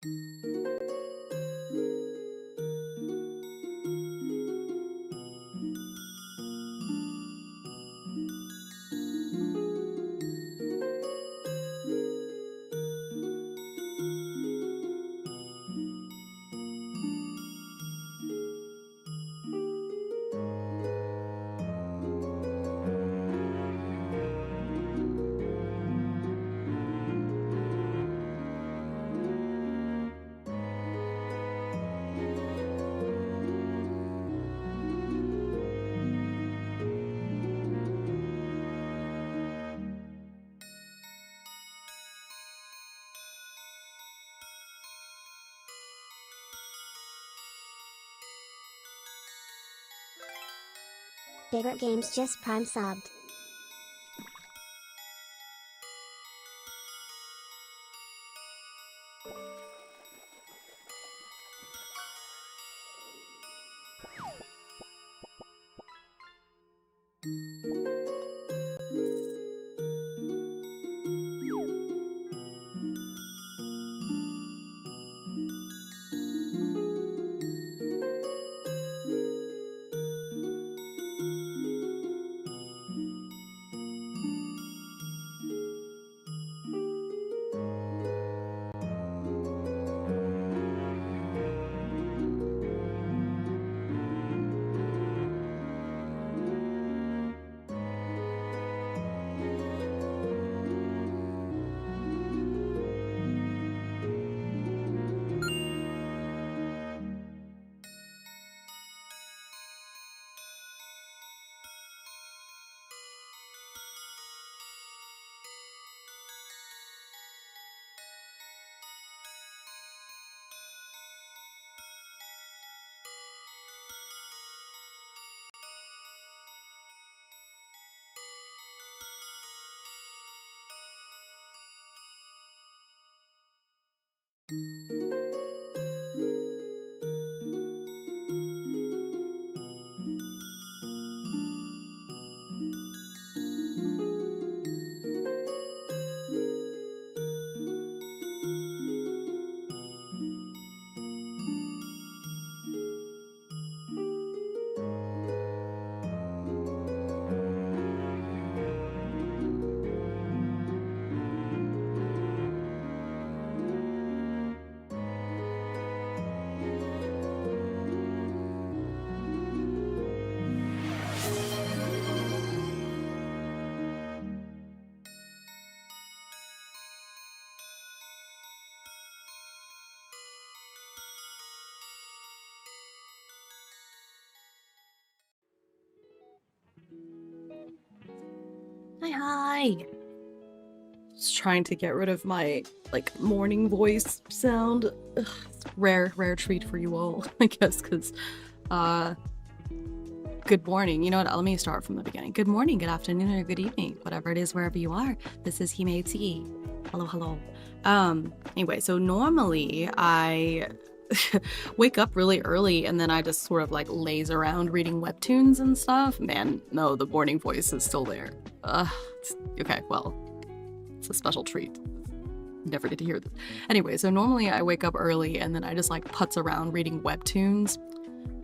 Favorite games just prime subbed. Hi. Just trying to get rid of my like morning voice sound. Ugh, it's a rare treat for you all, I guess, because good morning. You know what? Let me start from the beginning. Good morning, good afternoon, or good evening, whatever it is, wherever you are. This is Himeutsugi. Hello. Anyway, so normally I wake up really early and then I just sort of like laze around reading webtoons and stuff. Man, no, the morning voice is still there. Okay, well, it's a special treat. Never get to hear this. Anyway, so normally I wake up early and then I just like putz around reading webtoons.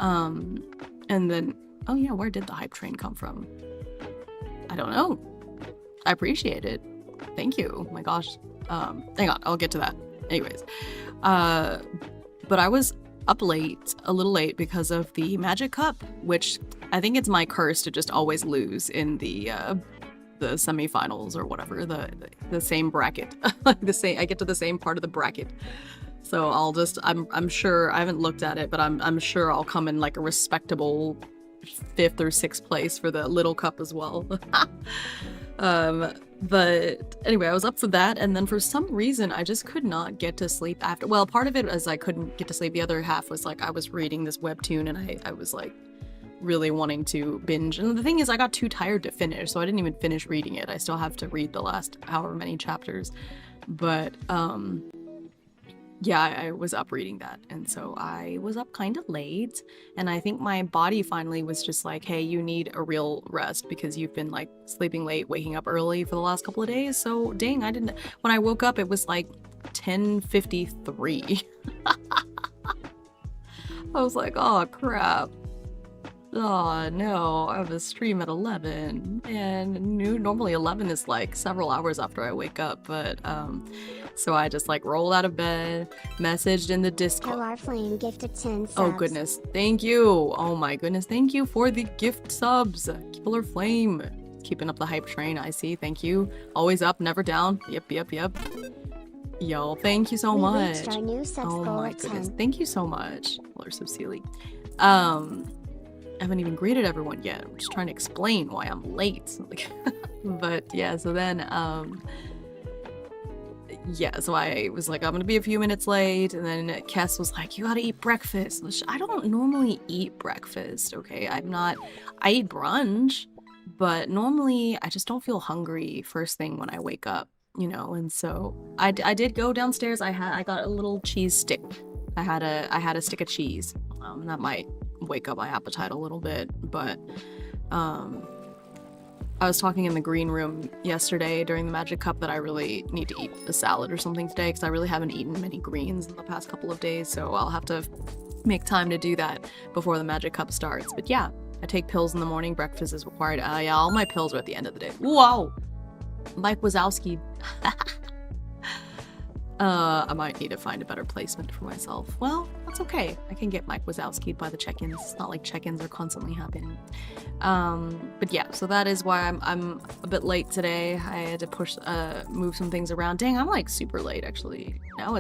And then, oh yeah, where did the hype train come from? I don't know. I appreciate it. Thank you. Oh my gosh. Hang on, I'll get to that. Anyways, but I was up late, a little late, because of the Magic Cup, which I think it's my curse to just always lose in the semifinals or whatever, the same bracket. I get to the same part of the bracket. So I'm sure, I haven't looked at it, but I'm sure I'll come in like a respectable 5th or 6th place for the little cup as well. But anyway, I was up for that, and then for some reason I just could not get to sleep after. Well, part of it is I couldn't get to sleep. The other half was like I was reading this webtoon and I was like really wanting to binge. And the thing is, I got too tired to finish, so I didn't even finish reading it. I still have to read the last however many chapters. But yeah, I was up reading that, and so I was up kind of late, and I think my body finally was just like, hey, you need a real rest because you've been like sleeping late, waking up early for the last couple of days. So dang, when I woke up it was like 10:53. I was like, oh crap. Oh no, I have a stream at 11, and normally 11 is like several hours after I wake up, but so I just like rolled out of bed, messaged in the Discord. Our Flame gifted 10 subs. Oh goodness, thank you. Oh my goodness, thank you for the gift subs. Killer Flame, keeping up the hype train. I see, thank you. Always up, never down. Yep. Yo, thank you so We much. reached our new subs Oh goal my at goodness, 10. thank you so much. Well, so silly. I haven't even greeted everyone yet. I'm just trying to explain why I'm late. Like, but yeah, so then, yeah, so I was like, I'm gonna be a few minutes late, and then Kess was like, you gotta eat breakfast, which I don't normally eat breakfast, okay? I eat brunch, but normally I just don't feel hungry first thing when I wake up, you know, and so I did go downstairs. I got a little cheese stick. I had a stick of cheese. That might wake up my appetite a little bit, but I was talking in the green room yesterday during the Magic Cup that I really need to eat a salad or something today, because I really haven't eaten many greens in the past couple of days, so I'll have to make time to do that before the Magic Cup starts. But yeah, I take pills in the morning, breakfast is required. Yeah, all my pills are at the end of the day. Whoa! Mike Wazowski. I might need to find a better placement for myself. Well, that's okay. I can get Mike Wazowski'd by the check-ins. It's not like check-ins are constantly happening. But yeah, so that is why I'm a bit late today. I had to move some things around. Dang, I'm like super late actually. Now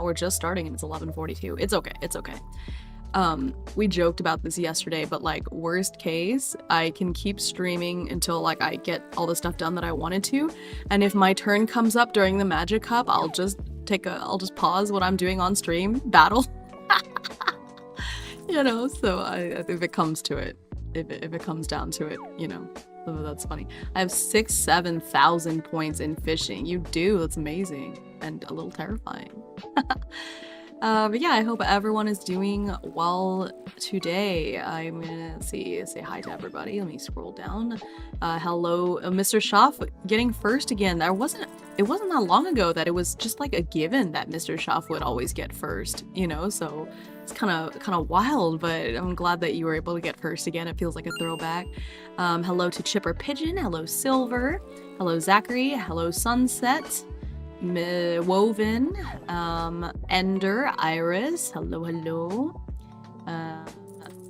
we're just starting and it's 11:42. It's okay. We joked about this yesterday, but like worst case, I can keep streaming until like I get all the stuff done that I wanted to, and if my turn comes up during the Magic Cup, I'll just pause what I'm doing on stream, battle. You know, so if it comes to it, if it comes down to it, you know, so that's funny. I have 7,000 points in fishing. You do, that's amazing and a little terrifying. But yeah, I hope everyone is doing well today. I'm gonna say hi to everybody. Let me scroll down. Hello, Mr. Schaff getting first again. It wasn't that long ago that it was just like a given that Mr. Schaff would always get first, you know, so it's kind of wild, but I'm glad that you were able to get first again. It feels like a throwback. Hello to Chipper Pigeon. Hello, Silver. Hello, Zachary. Hello, Sunset. Woven, Ender, Iris, hello.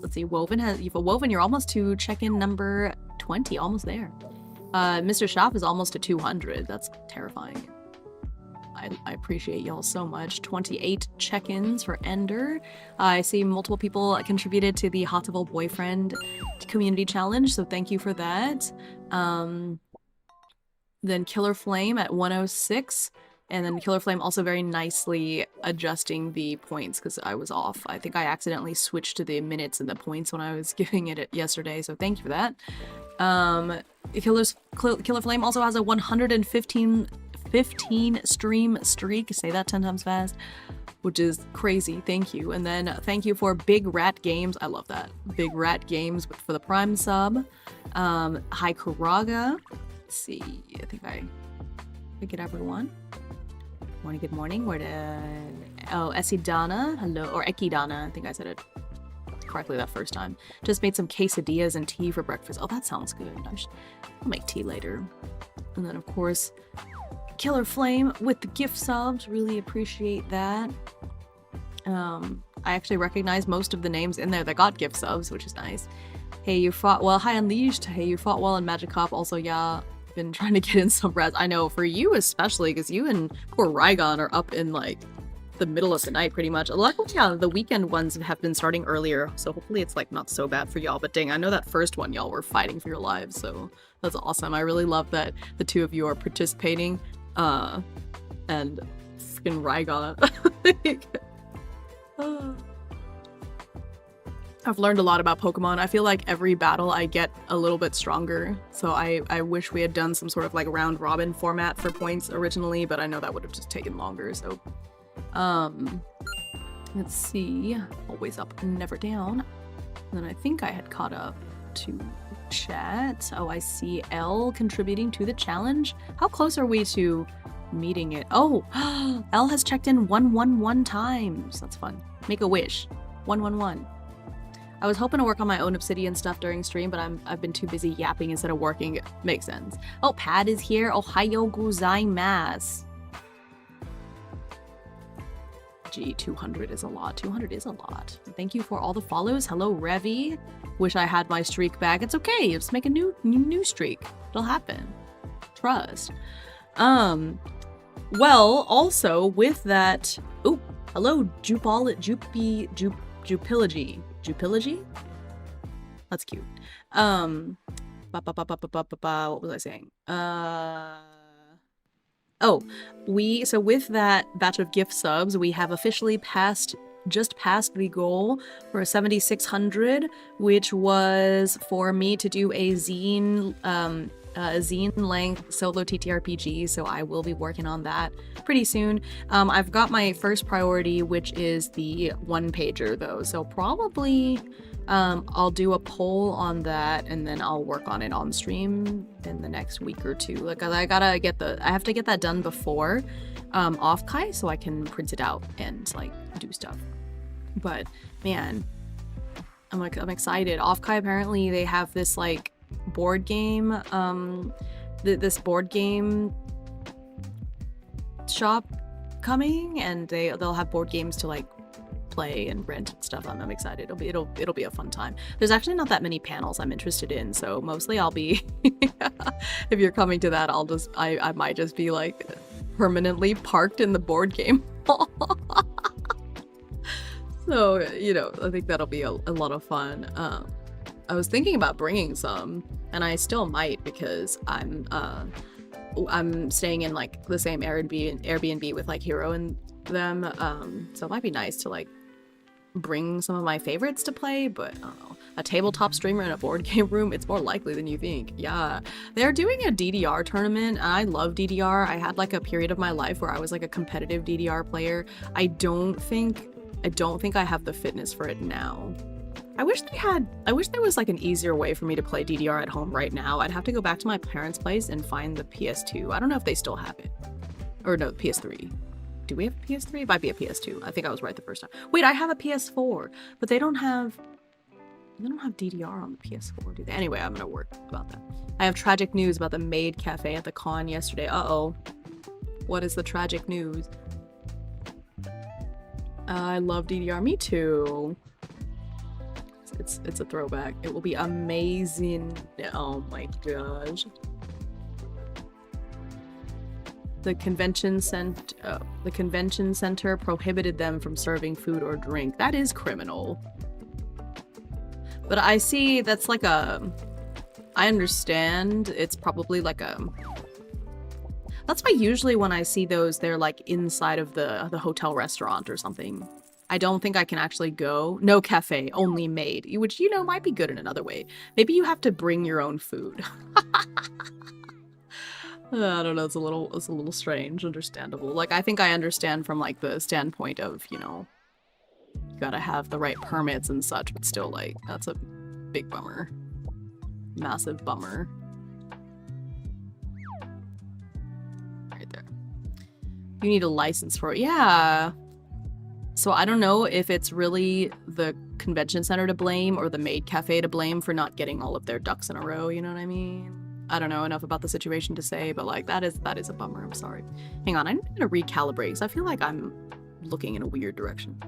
Let's see, Woven, you're almost to check-in number 20, almost there. Mr. Schaff is almost to 200. That's terrifying. I appreciate y'all so much. 28 check-ins for Ender. I see multiple people contributed to the Hotable Boyfriend community challenge, so thank you for that. Then Killer Flame at 106, and then Killer Flame also very nicely adjusting the points because I was off. I think I accidentally switched to the minutes and the points when I was giving it yesterday, so thank you for that. Killer Flame also has a 115 stream streak, say that 10 times fast, which is crazy. Thank you. And then thank you for Big Rat Games. I love that. Big Rat Games for the Prime sub. Hi Karaga. Let's see, I think I get everyone. Good morning. Essie Donna, hello, or Eki Donna, I think I said it correctly that first time. Just made some quesadillas and tea for breakfast. Oh, that sounds good. I'll make tea later. And then of course, Killer Flame with the gift subs, really appreciate that. I actually recognize most of the names in there that got gift subs, which is nice. Hey, you fought well. Hi, Unleashed. Hey, you fought well in Magic Cup. Also, yeah, been trying to get in some rest. I know, for you especially, because you and poor Rygon are up in, like, the middle of the night, pretty much. Luckily, yeah, the weekend ones have been starting earlier, so hopefully it's, like, not so bad for y'all. But dang, I know that first one, y'all were fighting for your lives, so that's awesome. I really love that the two of you are participating, and freaking Rygon. I've learned a lot about Pokemon. I feel like every battle I get a little bit stronger, so I wish we had done some sort of like round robin format for points originally, but I know that would have just taken longer, so let's see. Always up, never down. And then I think I had caught up to chat. Oh, I see L contributing to the challenge. How close are we to meeting it. Oh, Elle has checked in 111 times. That's fun. Make a wish. 111. I was hoping to work on my own Obsidian stuff during stream, but I've been too busy yapping instead of working. Makes sense. Oh, Pad is here. Ohayo gozaimasu. Gee, 200 is a lot. 200 is a lot. Thank you for all the follows. Hello, Revy. Wish I had my streak back. It's okay. Just make a new streak. It'll happen. Trust. Well, also with that. Oh, hello, Jupilogy. Jupilogy? That's cute. What was I saying? Oh, so with that batch of gift subs, we have officially just passed the goal for 7,600, which was for me to do a zine length solo TTRPG, so I will be working on that pretty soon. I've got my first priority, which is the one-pager though, so probably I'll do a poll on that and then I'll work on it on stream in the next week or two. Like I have to get that done before off-kai so I can print it out and like do stuff. But man, I'm excited. Off-kai, apparently they have this like board game this board game shop coming, and they'll have board games to like play and rent and stuff. I'm excited. It'll be a fun time. There's actually not that many panels I'm interested in, so mostly I'll be if you're coming to that, I might just be like permanently parked in the board game hall. So, you know, I think that'll be a lot of fun. I was thinking about bringing some, and I still might because I'm staying in like the same Airbnb with like Hero and them, so it might be nice to like bring some of my favorites to play, but I don't know. A tabletop streamer in a board game room, it's more likely than you think. Yeah, they're doing a DDR tournament, and I love DDR. I had like a period of my life where I was like a competitive DDR player. I don't think I have the fitness for it now. I wish there was like an easier way for me to play DDR at home right now. I'd have to go back to my parents' place and find the PS2. I don't know if they still have it. Or no, PS3. Do we have a PS3? It might be a PS2. I think I was right the first time. Wait, I have a PS4, but they don't have DDR on the PS4, do they? Anyway, I'm gonna work about that. I have tragic news about the maid cafe at the con yesterday. Uh-oh. What is the tragic news? I love DDR. Me too. It's a throwback. It will be amazing. Oh my gosh. The convention center prohibited them from serving food or drink. That is criminal. But I see that's like I understand it's probably like that's why usually when I see those, they're like inside of the hotel restaurant or something. I don't think I can actually go. No cafe, only maid, which, you know, might be good in another way. Maybe you have to bring your own food. I don't know, it's a little strange, understandable. Like, I think I understand from like the standpoint of, you know, you gotta have the right permits and such, but still, like, that's a big bummer. Massive bummer. Right there. You need a license for it. Yeah. So I don't know if it's really the convention center to blame or the maid cafe to blame for not getting all of their ducks in a row, you know what I mean? I don't know enough about the situation to say, but like that is a bummer. I'm sorry. Hang on, I'm gonna recalibrate because I feel like I'm looking in a weird direction.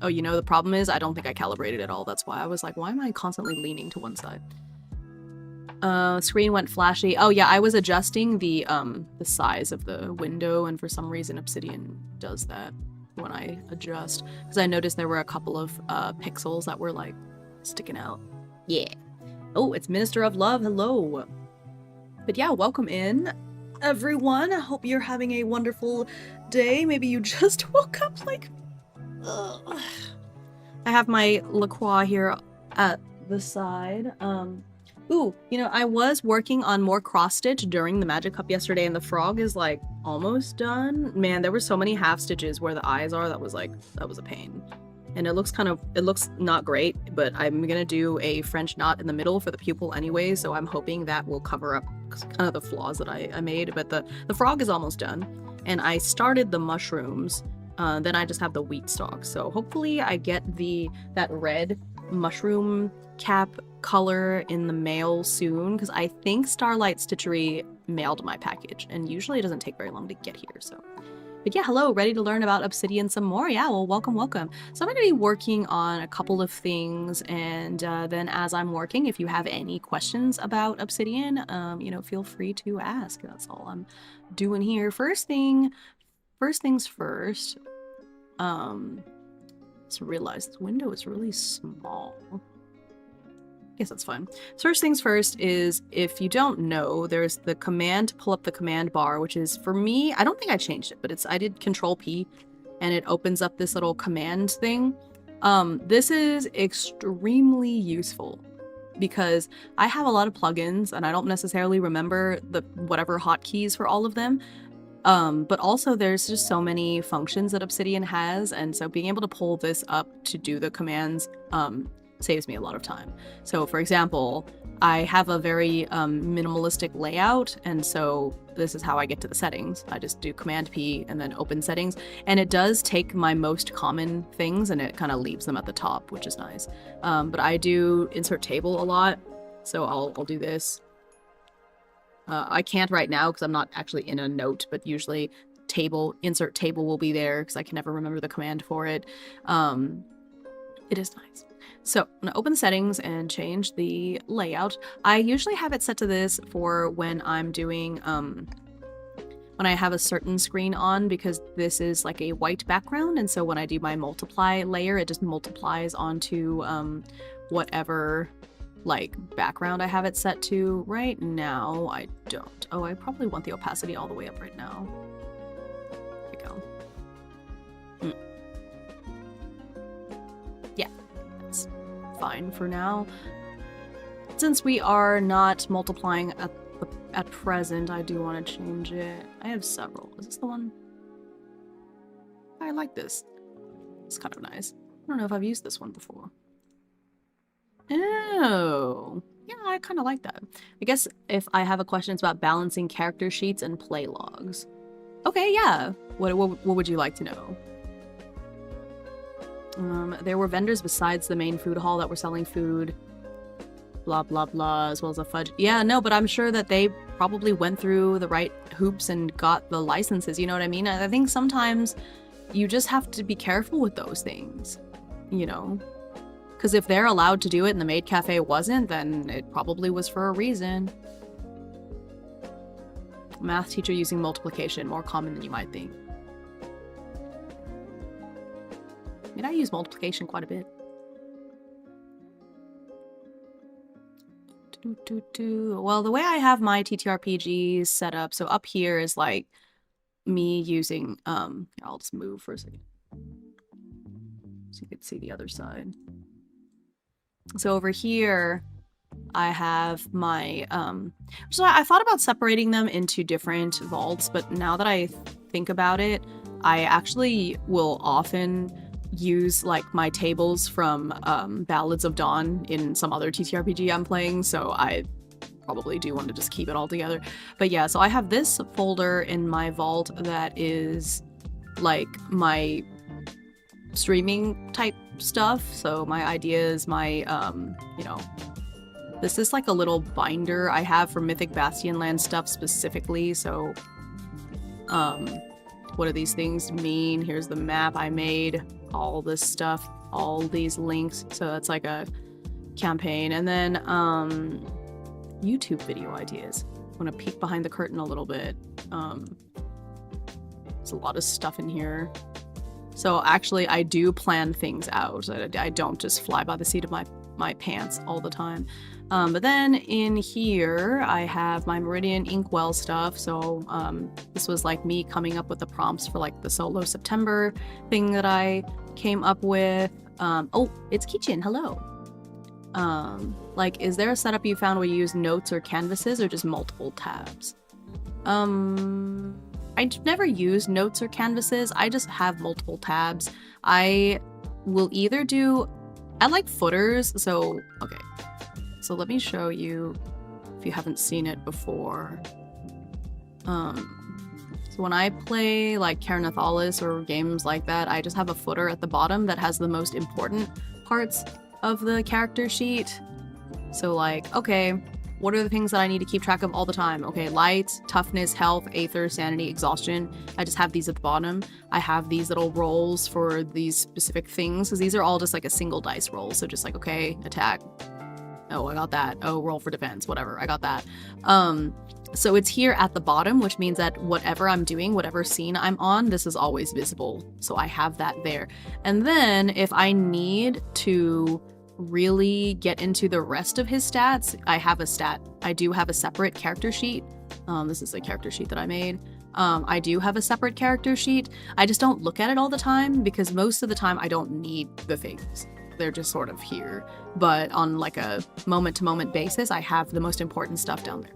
Oh, you know, the problem is I don't think I calibrated at all. That's why I was like, why am I constantly leaning to one side? Screen went flashy. Oh yeah, I was adjusting the size of the window, and for some reason Obsidian does that when I adjust, because I noticed there were a couple of pixels that were like sticking out. Yeah. Oh, it's Minister of Love. Hello. But yeah, welcome in, everyone. I hope you're having a wonderful day. Maybe you just woke up like... Ugh. I have my LaCroix here at the side. Ooh, you know, I was working on more cross-stitch during the Magic Cup yesterday, and the frog is, like, almost done. Man, there were so many half-stitches where the eyes are, that was a pain. and it looks not great, but I'm gonna do a French knot in the middle for the pupil anyway, so I'm hoping that will cover up kind of the flaws that I made. But the frog is almost done, and I started the mushrooms. Then I just have the wheat stalks, so hopefully I get that red mushroom cap color in the mail soon, because I think Starlight Stitchery mailed my package, and usually it doesn't take very long to get here. So, but yeah, hello, ready to learn about Obsidian some more? Yeah, well, welcome. So I'm going to be working on a couple of things, and then as I'm working, if you have any questions about Obsidian, you know, feel free to ask. That's all I'm doing here. First things first. Just realized this window is really small. Guess that's fine. So first things first is, if you don't know, there's the command to pull up the command bar, which is, for me, I don't think I changed it, but I did Control P, and it opens up this little command thing. This is extremely useful because I have a lot of plugins and I don't necessarily remember the whatever hotkeys for all of them. But also there's just so many functions that Obsidian has, and so being able to pull this up to do the commands saves me a lot of time. So for example, I have a very minimalistic layout, and so this is how I get to the settings. I just do Command P and then open settings, and it does take my most common things and it kind of leaves them at the top, which is nice. But I do insert table a lot, so I'll do this. I can't right now because I'm not actually in a note, but usually insert table will be there because I can never remember the command for it. It is nice. So I'm gonna open settings and change the layout. I usually have it set to this for when I'm doing, when I have a certain screen on, because this is like a white background, and so when I do my multiply layer, it just multiplies onto whatever like background I have it set to. Right now I don't. Oh, I probably want the opacity all the way up right now. There we go. Yeah, that's fine for now. Since we are not multiplying at present, I do want to change it. I have several. Is this the one? I like this. It's kind of nice. I don't know if I've used this one before. Oh, yeah, I kind of like that. I guess if I have a question, it's about balancing character sheets and play logs. Okay, yeah. What would you like to know? There were vendors besides the main food hall that were selling food, blah, blah, blah, as well as a fudge. Yeah, no, but I'm sure that they probably went through the right hoops and got the licenses, you know what I mean? I think sometimes you just have to be careful with those things, you know? Because if they're allowed to do it and the maid cafe wasn't, then it probably was for a reason. Math teacher using multiplication, more common than you might think. I mean, I use multiplication quite a bit. Well, the way I have my TTRPGs set up, so up here is like me using, I'll just move for a second so you can see the other side. So over here, I have my, so I thought about separating them into different vaults, but now that I think about it, I actually will often use like my tables from Ballads of Dawn in some other TTRPG I'm playing, so I probably do want to just keep it all together. But yeah, so I have this folder in my vault that is like my streaming type stuff. So my ideas, my you know, this is like a little binder I have for Mythic Bastionland stuff specifically. So what do these things mean? Here's the map I made, all this stuff, all these links. So that's like a campaign. And then YouTube video ideas. I want to peek behind the curtain a little bit. There's a lot of stuff in here. So actually, I do plan things out. I don't just fly by the seat of my pants all the time. But then in here, I have my Meridian Inkwell stuff. So this was like me coming up with the prompts for like the solo September thing that I came up with. Oh, it's Kichin. Hello. Like, is there a setup you found where you use notes or canvases or just multiple tabs? I've never used notes or canvases. I just have multiple tabs. I will either do, I like footers, so, okay. So let me show you if you haven't seen it before. So when I play like Caranathalis or games like that, I just have a footer at the bottom that has the most important parts of the character sheet. So like, okay, what are the things that I need to keep track of all the time? Okay, light, toughness, health, aether, sanity, exhaustion. I just have these at the bottom. I have these little rolls for these specific things, because these are all just like a single dice roll. So just like, okay, attack. Oh, I got that. Oh, roll for defense, whatever, I got that. So it's here at the bottom, which means that whatever I'm doing, whatever scene I'm on, this is always visible. So I have that there. And then if I need to really get into the rest of his stats, I do have a separate character sheet. This is a character sheet that I made. I do have a separate character sheet. I just don't look at it all the time, because most of the time I don't need the things. They're just sort of here. But on like a moment-to-moment basis, I have the most important stuff down there.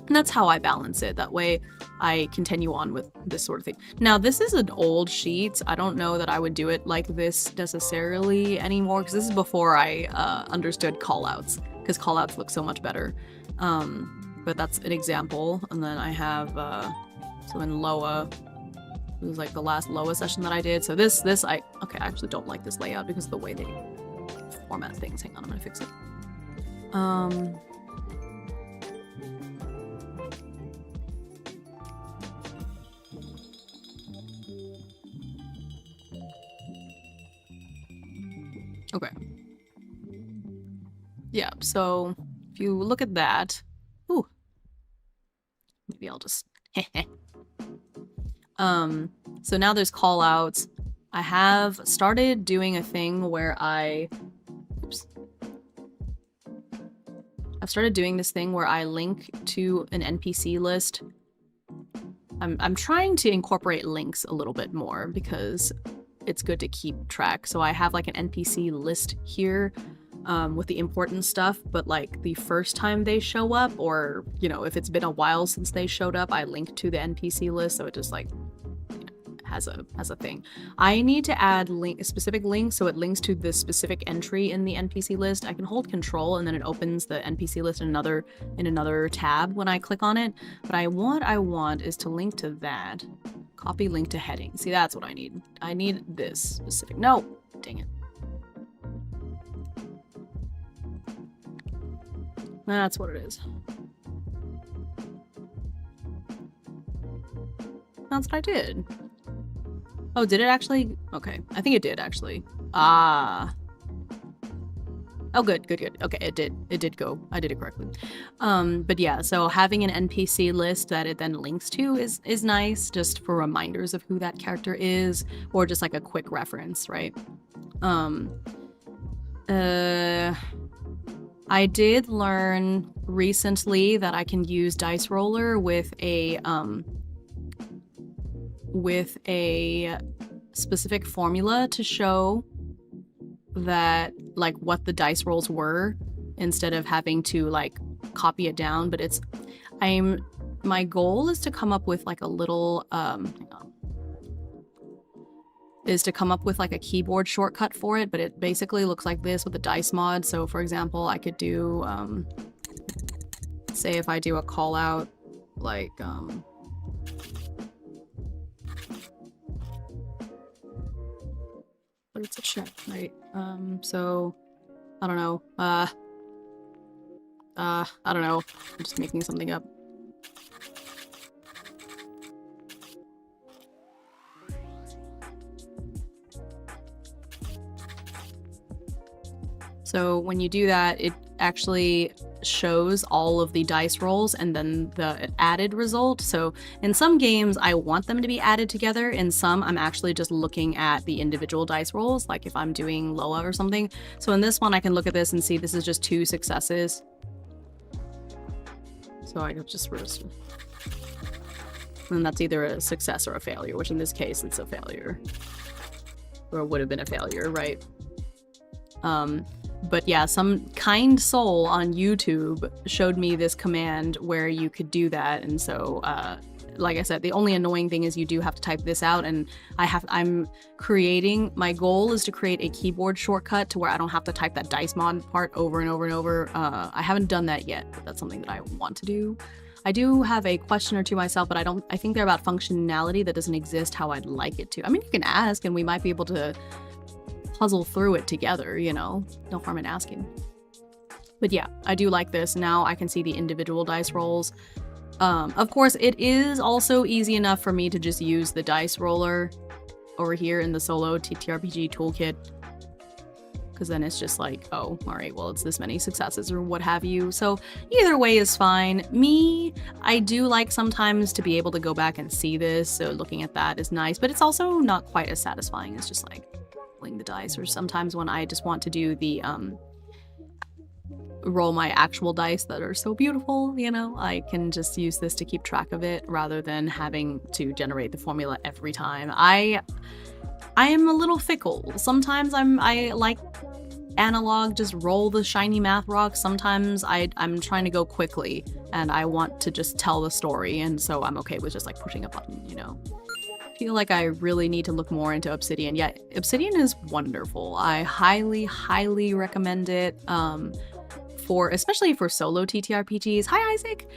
And that's how I balance it. That way I continue on with this sort of thing. Now, this is an old sheet. I don't know that I would do it like this necessarily anymore, because this is before I understood callouts, because callouts look so much better. But that's an example. And then I have, so in Loa, it was like the last Loa session that I did. So I actually don't like this layout because of the way they format things. Hang on, I'm gonna fix it. Okay. Yeah, so if you look at that, ooh, maybe I'll just, so now there's call outs. I have started doing a thing where I've started doing this thing where I link to an NPC list. I'm trying to incorporate links a little bit more because it's good to keep track. So I have like an NPC list here with the important stuff, but like the first time they show up, or you know, if it's been a while since they showed up, I link to the NPC list, so it just like, you know, has a thing. I need to add a specific link, so it links to the specific entry in the NPC list. I can hold control and then it opens the NPC list in another tab when I click on it. But what I want is to link to that. Copy link to heading. See, that's what I need. I need this specific. No, dang it. That's what it is. That's what I did. Oh, did it actually? Okay, I think it did actually. Ah. Oh, good. Okay, it did go. I did it correctly. But yeah, so having an NPC list that it then links to is nice, just for reminders of who that character is, or just like a quick reference, right? I did learn recently that I can use Dice Roller with a specific formula to show that like what the dice rolls were, instead of having to like copy it down. But my goal is to come up with like a little is to come up with like a keyboard shortcut for it, but it basically looks like this with the dice mod. So for example, I could do say if I do a call out like but it's a check, right? So I don't know. I don't know. I'm just making something up. So when you do that, it actually shows all of the dice rolls and then the added result. So in some games, I want them to be added together. In some, I'm actually just looking at the individual dice rolls, like if I'm doing Loa or something. So in this one, I can look at this and see this is just 2 successes. So I just and that's either a success or a failure, which in this case, it's a failure. Or it would have been a failure, right? But yeah, some kind soul on YouTube showed me this command where you could do that, and so like I said, the only annoying thing is you do have to type this out, and my goal is to create a keyboard shortcut to where I don't have to type that dice mod part over and over and over. I haven't done that yet, but that's something that I want to do. I do have a question or two myself, but I think they're about functionality that doesn't exist how I'd like it to. I mean, you can ask and we might be able to puzzle through it together, you know, no harm in asking. But yeah, I do like this. Now I can see the individual dice rolls. Of course, it is also easy enough for me to just use the dice roller over here in the solo TTRPG toolkit. Because then it's just like, oh, all right, well, it's this many successes or what have you. So either way is fine. I do like sometimes to be able to go back and see this. So looking at that is nice, but it's also not quite as satisfying as just like rolling the dice. Or sometimes when I just want to do the, roll my actual dice that are so beautiful, you know, I can just use this to keep track of it rather than having to generate the formula every time. I am a little fickle. Sometimes I like analog, just roll the shiny math rock. Sometimes I'm trying to go quickly and I want to just tell the story, and so I'm okay with just like pushing a button, you know. I feel like I really need to look more into Obsidian. Yeah, Obsidian is wonderful. I highly recommend it. Especially for solo TTRPGs. Hi, Isaac.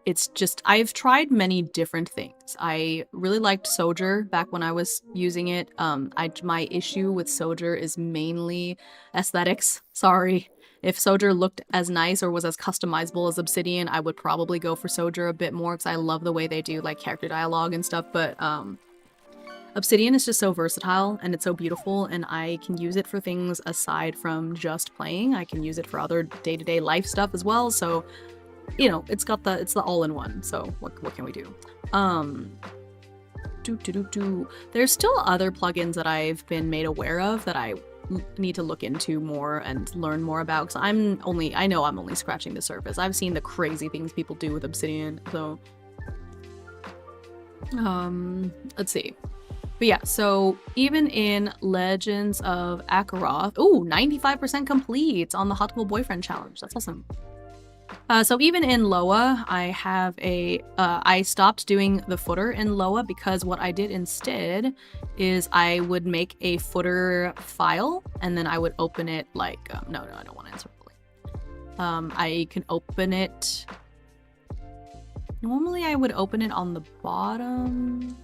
It's just, I've tried many different things. I really liked Soldier back when I was using it. My issue with Soldier is mainly aesthetics. Sorry. If Soldier looked as nice or was as customizable as Obsidian, I would probably go for Soldier a bit more because I love the way they do like character dialogue and stuff. But Obsidian is just so versatile and it's so beautiful, and I can use it for things aside from just playing. I can use it for other day-to-day life stuff as well. So, you know, it's the all-in-one. So what can we do? There's still other plugins that I've been made aware of that I need to look into more and learn more about, because I know I'm only scratching the surface. I've seen the crazy things people do with Obsidian. So let's see. But yeah, so even in Legends of Akaroth, ooh, 95% complete on the Hot Girl Boyfriend Challenge. That's awesome. So even in Loa, I stopped doing the footer in Loa because what I did instead is I would make a footer file and then I would open it like, no, I don't want to answer fully. I can open it. Normally I would open it on the bottom.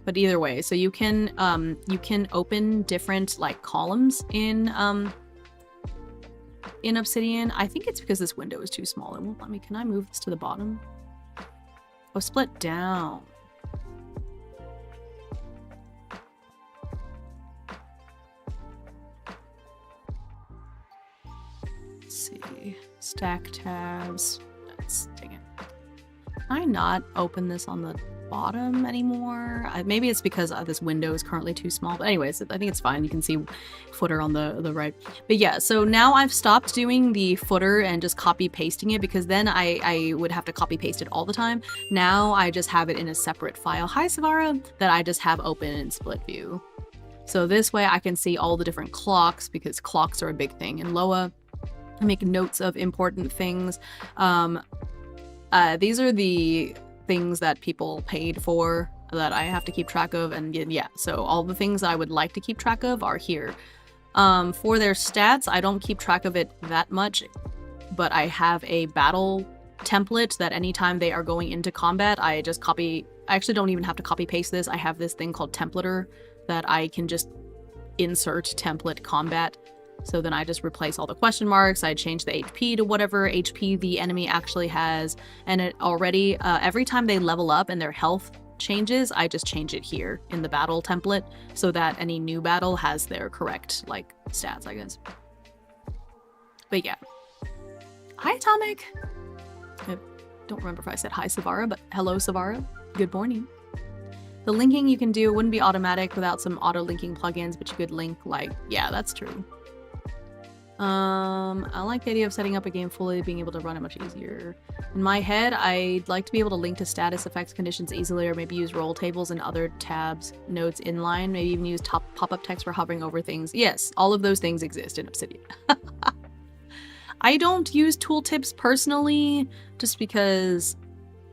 But either way, so you can open different like columns in Obsidian. I think it's because this window is too small. It won't let me. Can I move this to the bottom? Oh, split down. Let's see. Stack tabs. Dang it. Can I not open this on the bottom anymore? Maybe it's because this window is currently too small, but anyways, I think it's fine. You can see footer on the right. But yeah, so now I've stopped doing the footer and just copy pasting it, because then I would have to copy paste it all the time. Now I just have it in a separate file, hi Savara, that I just have open in split view. So this way I can see all the different clocks, because clocks are a big thing in Loa. I make notes of important things. These are the things that people paid for that I have to keep track of, and yeah, so all the things I would like to keep track of are here. For their stats, I don't keep track of it that much, but I have a battle template that anytime they are going into combat, I just copy. I actually don't even have to copy paste this. I have this thing called templater that I can just insert template combat. So then I just replace all the question marks. I change the HP to whatever HP the enemy actually has. And it already, every time they level up and their health changes, I just change it here in the battle template so that any new battle has their correct, like, stats, I guess. But yeah. Hi, Atomic! I don't remember if I said hi, Savara, but hello, Savara. Good morning. The linking you can do, it wouldn't be automatic without some auto-linking plugins, but you could link, like, yeah, that's true. I like the idea of setting up a game fully, being able to run it much easier. In my head, I'd like to be able to link to status effects conditions easily, or maybe use roll tables and other tabs, notes inline, maybe even use pop-up text for hovering over things. Yes, all of those things exist in Obsidian. I don't use tooltips personally, just because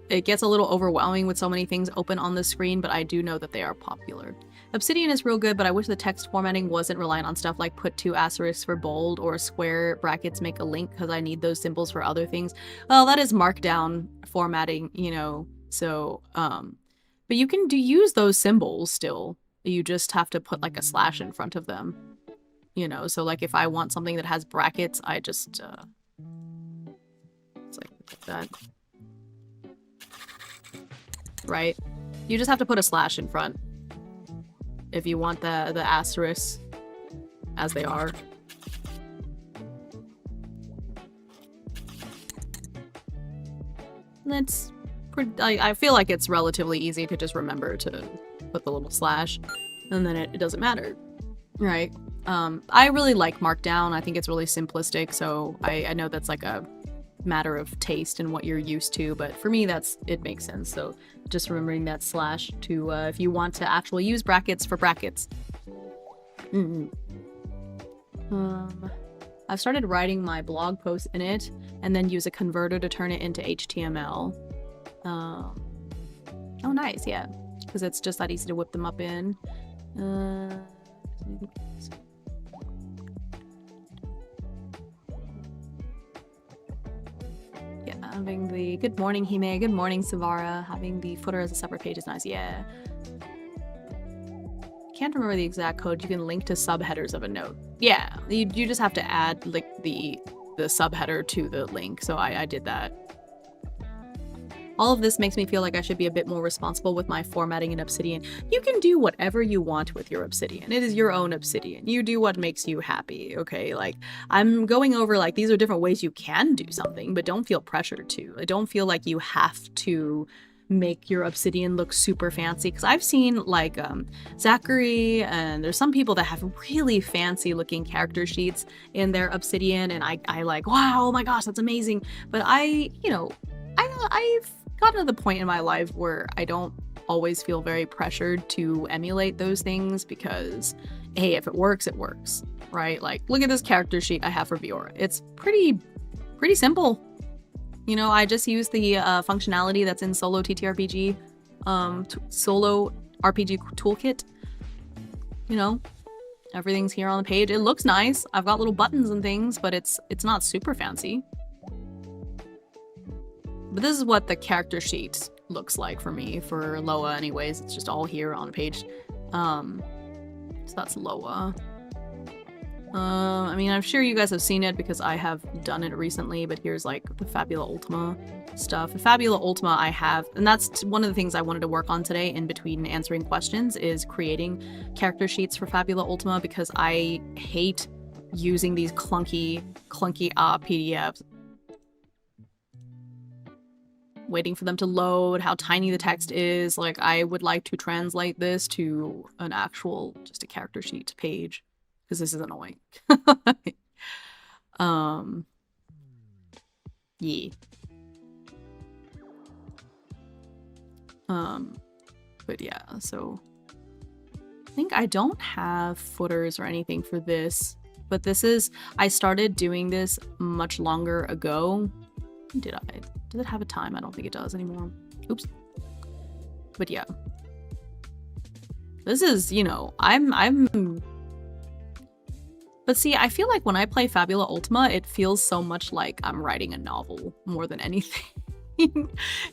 it gets a little overwhelming with so many things open on the screen, but I do know that they are popular. Obsidian is real good, but I wish the text formatting wasn't reliant on stuff like put 2 asterisks for bold or square brackets make a link, because I need those symbols for other things. Well, that is markdown formatting, you know, so, but you can use those symbols still. You just have to put like a slash in front of them, you know, so like if I want something that has brackets, I just, it's like that. Right? You just have to put a slash in front if you want the asterisks as they are. That's pretty, I feel like it's relatively easy to just remember to put the little slash, and then it doesn't matter, right? I really like Markdown. I think it's really simplistic, so I know that's like a matter of taste and what you're used to, but for me it makes sense. So just remembering that slash to if you want to actually use brackets for brackets. I've started writing my blog post in it and then use a converter to turn it into HTML. Oh nice, yeah, because it's just that easy to whip them up in. Having the good morning Hime, good morning Savara. Having the footer as a separate page is nice. Yeah. Can't remember the exact code. You can link to subheaders of a note. Yeah, you just have to add like the subheader to the link. So I did that. All of this makes me feel like I should be a bit more responsible with my formatting in Obsidian. You can do whatever you want with your Obsidian. It is your own Obsidian. You do what makes you happy, okay? Like, I'm going over, like, these are different ways you can do something, but don't feel pressured to. Don't feel like you have to make your Obsidian look super fancy, because I've seen, like, Zachary, and there's some people that have really fancy looking character sheets in their Obsidian, and I like, wow, oh my gosh, that's amazing. But I've gotten to the point in my life where I don't always feel very pressured to emulate those things, because hey, if it works, it works, right? Like, look at this character sheet I have for Viora. It's pretty simple. You know, I just use the functionality that's in Solo TTRPG, Solo RPG Toolkit. You know, everything's here on the page. It looks nice. I've got little buttons and things, but it's not super fancy. But this is what the character sheet looks like for me, for Loa anyways. It's just all here on a page. So that's Loa. I mean, I'm sure you guys have seen it because I have done it recently, but here's like the Fabula Ultima stuff. The Fabula Ultima I have, and that's one of the things I wanted to work on today in between answering questions, is creating character sheets for Fabula Ultima, because I hate using these clunky PDFs. Waiting for them to load, how tiny the text is. Like, I would like to translate this to an actual, just a character sheet page, because this is annoying. Yeah. But yeah, so I think I don't have footers or anything for this, but this is, I started doing this much longer ago. Did it have a time? I don't think it does anymore. Oops. But yeah. This is, you know, but see, I feel like when I play Fabula Ultima, it feels so much like I'm writing a novel more than anything.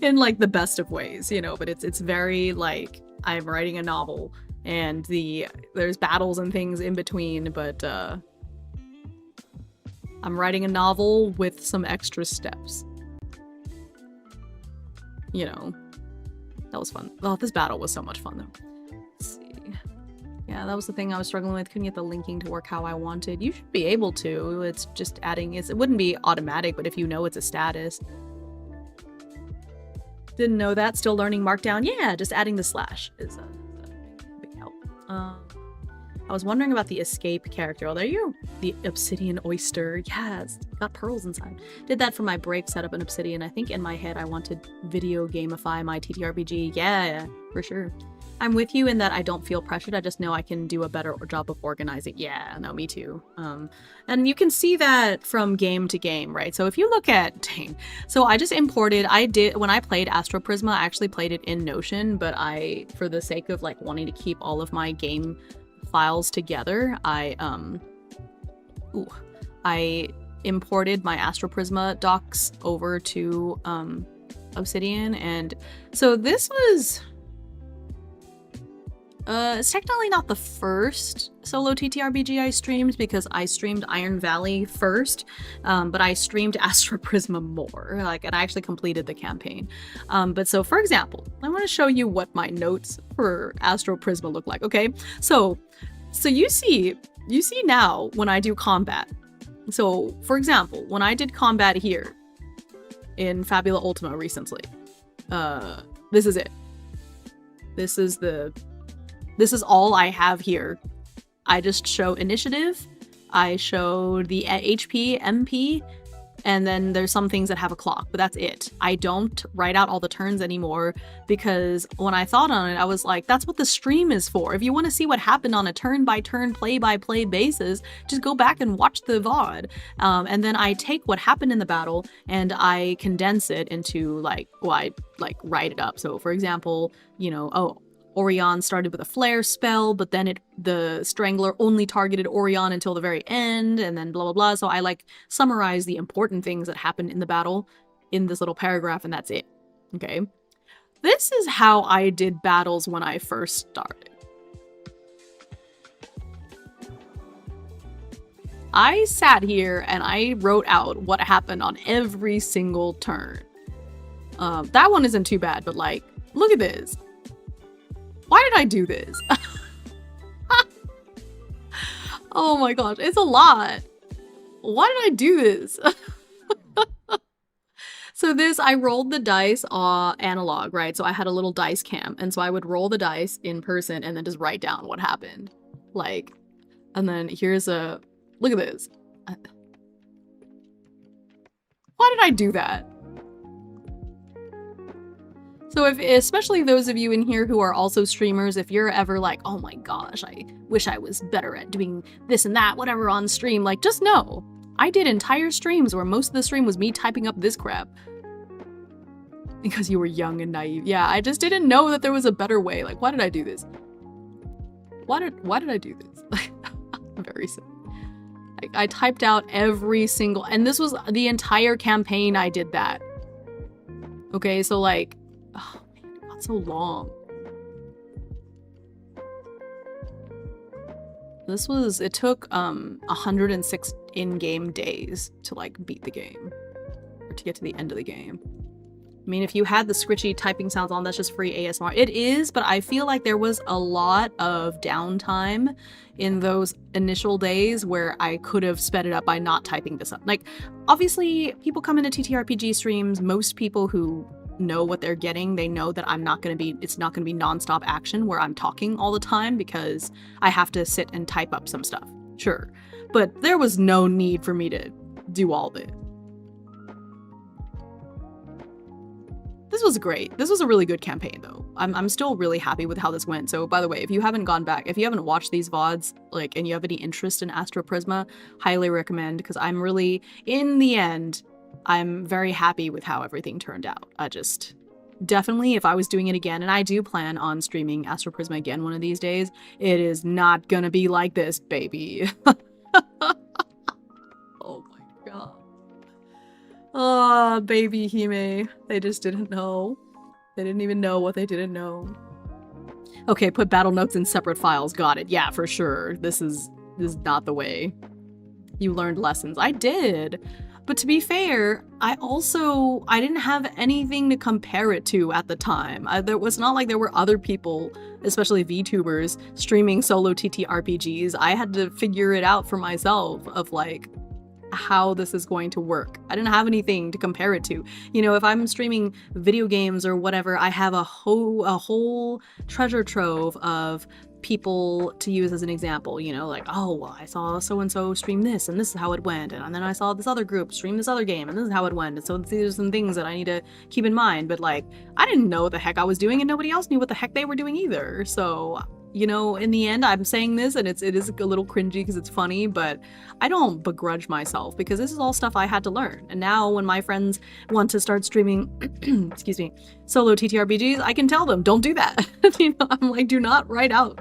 In like the best of ways, you know, but it's very like I'm writing a novel, and there's battles and things in between, but I'm writing a novel with some extra steps. You know, that was fun. Oh, this battle was so much fun though. Let's see. Yeah, that was the thing I was struggling with. Couldn't get the linking to work how I wanted. You should be able to. It's just adding, it wouldn't be automatic, but if you know it's a status. Didn't know that. Still learning Markdown. Yeah, just adding the slash is a big help. I was wondering about the escape character. Oh, there you go. The Obsidian Oyster. Yes, got pearls inside. Did that for my break setup in Obsidian. I think in my head I wanted video gamify my TTRPG. Yeah, for sure. I'm with you in that I don't feel pressured. I just know I can do a better job of organizing. Yeah, no, me too. And you can see that from game to game, right? So if you look at, dang, so I just imported, when I played Astro Prisma, I actually played it in Notion, but for the sake of like wanting to keep all of my game files together, I imported my Astro Prisma docs over to Obsidian, and so this was it's technically not the first solo TTRPG I streamed, because I streamed Iron Valley first, but I streamed Astro Prisma more, like, and I actually completed the campaign. But so, for example, I want to show you what my notes for Astro Prisma look like. Okay, so you see now when I do combat. So, for example, when I did combat here in Fabula Ultima recently, this is it. This is all I have here. I just show initiative, I show the HP, MP, and then there's some things that have a clock, but that's it. I don't write out all the turns anymore, because when I thought on it, I was like, that's what the stream is for. If you want to see what happened on a turn-by-turn, play-by-play basis, just go back and watch the VOD. And then I take what happened in the battle and I condense it into I write it up. So for example, Orion started with a flare spell, but then the Strangler only targeted Orion until the very end, and then blah blah blah. So I summarize the important things that happened in the battle in this little paragraph, and that's it. Okay. This is how I did battles when I first started. I sat here and I wrote out what happened on every single turn. That one isn't too bad, but look at this. Why did I do this? Oh my gosh, it's a lot. Why did I do this? So I rolled the dice analog, right? So I had a little dice cam, and so I would roll the dice in person and then just write down what happened. And then look at this. Why did I do that? So especially those of you in here who are also streamers, if you're ever like, oh my gosh, I wish I was better at doing this and that, whatever on stream, just know, I did entire streams where most of the stream was me typing up this crap. Because you were young and naive. Yeah, I just didn't know that there was a better way. Why did I do this? Why did I do this? Very simple. I typed out every single, and this was the entire campaign I did that. Okay, so oh man, it got so long. It took 106 in-game days to beat the game, or to get to the end of the game. I mean, if you had the scritchy typing sounds on, that's just free ASMR. It is, but I feel like there was a lot of downtime in those initial days where I could have sped it up by not typing this up. Obviously, people come into TTRPG streams, most people who know what they're getting, they know that it's not gonna be nonstop action where I'm talking all the time, because I have to sit and type up some stuff. Sure. But there was no need for me to do all this. This was great. This was a really good campaign, though. I'm still really happy with how this went. So, by the way, if you haven't watched these VODs, and you have any interest in Astro Prisma, highly recommend, because I'm really, in the end, I'm very happy with how everything turned out. Definitely, if I was doing it again, and I do plan on streaming Astro Prisma again one of these days, it is not gonna be like this, baby. Oh my god. Oh, baby Hime. They just didn't know. They didn't even know what they didn't know. Okay, put battle notes in separate files. Got it. Yeah, for sure. This is not the way. You learned lessons. I did. But to be fair, I didn't have anything to compare it to at the time. There was not like there were other people, especially VTubers, streaming solo TTRPGs. I had to figure it out for myself of how this is going to work. I didn't have anything to compare it to. If I'm streaming video games or whatever, I have a whole treasure trove of people to use as an example, you know, like, oh, well, I saw so-and-so stream this and this is how it went, and then I saw this other group stream this other game and this is how it went, and so these are some things that I need to keep in mind. But like, I didn't know what the heck I was doing and nobody else knew what the heck they were doing either. So, you know, in the end, I'm saying this and it is a little cringy because it's funny, but I don't begrudge myself because this is all stuff I had to learn. And now when my friends want to start streaming, excuse me, solo TTRPGs, I can tell them, don't do that. You know, I'm like, do not write out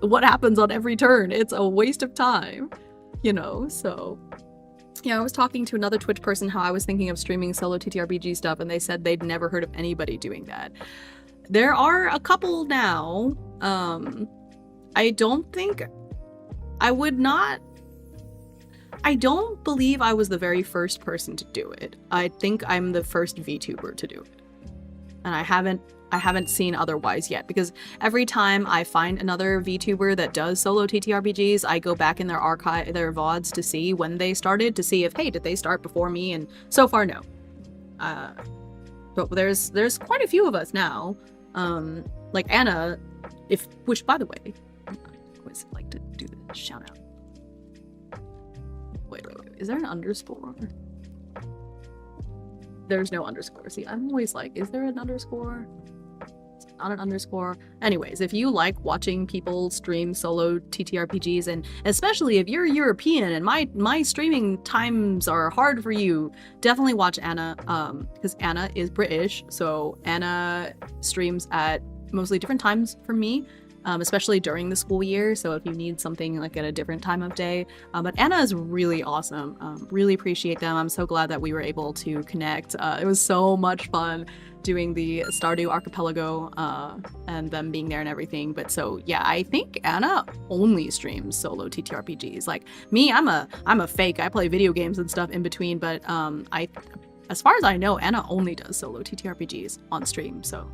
what happens on every turn. It's a waste of time, you know. So yeah, I was talking to another Twitch person how I was thinking of streaming solo TTRPG stuff, and they said they'd never heard of anybody doing that. There are a couple now. I don't think I would not. I don't believe I was the very first person to do it. I think I'm the first VTuber to do it. And I haven't seen otherwise yet, because every time I find another VTuber that does solo TTRPGs, I go back in their archive, their VODs to see when they started, to see if, hey, did they start before me? And so far, no. But there's quite a few of us now. Like Anna, which by the way, I always like to do the shout out. Wait, is there an underscore? There's no underscore. See, I'm always like, is there an underscore? It's not an underscore. Anyways, if you like watching people stream solo TTRPGs, and especially if you're European and my streaming times are hard for you, definitely watch Anna, because Anna is British, so Anna streams at mostly different times from me, especially during the school year. So if you need something like at a different time of day, but Anna is really awesome. Really appreciate them. I'm so glad that we were able to connect. It was so much fun doing the Stardew Archipelago and them being there and everything. But so yeah, I think Anna only streams solo TTRPGs. Like me, I'm a fake. I play video games and stuff in between, but as far as I know, Anna only does solo TTRPGs on stream. So.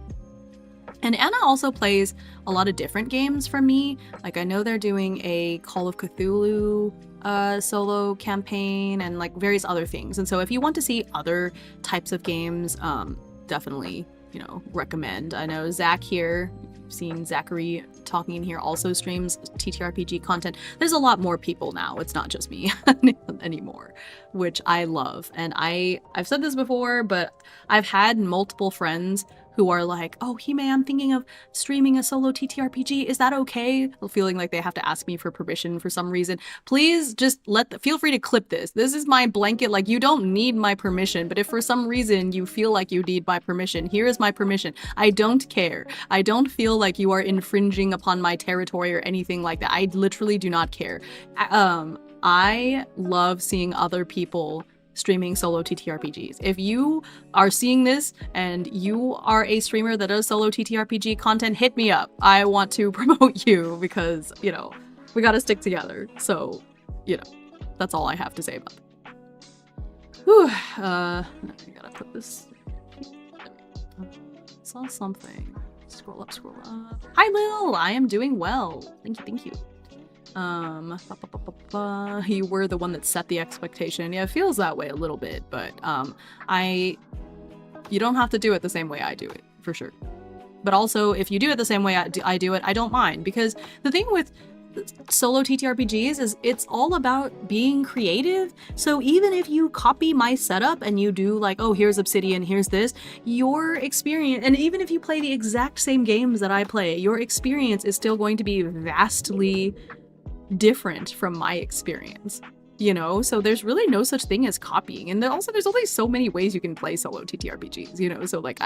And Anna also plays a lot of different games from me. Like, I know they're doing a Call of Cthulhu solo campaign and like various other things. And so if you want to see other types of games, definitely, you know, recommend. I know Zach here, you've seen Zachary talking in here, also streams TTRPG content. There's a lot more people now. It's not just me anymore, which I love. And I've said this before, but I've had multiple friends who are like, oh, Hime, I'm thinking of streaming a solo TTRPG. Is that okay? Feeling like they have to ask me for permission for some reason. Please just feel free to clip this. This is my blanket, like, you don't need my permission, but if for some reason you feel like you need my permission, here is my permission. I don't care. I don't feel like you are infringing upon my territory or anything like that. I literally do not care. I love seeing other people streaming solo TTRPGs. If you are seeing this and you are a streamer that does solo TTRPG content, hit me up. I want to promote you because, you know, we gotta stick together. So, you know, that's all I have to say about that. Whew. I gotta put this. Saw something. Scroll up, scroll up. Hi, Lil! I am doing well. Thank you, thank you. You were the one that set the expectation. Yeah, it feels that way a little bit, but you don't have to do it the same way I do it, for sure. But also, if you do it the same way I do it, I don't mind, because the thing with solo TTRPGs is it's all about being creative. So even if you copy my setup and you do like, oh, here's Obsidian, here's this, your experience, and even if you play the exact same games that I play, your experience is still going to be vastly different from my experience, you know? So there's really no such thing as copying. And also there's only so many ways you can play solo TTRPGs, you know? So like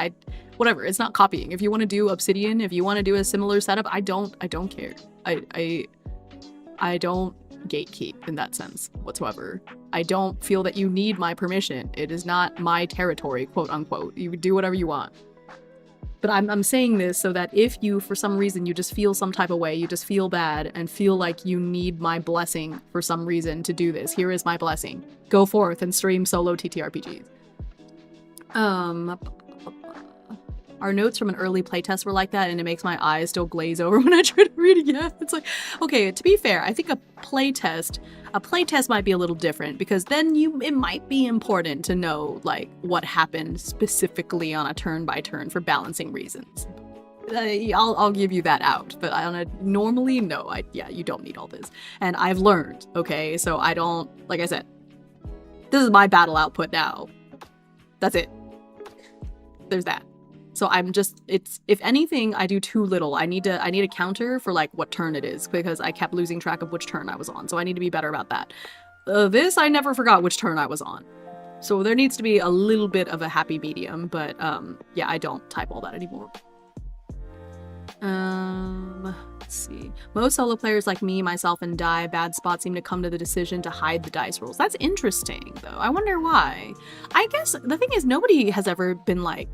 whatever, it's not copying. If you want to do Obsidian, if you want to do a similar setup, I don't care. I don't gatekeep in that sense whatsoever. I don't feel that you need my permission. It is not my territory, quote unquote. You do whatever you want. But I'm saying this so that if you, for some reason, you just feel some type of way, you just feel bad and feel like you need my blessing for some reason to do this, here is my blessing. Go forth and stream solo TTRPGs. Our notes from an early playtest were like that, and it makes my eyes still glaze over when I try to read again. It's like, okay, to be fair, I think a playtest might be a little different, because then it might be important to know like what happened specifically on a turn by turn for balancing reasons. I'll give you that out, but normally, no, yeah, you don't need all this. And I've learned, okay? So I don't, like I said, this is my battle output now. That's it. There's that. So I'm just, if anything, I do too little. I need a counter for like what turn it is, because I kept losing track of which turn I was on. So I need to be better about that. This, I never forgot which turn I was on. So there needs to be a little bit of a happy medium, but yeah, I don't type all that anymore. Let's see. Most solo players like me, myself, and Die Bad Spot seem to come to the decision to hide the dice rolls. That's interesting, though. I wonder why. I guess the thing is, nobody has ever been like,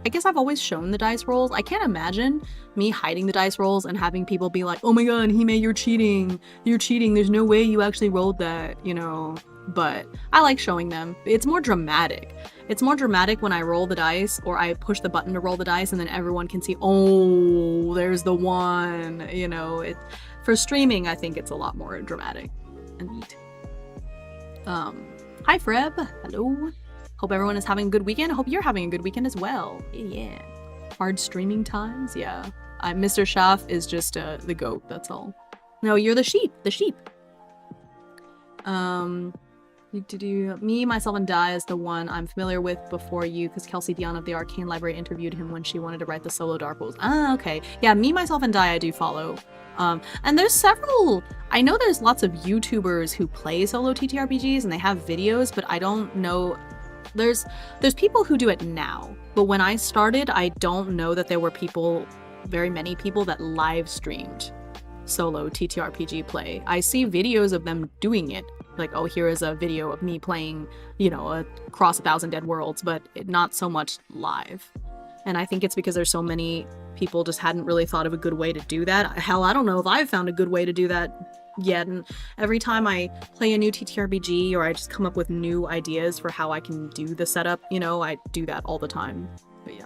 I guess I've always shown the dice rolls. I can't imagine me hiding the dice rolls and having people be like, oh my god, Hime, you're cheating. You're cheating. There's no way you actually rolled that, you know. But I like showing them. It's more dramatic. It's more dramatic when I roll the dice, or I push the button to roll the dice, and then everyone can see, oh, there's the one, you know. For streaming, I think it's a lot more dramatic and neat. Hi Freb, hello. Hope everyone is having a good weekend. I hope you're having a good weekend as well. Yeah. Hard streaming times, yeah. Mr. Schaff is just the goat, that's all. No, you're the sheep, Me, myself, and Die is the one I'm familiar with before you, because Kelsey Dion of the Arcane Library interviewed him when she wanted to write the solo Dark Souls. Ah, okay. Yeah, Me, Myself, and Die I do follow. And there's several, I know there's lots of YouTubers who play solo TTRPGs and they have videos, but I don't know, there's people who do it now. But when I started, I don't know that there were very many people that live streamed solo TTRPG play. I see videos of them doing it. Like, oh, here is a video of me playing, you know, across 1,000 Dead Worlds, but not so much live. And I think it's because there's so many people just hadn't really thought of a good way to do that. Hell, I don't know if I've found a good way to do that yet. And every time I play a new TTRPG, or I just come up with new ideas for how I can do the setup, you know, I do that all the time. But yeah.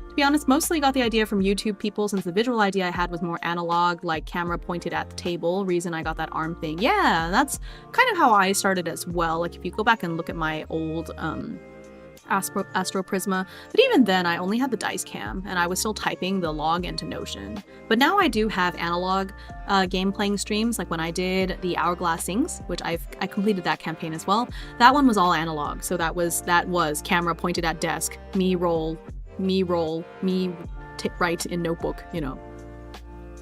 To be honest, mostly got the idea from YouTube people, since the visual idea I had was more analog, like camera pointed at the table. Reason I got that arm thing. Yeah, that's kind of how I started as well. Like if you go back and look at my old Astro Prisma, but even then I only had the dice cam and I was still typing the log into Notion. But now I do have analog game playing streams, like when I did the Hourglass Sings, which I completed that campaign as well. That one was all analog, so that was camera pointed at desk, me roll, me write in notebook, you know.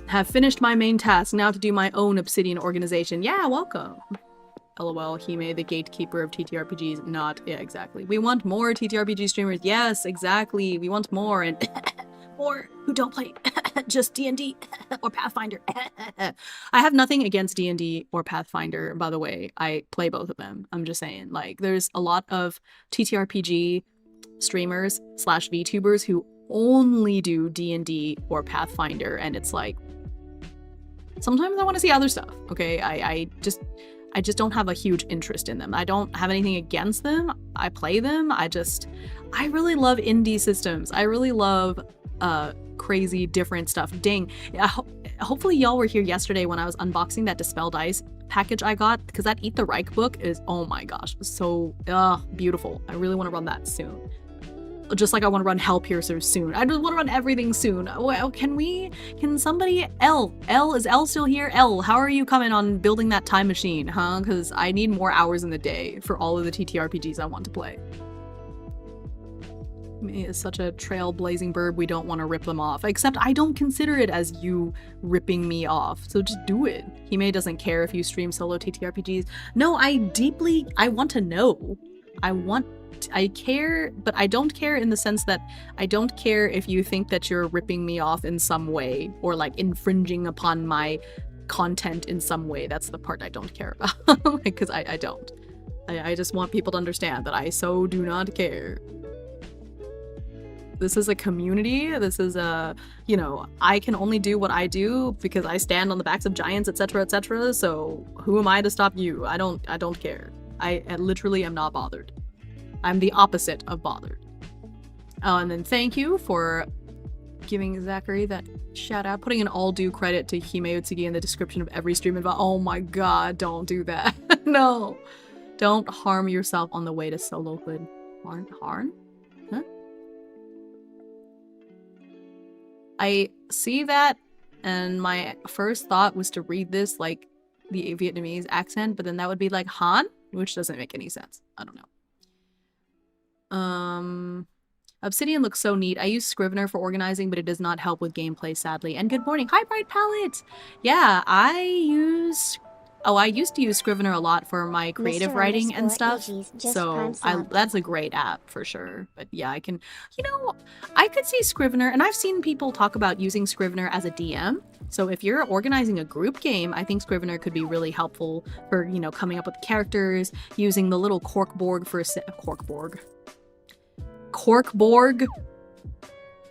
Have finished my main task, now to do my own Obsidian organization. Yeah, welcome. LOL, Hime, the gatekeeper of TTRPGs. Not, yeah, exactly. We want more TTRPG streamers. Yes, exactly. We want more, and more who don't play just D&D or Pathfinder. I have nothing against D&D or Pathfinder, by the way. I play both of them. I'm just saying, like, there's a lot of TTRPG streamers / VTubers who only do D&D or Pathfinder, and it's like, sometimes I want to see other stuff, okay? I just don't have a huge interest in them. I don't have anything against them. I play them. I really love indie systems. I really love crazy different stuff. Dang. Hopefully y'all were here yesterday when I was unboxing that Dispel Dice package I got, because that Eat the Reich book is, oh my gosh, so beautiful. I really want to run that soon. Just like I want to run Hellpiercer soon. I just want to run everything soon. Well, can somebody, is L still here? L, how are you coming on building that time machine, huh? Because I need more hours in the day for all of the TTRPGs I want to play. Is such a trailblazing bird, we don't want to rip them off. Except I don't consider it as you ripping me off, so just do it. Hime doesn't care if you stream solo TTRPGs. No, I want to know. I care, but I don't care in the sense that I don't care if you think that you're ripping me off in some way, or like infringing upon my content in some way. That's the part I don't care about, because I don't. I just want people to understand that I so do not care. This is a community. This is a, you know, I can only do what I do because I stand on the backs of giants, etc., etc. So who am I to stop you? I don't care. I literally am not bothered. I'm the opposite of bothered. Oh, and then thank you for giving Zachary that shout out, putting an all due credit to Himeutsugi in the description of every stream involved. Oh my god, don't do that. No. Don't harm yourself on the way to solohood. Harm? Huh? I see that, and my first thought was to read this like the Vietnamese accent, but then that would be like Han, which doesn't make any sense. I don't know. Obsidian looks so neat. I use Scrivener for organizing, but it does not help with gameplay, sadly. And good morning. Hi, Bright Palette! Yeah, I used to use Scrivener a lot for my creative Mr. writing and _AGs stuff. just So prime subbed. that's a great app for sure. But yeah, I can, you know, I could see Scrivener, and I've seen people talk about using Scrivener as a DM. So if you're organizing a group game, I think Scrivener could be really helpful for, you know, coming up with characters, using the little corkboard for Corkborg.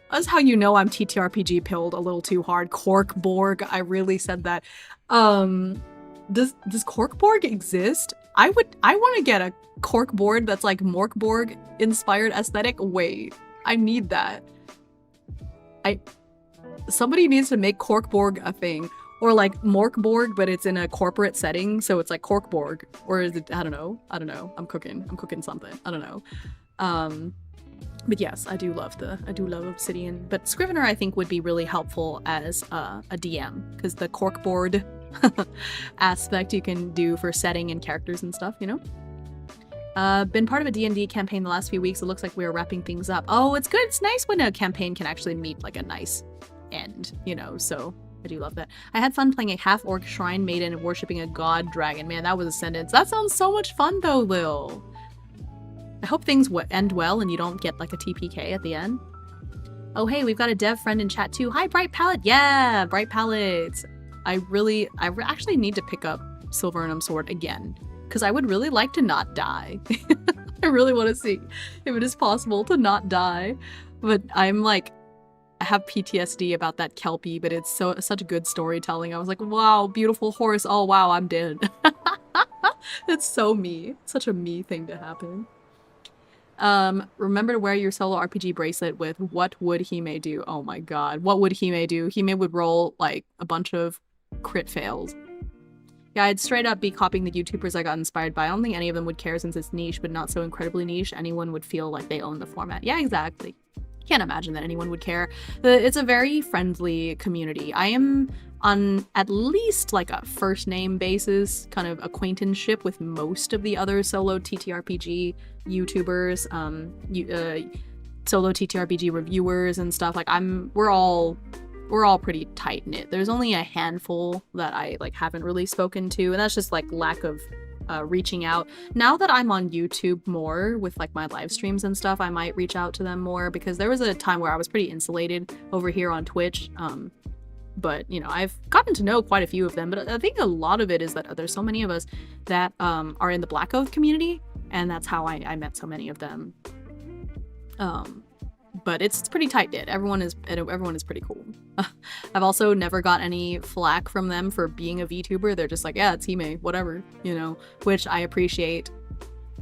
That's how you know I'm TTRPG pilled a little too hard. Corkborg. I really said that. Does Corkborg exist? I want to get a corkboard that's like Morkborg inspired aesthetic. Wait, I need that. Somebody needs to make Corkborg a thing. Or like Morkborg, but it's in a corporate setting, so it's like Corkborg. Or is it, I don't know. I'm cooking something. I don't know. But yes, I do love Obsidian. But Scrivener, I think, would be really helpful as a DM, because the corkboard aspect you can do for setting and characters and stuff, you know? Been part of a D&D campaign the last few weeks. It looks like we're wrapping things up. Oh, it's good. It's nice when a campaign can actually meet like a nice end, you know, so I do love that. I had fun playing a half-orc shrine maiden and worshipping a god dragon. Man, that was a sentence. That sounds so much fun though, Lil. I hope things end well and you don't get like a TPK at the end. Oh, hey, we've got a dev friend in chat too. Hi, Bright Palette. Yeah, Bright Palette. I actually need to pick up Silvernum Sword again, because I would really like to not die. I really want to see if it is possible to not die. But I'm like, I have PTSD about that Kelpie, but it's such good storytelling. I was like, wow, beautiful horse. Oh, wow, I'm dead. It's so me. Such a me thing to happen. Remember to wear your solo RPG bracelet with what would Hime do? Oh my god. What would Hime do? Hime would roll like a bunch of crit fails. Yeah, I'd straight up be copying the YouTubers I got inspired by. I don't think any of them would care since it's niche, but not so incredibly niche. Anyone would feel like they own the format. Yeah, exactly. Can't imagine that anyone would care. It's a very friendly community. I am on at least like a first name basis kind of acquaintanceship with most of the other solo TTRPG YouTubers, solo TTRPG reviewers and stuff. Like we're all pretty tight knit. There's only a handful that I like haven't really spoken to, and that's just like lack of reaching out. Now that I'm on YouTube more with like my live streams and stuff, I might reach out to them more, because there was a time where I was pretty insulated over here on Twitch. But you know, I've gotten to know quite a few of them, but I think a lot of it is that there's so many of us that are in the Black Oath community, and that's how I met so many of them. But it's pretty tight-knit. Everyone is pretty cool. I've also never got any flack from them for being a VTuber. They're just like, yeah, it's Hime, whatever, you know, which I appreciate,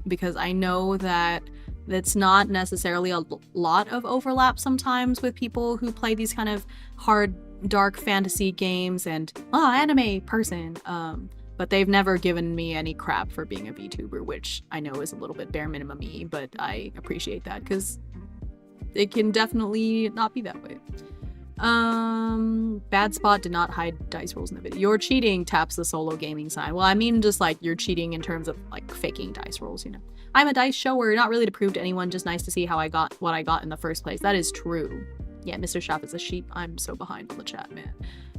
because I know that it's not necessarily a lot of overlap sometimes with people who play these kind of hard, dark fantasy games and, anime person. But they've never given me any crap for being a VTuber, which I know is a little bit bare minimum-y, but I appreciate that, because it can definitely not be that way. Bad spot did not hide dice rolls in the video. You're cheating taps the solo gaming sign. Well, I mean just like you're cheating in terms of like faking dice rolls, you know. I'm a dice shower, not really to prove to anyone, just nice to see how I got what I got in the first place. That is true. Yeah, Mr. Shop is a sheep. I'm so behind on the chat, man.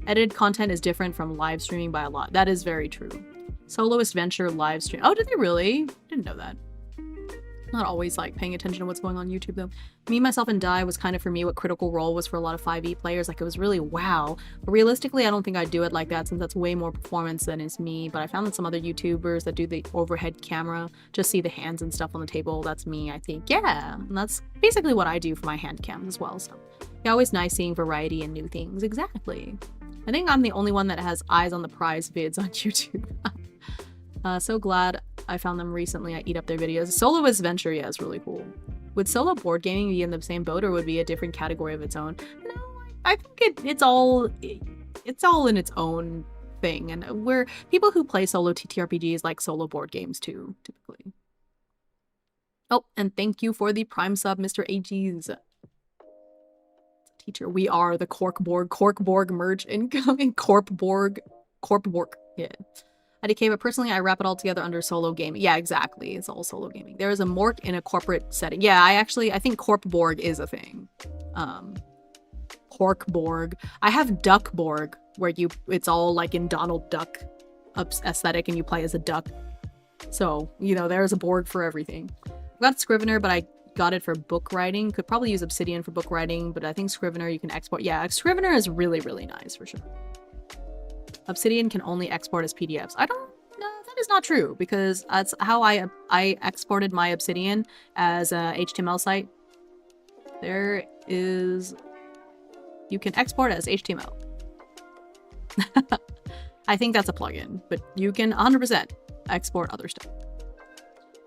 Edited content is different from live streaming by a lot. That is very true. Soloist Venture live stream. Oh, did they really? Didn't know that. Not always like paying attention to what's going on YouTube though. Me, Myself, and Die was kind of for me what Critical Role was for a lot of 5e players. Like it was really wow. But realistically, I don't think I'd do it like that, since that's way more performance than is me. But I found that some other YouTubers that do the overhead camera, just see the hands and stuff on the table, that's me, I think. Yeah, and that's basically what I do for my hand cams as well. So yeah, always nice seeing variety and new things. Exactly. I think I'm the only one that has eyes on the prize vids on YouTube. So glad I found them recently. I eat up their videos. Soloist Venture, yeah, is really cool. Would solo board gaming be in the same boat, or would it be a different category of its own? No, I think it's all in its own thing. And we're people who play solo TTRPGs like solo board games too, typically. Oh, and thank you for the Prime sub, Mr. AGs. Teacher, we are the Corkborg merch incoming. Corkborg. Yeah. IDK, but personally, I wrap it all together under solo gaming. Yeah, exactly. It's all solo gaming. There is a mork in a corporate setting. Yeah, I think Corkborg is a thing. Corkborg. I have Duckborg, where it's all like in Donald Duck aesthetic, and you play as a duck. So, you know, there's a Borg for everything. I've got Scrivener, but I got it for book writing. Could probably use Obsidian for book writing, but I think Scrivener you can export. Yeah, Scrivener is really, really nice for sure. Obsidian can only export as PDFs. No, that is not true, because that's how I exported my Obsidian as a HTML site. You can export it as HTML. I think that's a plugin, but you can 100% export other stuff.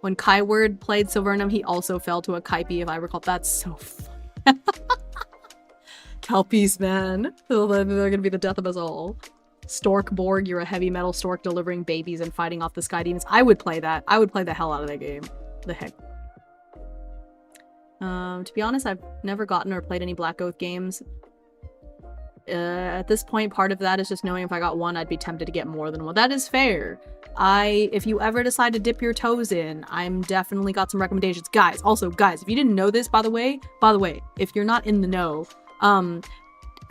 When Kyword played Silvernum, he also fell to a Kaipi, if I recall. That's so fun. Kelpies, man. They're gonna be the death of us all. Storkborg, you're a heavy metal stork delivering babies and fighting off the sky demons. I would play that. I would play the hell out of that game. The heck. To be honest, I've never gotten or played any Black Oath games. At this point, part of that is just knowing if I got one, I'd be tempted to get more than one. That is fair. If you ever decide to dip your toes in, I'm definitely got some recommendations. Guys, if you didn't know this, by the way, if you're not in the know,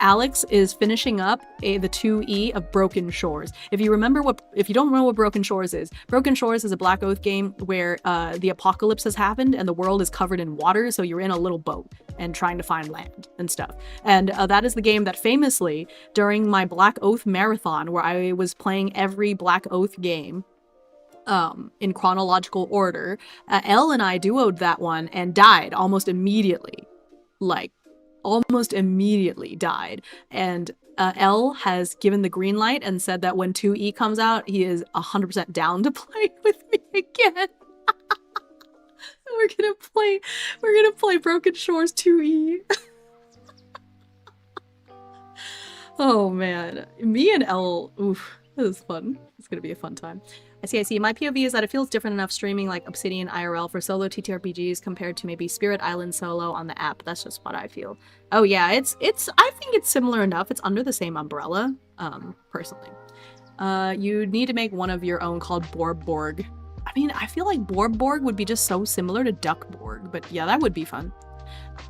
Alex is finishing up the 2E of Broken Shores. If you don't remember what Broken Shores is a Black Oath game where the apocalypse has happened and the world is covered in water, so you're in a little boat and trying to find land and stuff. And that is the game that famously, during my Black Oath marathon, where I was playing every Black Oath game in chronological order, Elle and I duoed that one and died almost immediately. Almost immediately died. And Elle has given the green light and said that when 2E comes out, he is 100% down to play with me again. We're gonna play Broken Shores 2E. Oh man, me and Elle, oof, this is fun. It's gonna be a fun time. I see. My POV is that it feels different enough streaming like Obsidian IRL for solo TTRPGs compared to maybe Spirit Island solo on the app. That's just what I feel. Oh yeah, I think it's similar enough. It's under the same umbrella, personally. You need to make one of your own called Borborg. I mean, I feel like Borborg would be just so similar to Duckborg, but yeah, that would be fun.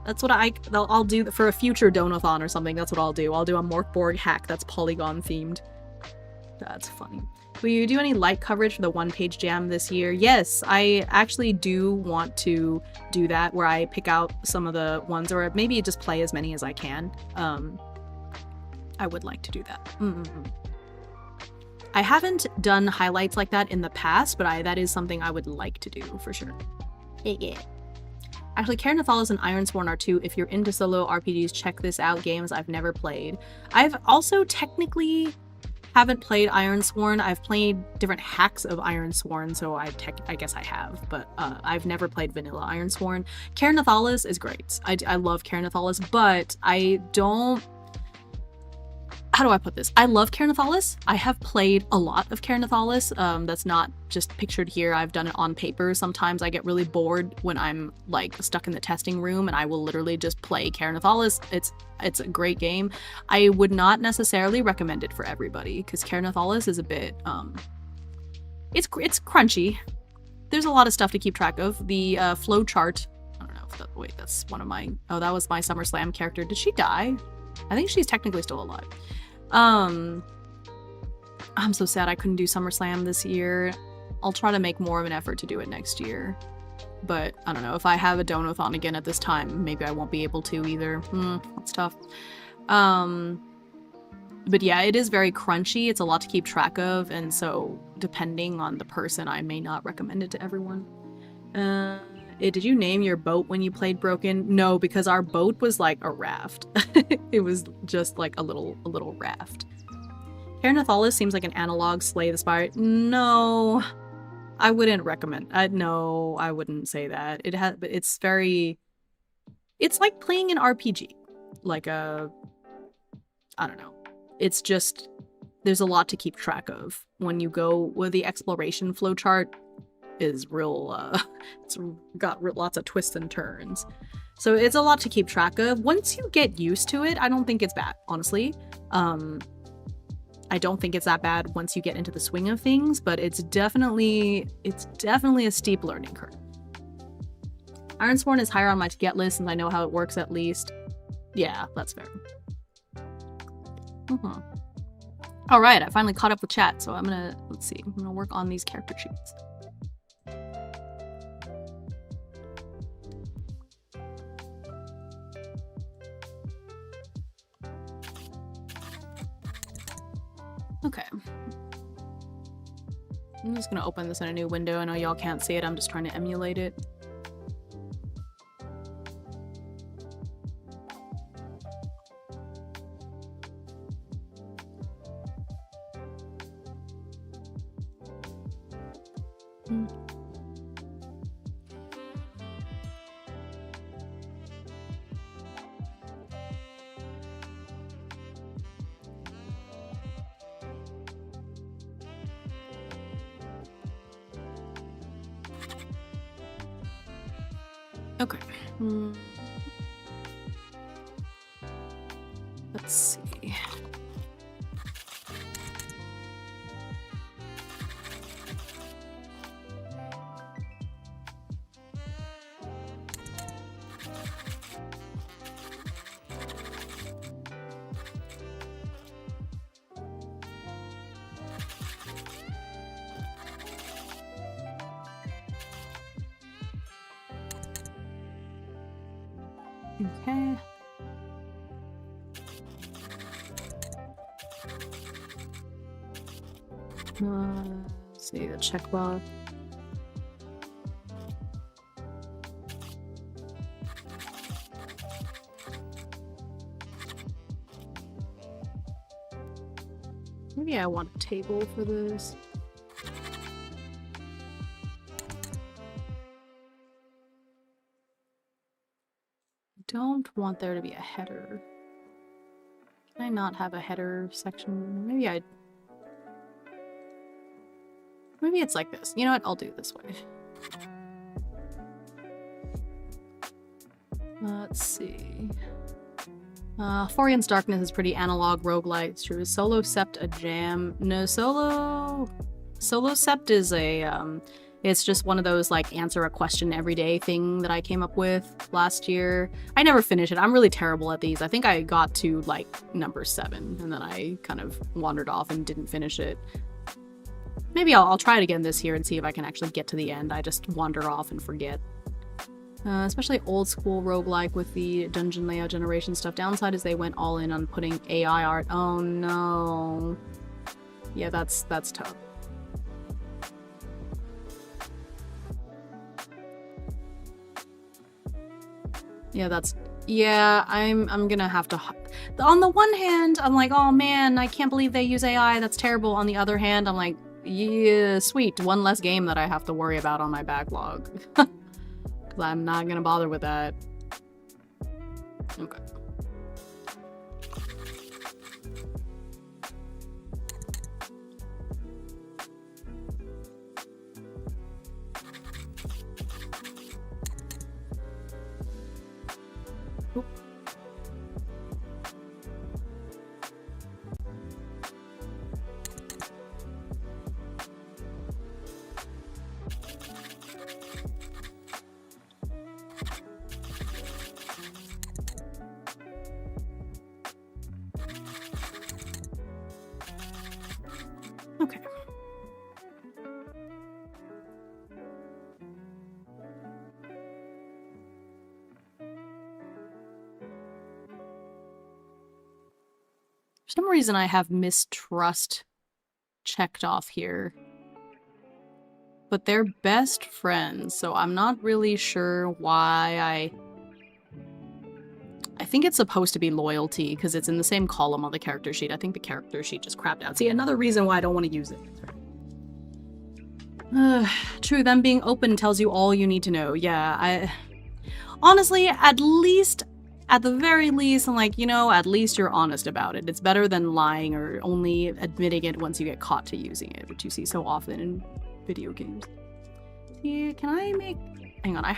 That's what I'll do for a future Donathon or something. That's what I'll do. I'll do a Morkborg hack that's Polygon themed. That's funny. Will you do any light coverage for the one-page jam this year? Yes, I actually do want to do that, where I pick out some of the ones, or maybe just play as many as I can. I would like to do that. I haven't done highlights like that in the past, but that is something I would like to do for sure. Yeah. Actually, Kaer Nathalis and Ironsworn are two. If you're into solo RPGs, check this out. Games I've never played. I've also technically haven't played Ironsworn. I've played different hacks of Ironsworn, so I guess I have, but I've never played vanilla Ironsworn. Kaer Nathalis is great. I love Kaer Nathalis, but I don't... How do I put this? I love Kaer Nathalis. I have played a lot of Kaer Nathalis. That's not just pictured here. I've done it on paper. Sometimes I get really bored when I'm like stuck in the testing room, and I will literally just play Kaer Nathalis. It's a great game. I would not necessarily recommend it for everybody because Kaer Nathalis is a bit it's crunchy. There's a lot of stuff to keep track of. The flow chart. I don't know if that, wait, that's one of my... Oh, that was my SummerSlam character. Did she die? I think she's technically still alive. I'm so sad I couldn't do SummerSlam this year. I'll try to make more of an effort to do it next year. But I don't know, if I have a Donathon again at this time, maybe I won't be able to either. That's tough. But yeah, it is very crunchy. It's a lot to keep track of, and so depending on the person, I may not recommend it to everyone. Did you name your boat when you played Broken? No, because our boat was like a raft. It was just like a little raft. Kaer Nathalis seems like an analog Slay the Spire. No, I wouldn't recommend. No, I wouldn't say that. But it's very... It's like playing an RPG. Like I don't know. It's just... There's a lot to keep track of. When you go with the exploration flowchart, is real, it's got lots of twists and turns. So it's a lot to keep track of. Once you get used to it, I don't think it's bad, honestly. I don't think it's that bad once you get into the swing of things, but it's definitely a steep learning curve. Ironsworn is higher on my to get list since I know how it works at least. Yeah, that's fair. All right, I finally caught up with chat, so I'm gonna work on these character sheets. Okay. I'm just gonna open this in a new window. I know y'all can't see it. I'm just trying to emulate it. Okay. Let's see. Okay. Let's see the checkbox. Maybe I want a table for this. Don't want there to be a header. Can I not have a header section? Maybe it's like this. You know what? I'll do it this way. Let's see. Forian's Darkness is pretty analog roguelike. It's true. Is Solo Sept a jam? No, Solo Sept is a it's just one of those like answer a question every day thing that I came up with last year. I never finished it. I'm really terrible at these. I think I got to like number 7 and then I kind of wandered off and didn't finish it. Maybe I'll try it again this year and see if I can actually get to the end. I just wander off and forget. Especially old school roguelike with the dungeon layout generation stuff. Downside is they went all in on putting AI art. Oh no. Yeah, that's tough. Yeah, I'm gonna have to... On the one hand, I'm like, oh man, I can't believe they use AI, that's terrible. On the other hand, I'm like, yeah, sweet, one less game that I have to worry about on my backlog. Because I'm not gonna bother with that. Okay. Okay. For some reason I have mistrust checked off here. But they're best friends, so I'm not really sure why I think it's supposed to be loyalty because it's in the same column on the character sheet. I think the character sheet just crapped out. See, another reason why I don't want to use it. True, them being open tells you all you need to know. Yeah, honestly, at the very least, I'm like, you know, at least you're honest about it. It's better than lying or only admitting it once you get caught to using it, which you see so often in video games. See, can I make hang on, I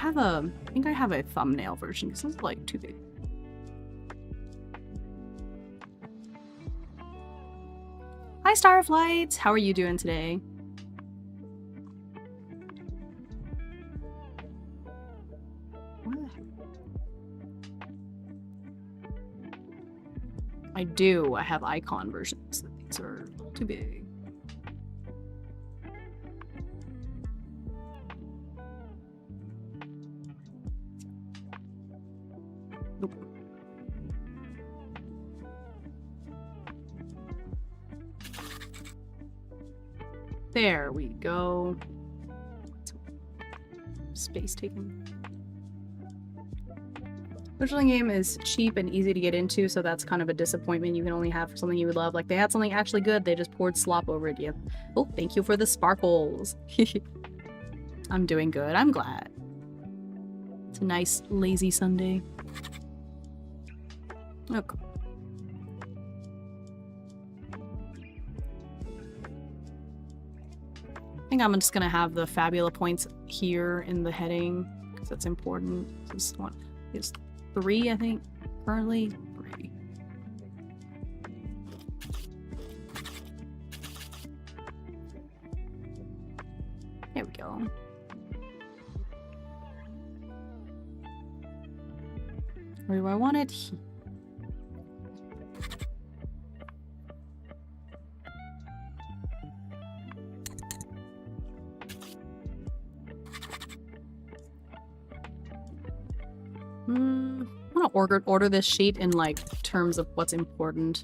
think I have a thumbnail version because it's like too big. Hi Starflight, how are you doing today? I do. I have icon versions. These are too big. Nope. There we go. Space taken. Original game is cheap and easy to get into, so that's kind of a disappointment you can only have for something you would love. Like, they had something actually good, they just poured slop over it. Yep. Oh, thank you for the sparkles. I'm doing good. I'm glad. It's a nice, lazy Sunday. Okay. I think I'm just gonna have the Fabula points here in the heading, because that's important. This one is 3, I think, currently. 3. There we go. Where do I want it? I'm gonna order this sheet in like terms of what's important.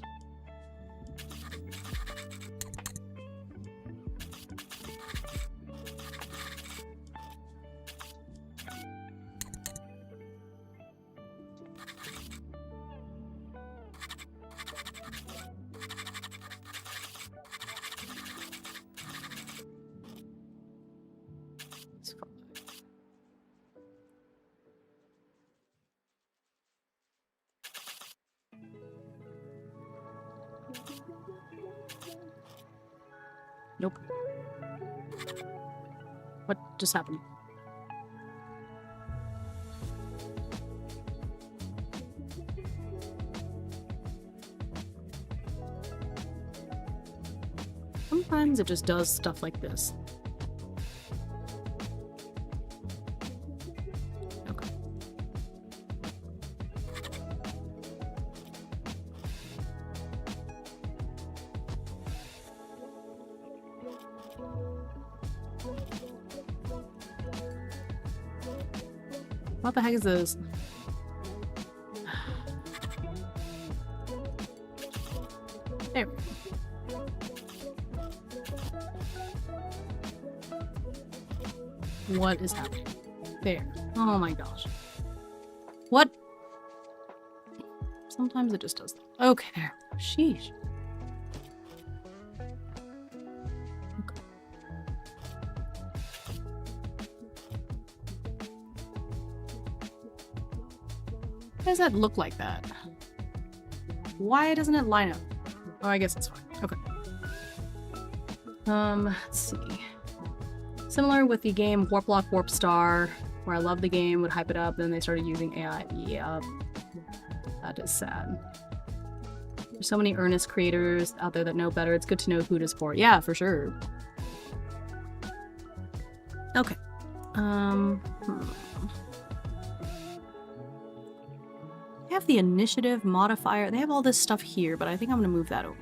Nope. What just happened? Sometimes it just does stuff like this. Okay. What the heck is this? There we go. What is happening? There. Oh my gosh. What? Sometimes it just does that. Okay, there. Sheesh. Okay. Why does that look like that? Why doesn't it line up? Oh, I guess it's fine. Okay. Let's see. Similar with the game Warp Lock Warp Star, where I loved the game, would hype it up, then they started using AI. Yeah. That is sad. There's so many earnest creators out there that know better. It's good to know who to support. Yeah, for sure. Okay. They have the initiative modifier. They have all this stuff here, but I think I'm gonna move that over.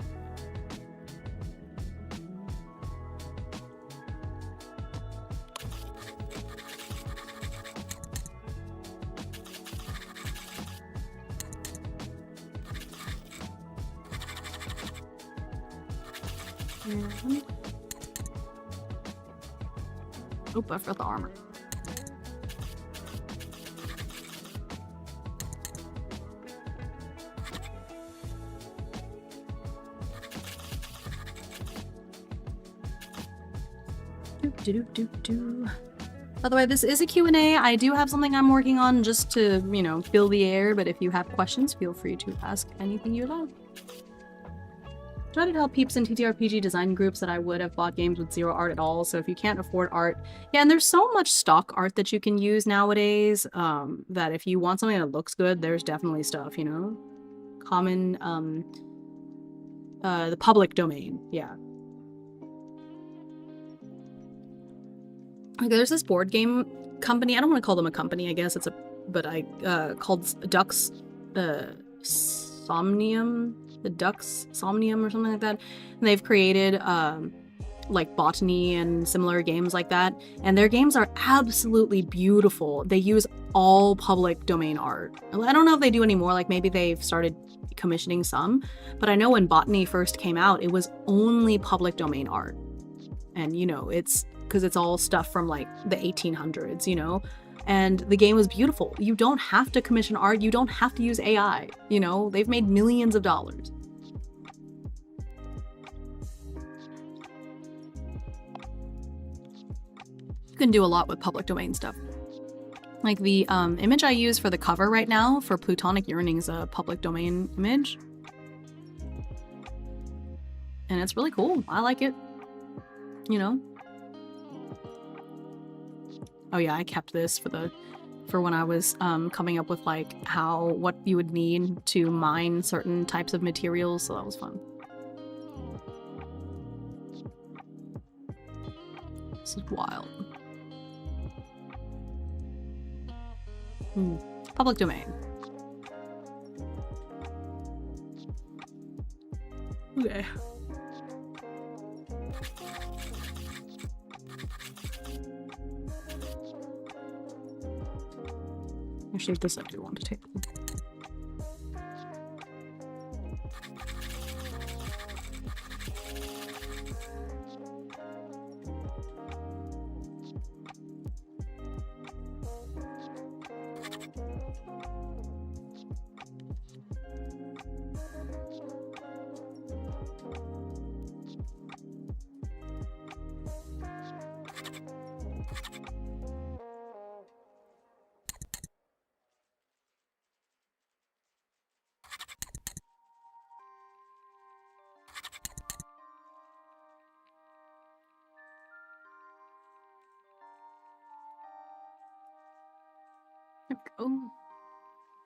Oop, I forgot the armor. By the way, this is a Q&A. I do have something I'm working on just to, you know, fill the air, but if you have questions, feel free to ask anything you love. Try to tell peeps in TTRPG design groups that I would have bought games with zero art at all, so if you can't afford art... Yeah, and there's so much stock art that you can use nowadays, that if you want something that looks good, there's definitely stuff, you know? Common, the public domain, yeah. Like, there's this board game company, I don't want to call them a company, I guess it's a... But called Ducks, Somnium? The Ducks Somnium or something like that. And they've created like botany and similar games like that, and their games are absolutely beautiful. They use all public domain art. I don't know if they do anymore, like maybe they've started commissioning some, but I know when botany first came out, it was only public domain art. And you know, it's because it's all stuff from like the 1800s, you know, and the game was beautiful. You don't have to commission art, you don't have to use AI, you know, they've made millions of dollars. You can do a lot with public domain stuff. Like the image I use for the cover right now for Plutonic Yearning is a public domain image. And it's really cool. I like it. You know? Oh yeah, I kept this for when I was coming up with like what you would need to mine certain types of materials, so that was fun. This is wild. Public domain. Okay. Actually, this I do want to take. Oh.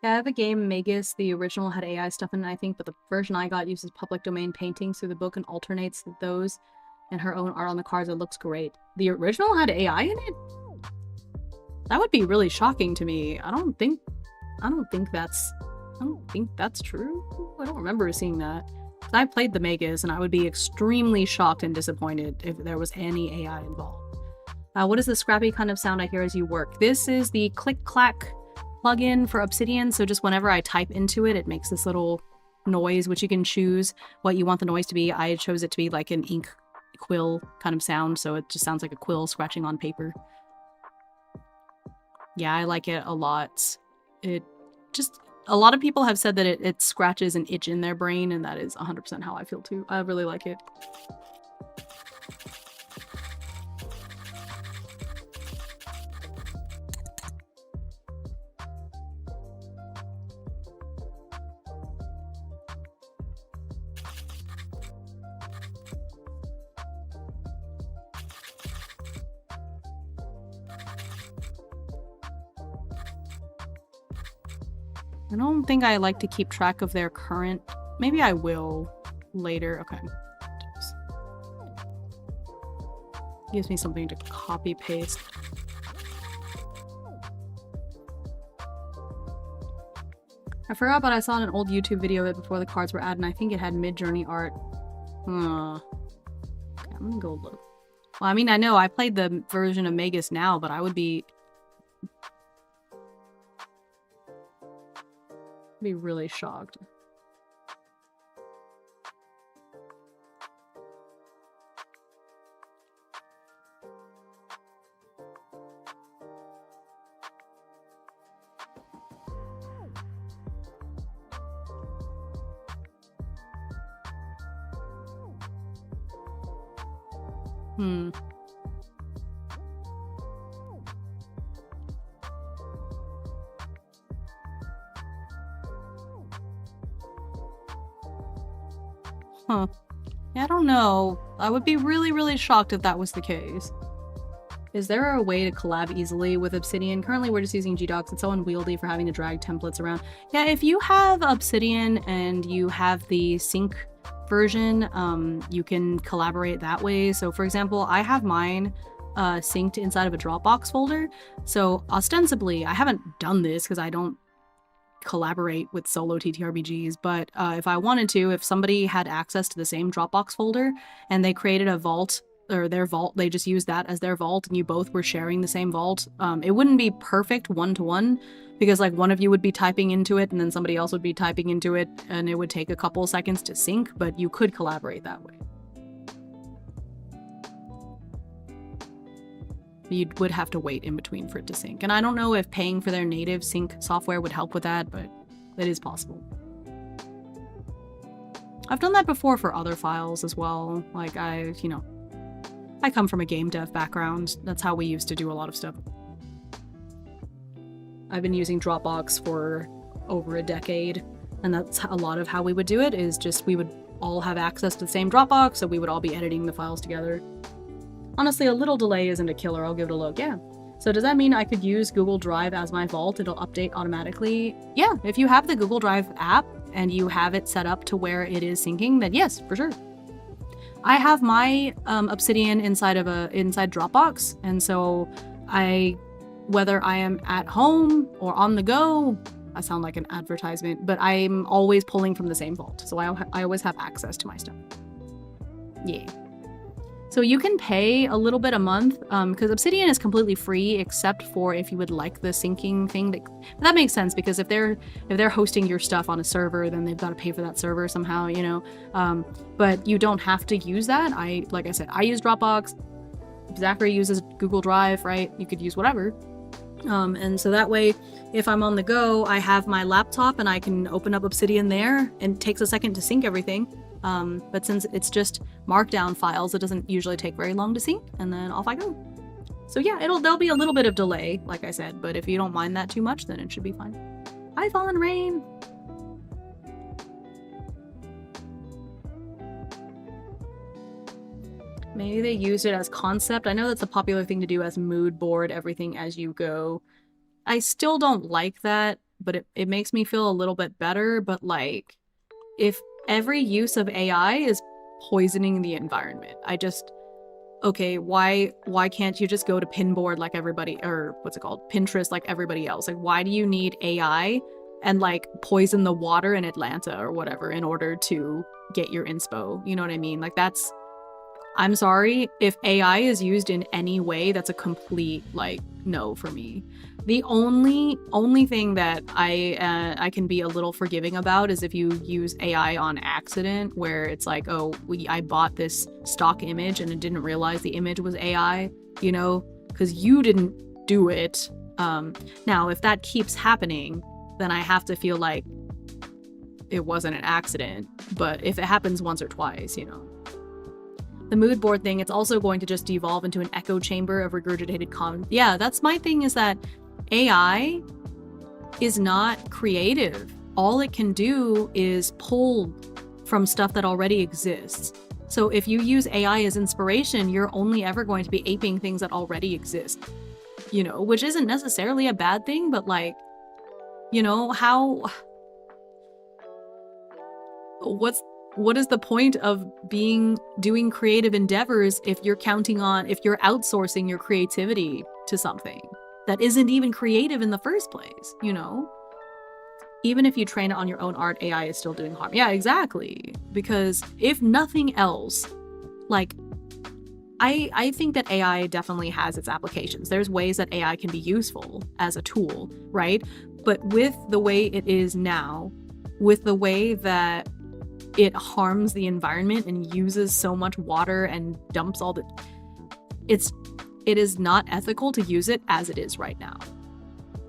Yeah, I have a game, Magus. The original had AI stuff in it, I think, but the version I got uses public domain paintings through the book and alternates those and her own art on the cards. It looks great. The original had AI in it? That would be really shocking to me. I don't think that's true. I don't remember seeing that. I played the Magus, and I would be extremely shocked and disappointed if there was any AI involved. What is the scrappy kind of sound I hear as you work? This is the click-clack plugin for Obsidian, so just whenever I type into it, it makes this little noise, which you can choose what you want the noise to be. I chose it to be like an ink quill kind of sound, so it just sounds like a quill scratching on paper. Yeah, I like it a lot. A lot of people have said that it scratches an itch in their brain, and that is 100% how I feel too. I really like it. I don't think I like to keep track of their current... Maybe I will later. Okay. Gives me something to copy paste. I forgot, but I saw an old YouTube video of it before the cards were added, and I think it had mid-journey art. Okay, I'm gonna go look. Well, I mean, I know I played the version of Magus now, but I would be really shocked. Huh. Yeah, I don't know. I would be really, really shocked if that was the case. Is there a way to collab easily with Obsidian? Currently, we're just using Gdocs. It's so unwieldy for having to drag templates around. Yeah, if you have Obsidian and you have the sync version, you can collaborate that way. So for example, I have mine synced inside of a Dropbox folder. So ostensibly, I haven't done this because I don't collaborate with solo TTRPGs, but if I wanted to, if somebody had access to the same Dropbox folder and they created a vault, or their vault, they just used that as their vault, and you both were sharing the same vault, it wouldn't be perfect one-to-one, because like one of you would be typing into it and then somebody else would be typing into it, and it would take a couple seconds to sync, but you could collaborate that way. You would have to wait in between for it to sync. And I don't know if paying for their native sync software would help with that, but it is possible. I've done that before for other files as well. Like I come from a game dev background. That's how we used to do a lot of stuff. I've been using Dropbox for over a decade, and that's a lot of how we would do it, is just we would all have access to the same Dropbox, so we would all be editing the files together. Honestly, a little delay isn't a killer. I'll give it a look. Yeah. So does that mean I could use Google Drive as my vault? It'll update automatically? Yeah, if you have the Google Drive app and you have it set up to where it is syncing, then yes, for sure. I have my Obsidian inside Dropbox, and so whether I am at home or on the go, I sound like an advertisement, but I'm always pulling from the same vault, so I always have access to my stuff. Yeah. So you can pay a little bit a month, because Obsidian is completely free except for if you would like the syncing thing. That makes sense, because if they're hosting your stuff on a server, then they've got to pay for that server somehow, you know. But you don't have to use that. Like I said, I use Dropbox. Zachary uses Google Drive, right? You could use whatever. And so that way, if I'm on the go, I have my laptop and I can open up Obsidian there, and it takes a second to sync everything. But since it's just markdown files, it doesn't usually take very long to sync, and then off I go. So yeah, there'll be a little bit of delay, like I said, but if you don't mind that too much, then it should be fine. Hi, Fallen Rain! Maybe they used it as concept. I know that's a popular thing to do as mood board, everything as you go. I still don't like that, but it makes me feel a little bit better, but like, if every use of AI is poisoning the environment, okay, why can't you just go to Pinboard like everybody, or what's it called, Pinterest like everybody else? Like, why do you need AI and like poison the water in Atlanta or whatever in order to get your inspo? You know what I mean? Like, I'm sorry, if AI is used in any way, that's a complete like no for me. The only thing that I can be a little forgiving about is if you use AI on accident, where it's like, oh, I bought this stock image and I didn't realize the image was AI, you know, because you didn't do it. Now, if that keeps happening, then I have to feel like it wasn't an accident. But if it happens once or twice, you know. The mood board thing, it's also going to just devolve into an echo chamber of regurgitated content. Yeah, that's my thing, is that AI is not creative. All it can do is pull from stuff that already exists. So if you use AI as inspiration, you're only ever going to be aping things that already exist, you know, which isn't necessarily a bad thing, but like, you know, what is the point of doing creative endeavors if you're outsourcing your creativity to something that isn't even creative in the first place, you know? Even if you train it on your own art, AI is still doing harm. Yeah, exactly. Because if nothing else, like, I think that AI definitely has its applications. There's ways that AI can be useful as a tool, right? But with the way it is now, with the way that it harms the environment and uses so much water and dumps all it is not ethical to use it as it is right now,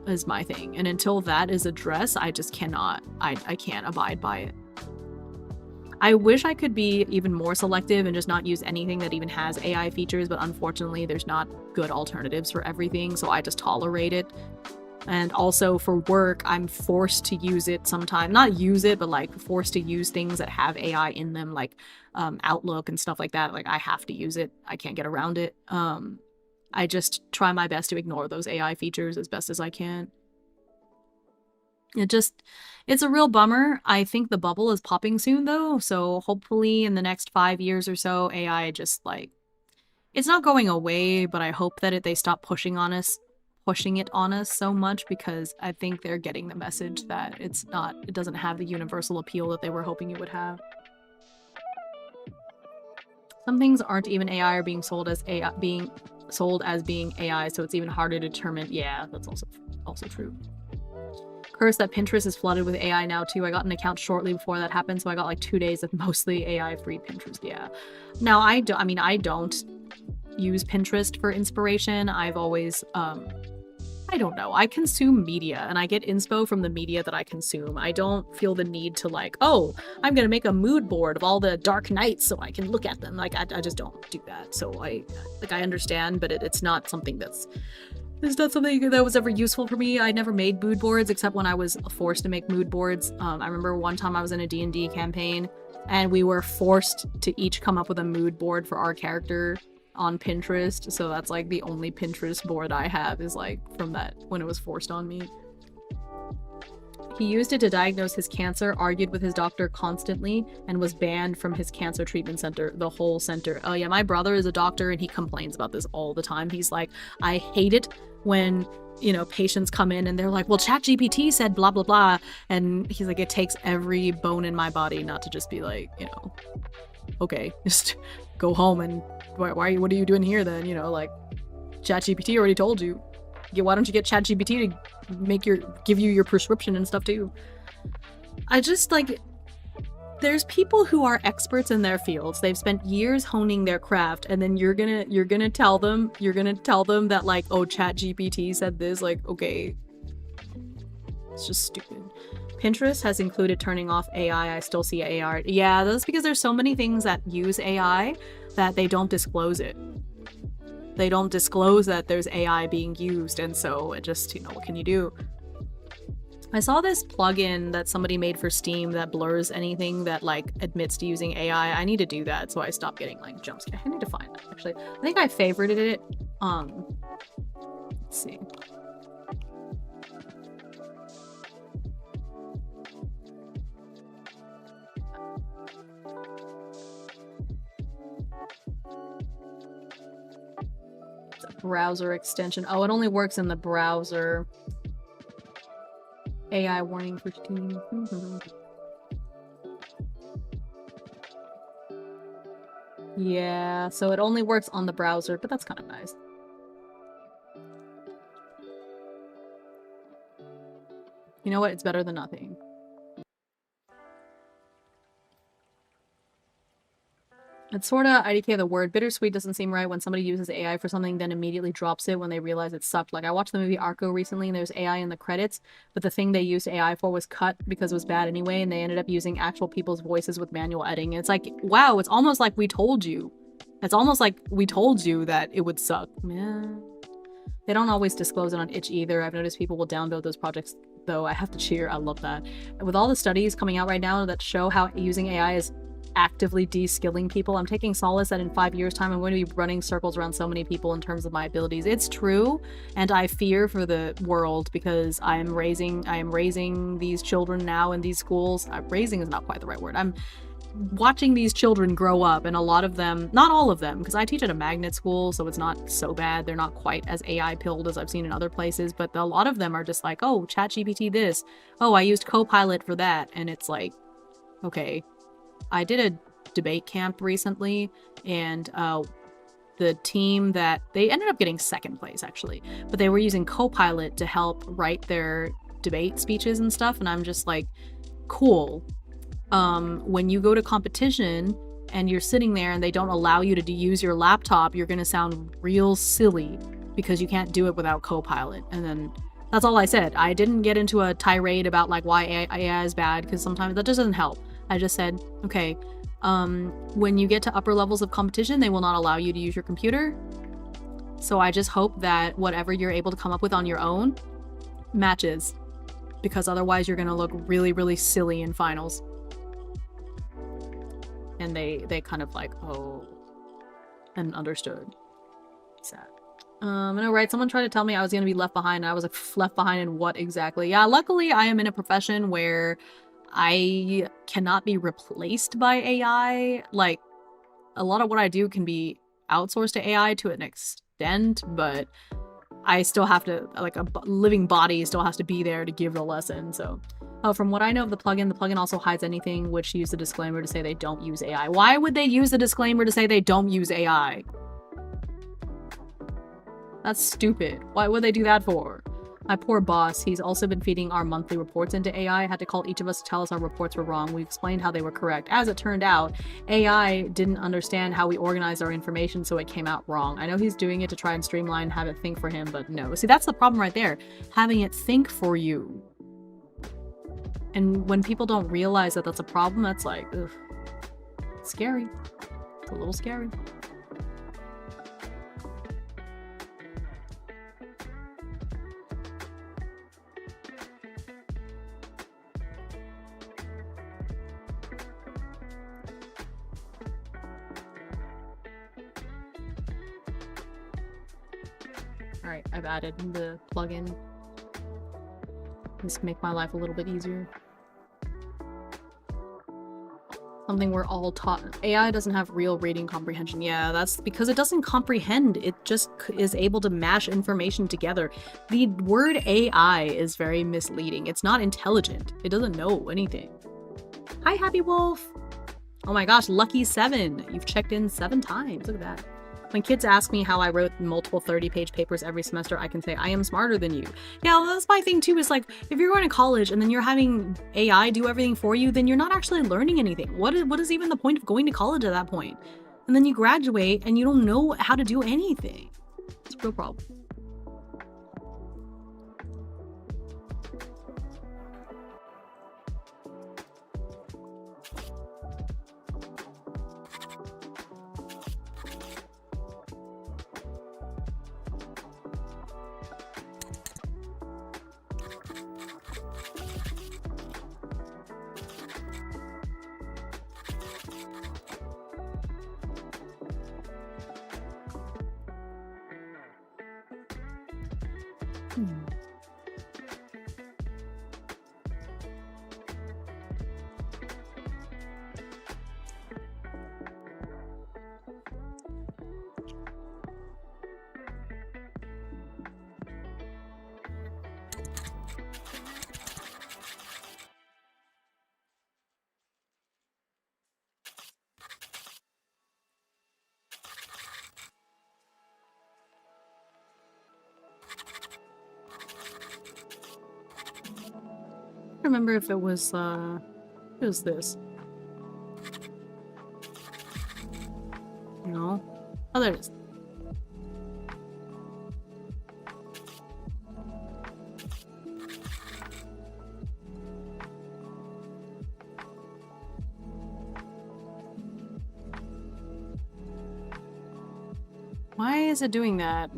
is my thing. And until that is addressed, I just cannot, I can't abide by it. I wish I could be even more selective and just not use anything that even has AI features, but unfortunately there's not good alternatives for everything, so I just tolerate it. And also for work, I'm forced to use it sometimes. Not use it, but like forced to use things that have AI in them, like Outlook and stuff like that. Like I have to use it. I can't get around it. I just try my best to ignore those AI features as best as I can. It's a real bummer. I think the bubble is popping soon though. So hopefully in the next 5 years or so, AI just like, it's not going away, but I hope that they stop pushing it on us so much, because I think they're getting the message that it doesn't have the universal appeal that they were hoping it would have. Some things aren't even AI or being sold as being AI, so it's even harder to determine. Yeah, that's also true. Curse that Pinterest is flooded with AI now too. I got an account shortly before that happened, so I got like 2 days of mostly AI-free Pinterest. Yeah. Now I don't use Pinterest for inspiration. I've always I don't know. I consume media and I get inspo from the media that I consume. I don't feel the need to like, oh, I'm going to make a mood board of all the Dark Knights so I can look at them. Like, I just don't do that. So I understand, but it's not something that was ever useful for me. I never made mood boards except when I was forced to make mood boards. I remember one time I was in a D&D campaign and we were forced to each come up with a mood board for our character on Pinterest, so that's like the only Pinterest board I have is like from that when it was forced on me. He used it to diagnose his cancer, argued with his doctor constantly, and was banned from his cancer treatment center, the whole center. Oh yeah, my brother is a doctor and he complains about this all the time. He's like, I hate it when, you know, patients come in and they're like, well, ChatGPT said blah, blah, blah. And he's like, it takes every bone in my body not to just be like, you know, okay, just go home and what are you doing here then? You know, like ChatGPT already told you. Why don't you get ChatGPT to give you your prescription and stuff too? I just like, there's people who are experts in their fields. They've spent years honing their craft, and then you're gonna tell them that like, oh, ChatGPT said this. Like, okay, it's just stupid. Pinterest has included turning off AI. I still see AI. Yeah, that's because there's so many things that use AI that they don't disclose it. They don't disclose that there's AI being used, and so it just, you know, what can you do? I saw this plugin that somebody made for Steam that blurs anything that like admits to using AI. I need to do that so I stop getting like jump scares. I need to find it actually. I think I favorited it. Let's see. Browser extension. Oh, it only works in the browser. AI warning for Steam. Yeah, so it only works on the browser, but that's kind of nice. You know what? It's better than nothing. It's sorta IDK the word. Bittersweet doesn't seem right when somebody uses AI for something, then immediately drops it when they realize it sucked. Like, I watched the movie Arco recently, and there's AI in the credits, but the thing they used AI for was cut because it was bad anyway, and they ended up using actual people's voices with manual editing. It's like, wow, it's almost like we told you. It's almost like we told you that it would suck. Yeah. They don't always disclose it on itch either. I've noticed people will download those projects, though. I have to cheer. I love that. With all the studies coming out right now that show how using AI is actively de-skilling people, I'm taking solace that in 5 years' time I'm going to be running circles around so many people in terms of my abilities. It's true, and I fear for the world because I am raising these children now in these schools. Raising is not quite the right word. I'm watching these children grow up, and a lot of them, not all of them, because I teach at a magnet school, so it's not so bad. They're not quite as AI pilled as I've seen in other places, but a lot of them are just like, oh, ChatGPT this, oh, I used Copilot for that, and it's like, okay. I did a debate camp recently, and the team that they ended up getting second place actually, but they were using Copilot to help write their debate speeches and stuff, and I'm just like, cool. When you go to competition and you're sitting there and they don't allow you to use your laptop, you're gonna sound real silly because you can't do it without Copilot. And then that's all I said. I didn't get into a tirade about like why AI is bad, because sometimes that just doesn't help. I just said, okay, when you get to upper levels of competition, they will not allow you to use your computer. So I just hope that whatever you're able to come up with on your own, matches, because otherwise you're gonna look really, really silly in finals. And they kind of like, oh, and understood. Sad. I know, right? Someone tried to tell me I was gonna be left behind, and I was like, left behind in what exactly? Yeah, luckily I am in a profession where I cannot be replaced by AI. Like, a lot of what I do can be outsourced to AI to an extent, but I still have to, like, a living body still has to be there to give the lesson, so. Oh, from what I know of the plugin also hides anything, which use the disclaimer to say they don't use AI. Why would they use the disclaimer to say they don't use AI? That's stupid. Why would they do that for? My poor boss, he's also been feeding our monthly reports into AI. I had to call each of us to tell us our reports were wrong. We explained how they were correct. As it turned out, AI didn't understand how we organized our information, so it came out wrong. I know he's doing it to try and streamline, have it think for him, but no. See, that's the problem right there. Having it think for you. And when people don't realize that that's a problem, that's like, ugh. It's scary. It's a little scary. Alright, I've added the plugin. This can make my life a little bit easier. Something we're all taught. AI doesn't have real reading comprehension. Yeah, that's because it doesn't comprehend. It just is able to mash information together. The word AI is very misleading. It's not intelligent. It doesn't know anything. Hi, Happy Wolf! Oh my gosh, lucky 7. You've checked in 7 times. Look at that. When kids ask me how I wrote multiple 30-page papers every semester, I can say, I am smarter than you. Yeah, well, that's my thing too, is like, if you're going to college and then you're having AI do everything for you, then you're not actually learning anything. What is even the point of going to college at that point? And then you graduate and you don't know how to do anything. It's a real problem. I remember if it was this. No. Oh, there it is. Why is it doing that?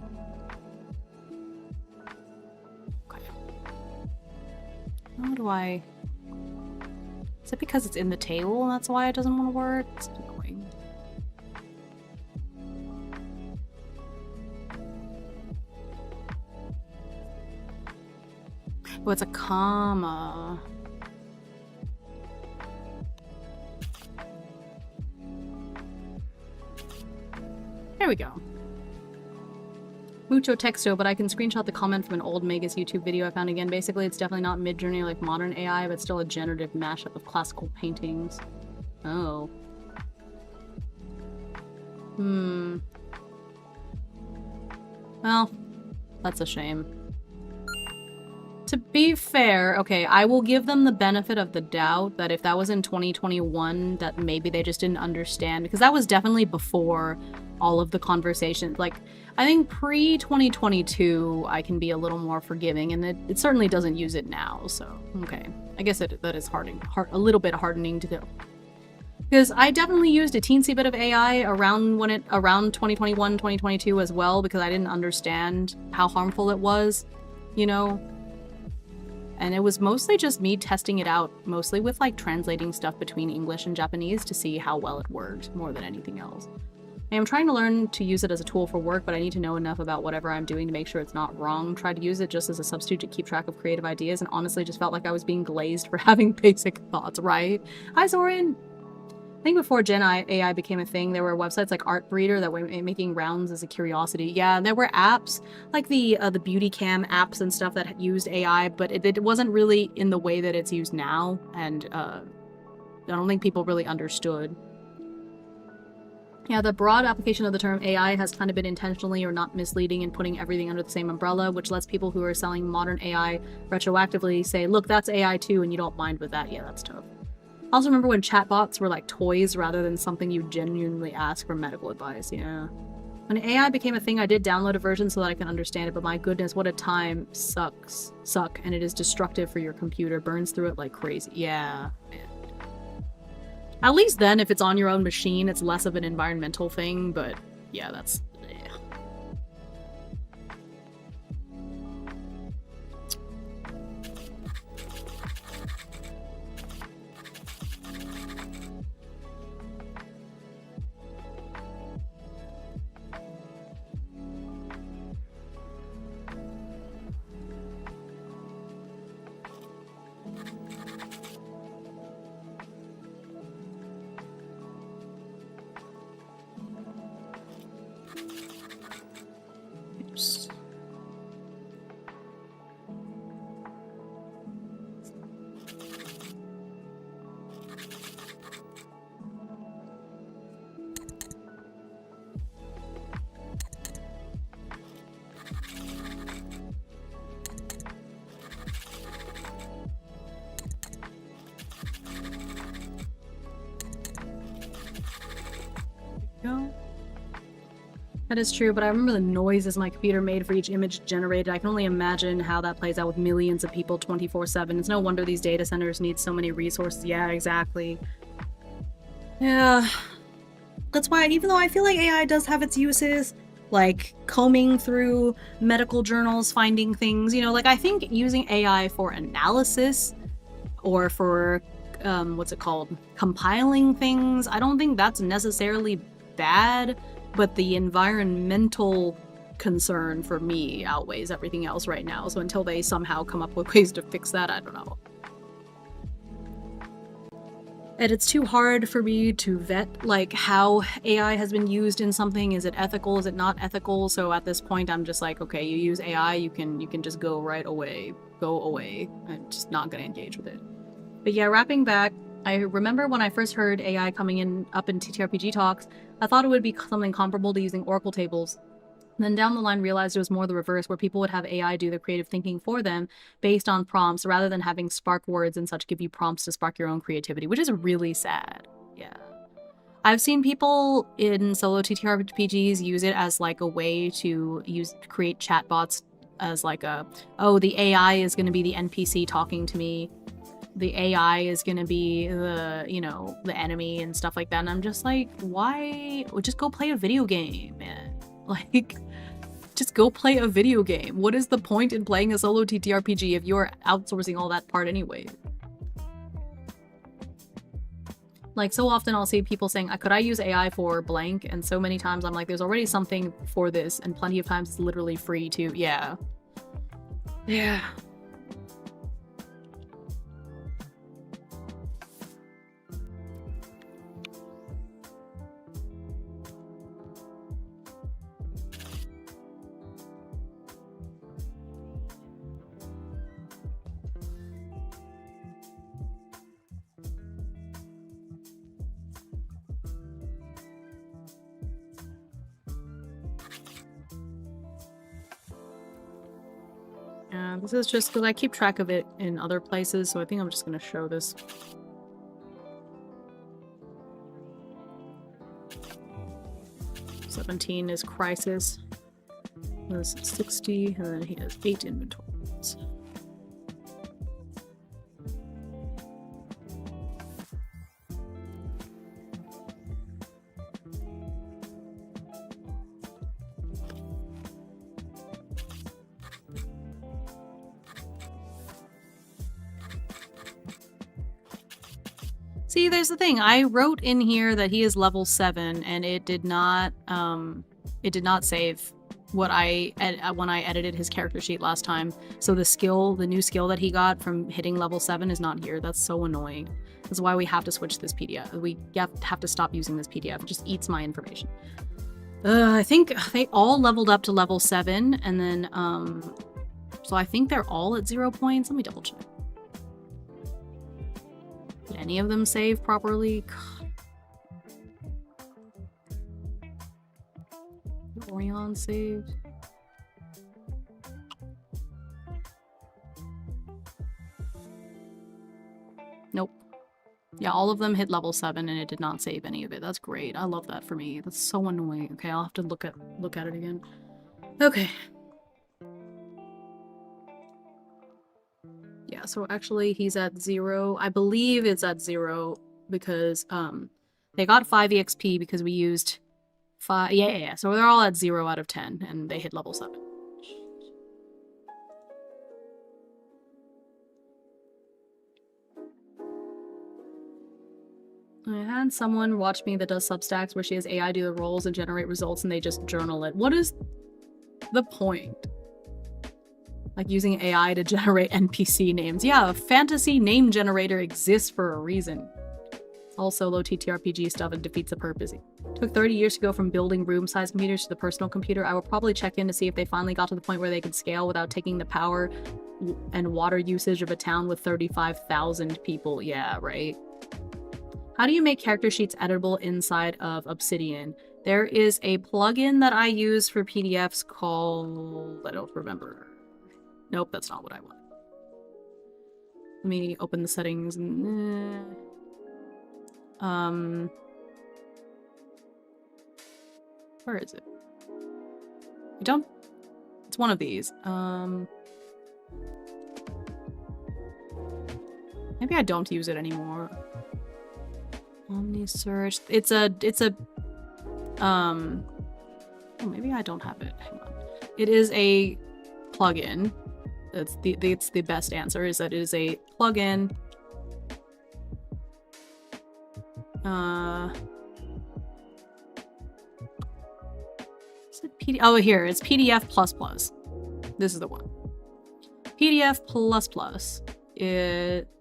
How do I... Is it because it's in the table and that's why it doesn't want to work? It's annoying. Oh, it's a comma. There we go. Mucho texto, but I can screenshot the comment from an old Megas YouTube video I found again. Basically, it's definitely not Midjourney like modern AI, but still a generative mashup of classical paintings. Oh. Well, that's a shame. To be fair, okay, I will give them the benefit of the doubt that if that was in 2021, that maybe they just didn't understand, because that was definitely before all of the conversations. Like, I think pre-2022, I can be a little more forgiving, and it certainly doesn't use it now, so, okay. I guess that is a little bit hardening to do. Because I definitely used a teensy bit of AI around 2021, 2022 as well, because I didn't understand how harmful it was, you know? And it was mostly just me testing it out, mostly with like translating stuff between English and Japanese to see how well it worked more than anything else. I'm trying to learn to use it as a tool for work, but I need to know enough about whatever I'm doing to make sure it's not wrong. Tried to use it just as a substitute to keep track of creative ideas, and honestly just felt like I was being glazed for having basic thoughts, right? Hi, Zoran! I think before Gen AI became a thing, there were websites like Art Breeder that were making rounds as a curiosity. Yeah, there were apps like the beauty cam apps and stuff that used AI, but it wasn't really in the way that it's used now, and I don't think people really understood. Yeah, the broad application of the term AI has kind of been intentionally or not misleading in putting everything under the same umbrella, which lets people who are selling modern AI retroactively say, look, that's AI too, and you don't mind with that. Yeah, that's tough. I also remember when chatbots were like toys rather than something you genuinely ask for medical advice. Yeah. When AI became a thing, I did download a version so that I can understand it, but my goodness, what a time. Suck, and it is destructive for your computer. Burns through it like crazy. Yeah. At least then, if it's on your own machine, it's less of an environmental thing, but yeah, that's... That is true, but I remember the noises my computer made for each image generated. I can only imagine how that plays out with millions of people 24/7. It's no wonder these data centers need so many resources. Yeah, exactly. Yeah. That's why, even though I feel like AI does have its uses, like combing through medical journals, finding things, you know, like I think using AI for analysis or for, what's it called, compiling things, I don't think that's necessarily bad. But the environmental concern for me outweighs everything else right now. So until they somehow come up with ways to fix that, I don't know. And it's too hard for me to vet, like, how AI has been used in something. Is it ethical? Is it not ethical? So at this point, I'm just like, okay, you use AI, you can just go right away. Go away. I'm just not gonna engage with it. But yeah, wrapping back, I remember when I first heard AI coming up in TTRPG talks, I thought it would be something comparable to using Oracle tables. And then down the line realized it was more the reverse, where people would have AI do the creative thinking for them based on prompts rather than having Spark words and such give you prompts to spark your own creativity, which is really sad. Yeah. I've seen people in solo TTRPGs use it as like a way to create chatbots as like oh, the AI is going to be the NPC talking to me. The AI is gonna be the, you know, the enemy and stuff like that. And I'm just like, why? Just go play a video game, man. Like, just go play a video game. What is the point in playing a solo TTRPG if you're outsourcing all that part anyway? Like, so often I'll see people saying, could I use AI for blank? And so many times I'm like, there's already something for this, and plenty of times it's literally free too. Yeah. Yeah. This is just because I keep track of it in other places, so I think I'm just going to show this. "17 is Crisis. There's 60, and then he has 8 inventories. See, there's the thing. I wrote in here that he is level 7, and it did not save what when I edited his character sheet last time. So the new skill that he got from hitting level 7 is not here. That's so annoying. That's why we have to switch this PDF. We have to stop using this PDF. It just eats my information. I think they all leveled up to level 7, and then, so I think they're all at 0 points. Let me double check. Did any of them save properly? God. Orion saved. Nope. Yeah, all of them hit level 7 and it did not save any of it. That's great. I love that for me. That's so annoying. Okay, I'll have to look at it again. Okay. Yeah, so actually he's at 0. I believe it's at 0 because they got 5 EXP because we used 5. Yeah. So they're all at 0 out of 10 and they hit level 7. I had someone watch me that does Substacks where she has AI do the roles and generate results and they just journal it. What is the point? Like using AI to generate NPC names. Yeah, a fantasy name generator exists for a reason. It's all solo TTRPG stuff and defeats the purpose. It took 30 years to go from building room-sized computers to the personal computer. I will probably check in to see if they finally got to the point where they could scale without taking the power and water usage of a town with 35,000 people. Yeah, right. How do you make character sheets editable inside of Obsidian? There is a plugin that I use for PDFs called... I don't remember. Nope, that's not what I want. Let me open the settings. Where is it? You don't? It's one of these. Maybe I don't use it anymore. Omni search. It's a oh, maybe I don't have it. Hang on. It is a plugin. It's the best answer is that it is a plugin. Is it PD? Oh, here it's PDF++. This is the one. PDF++.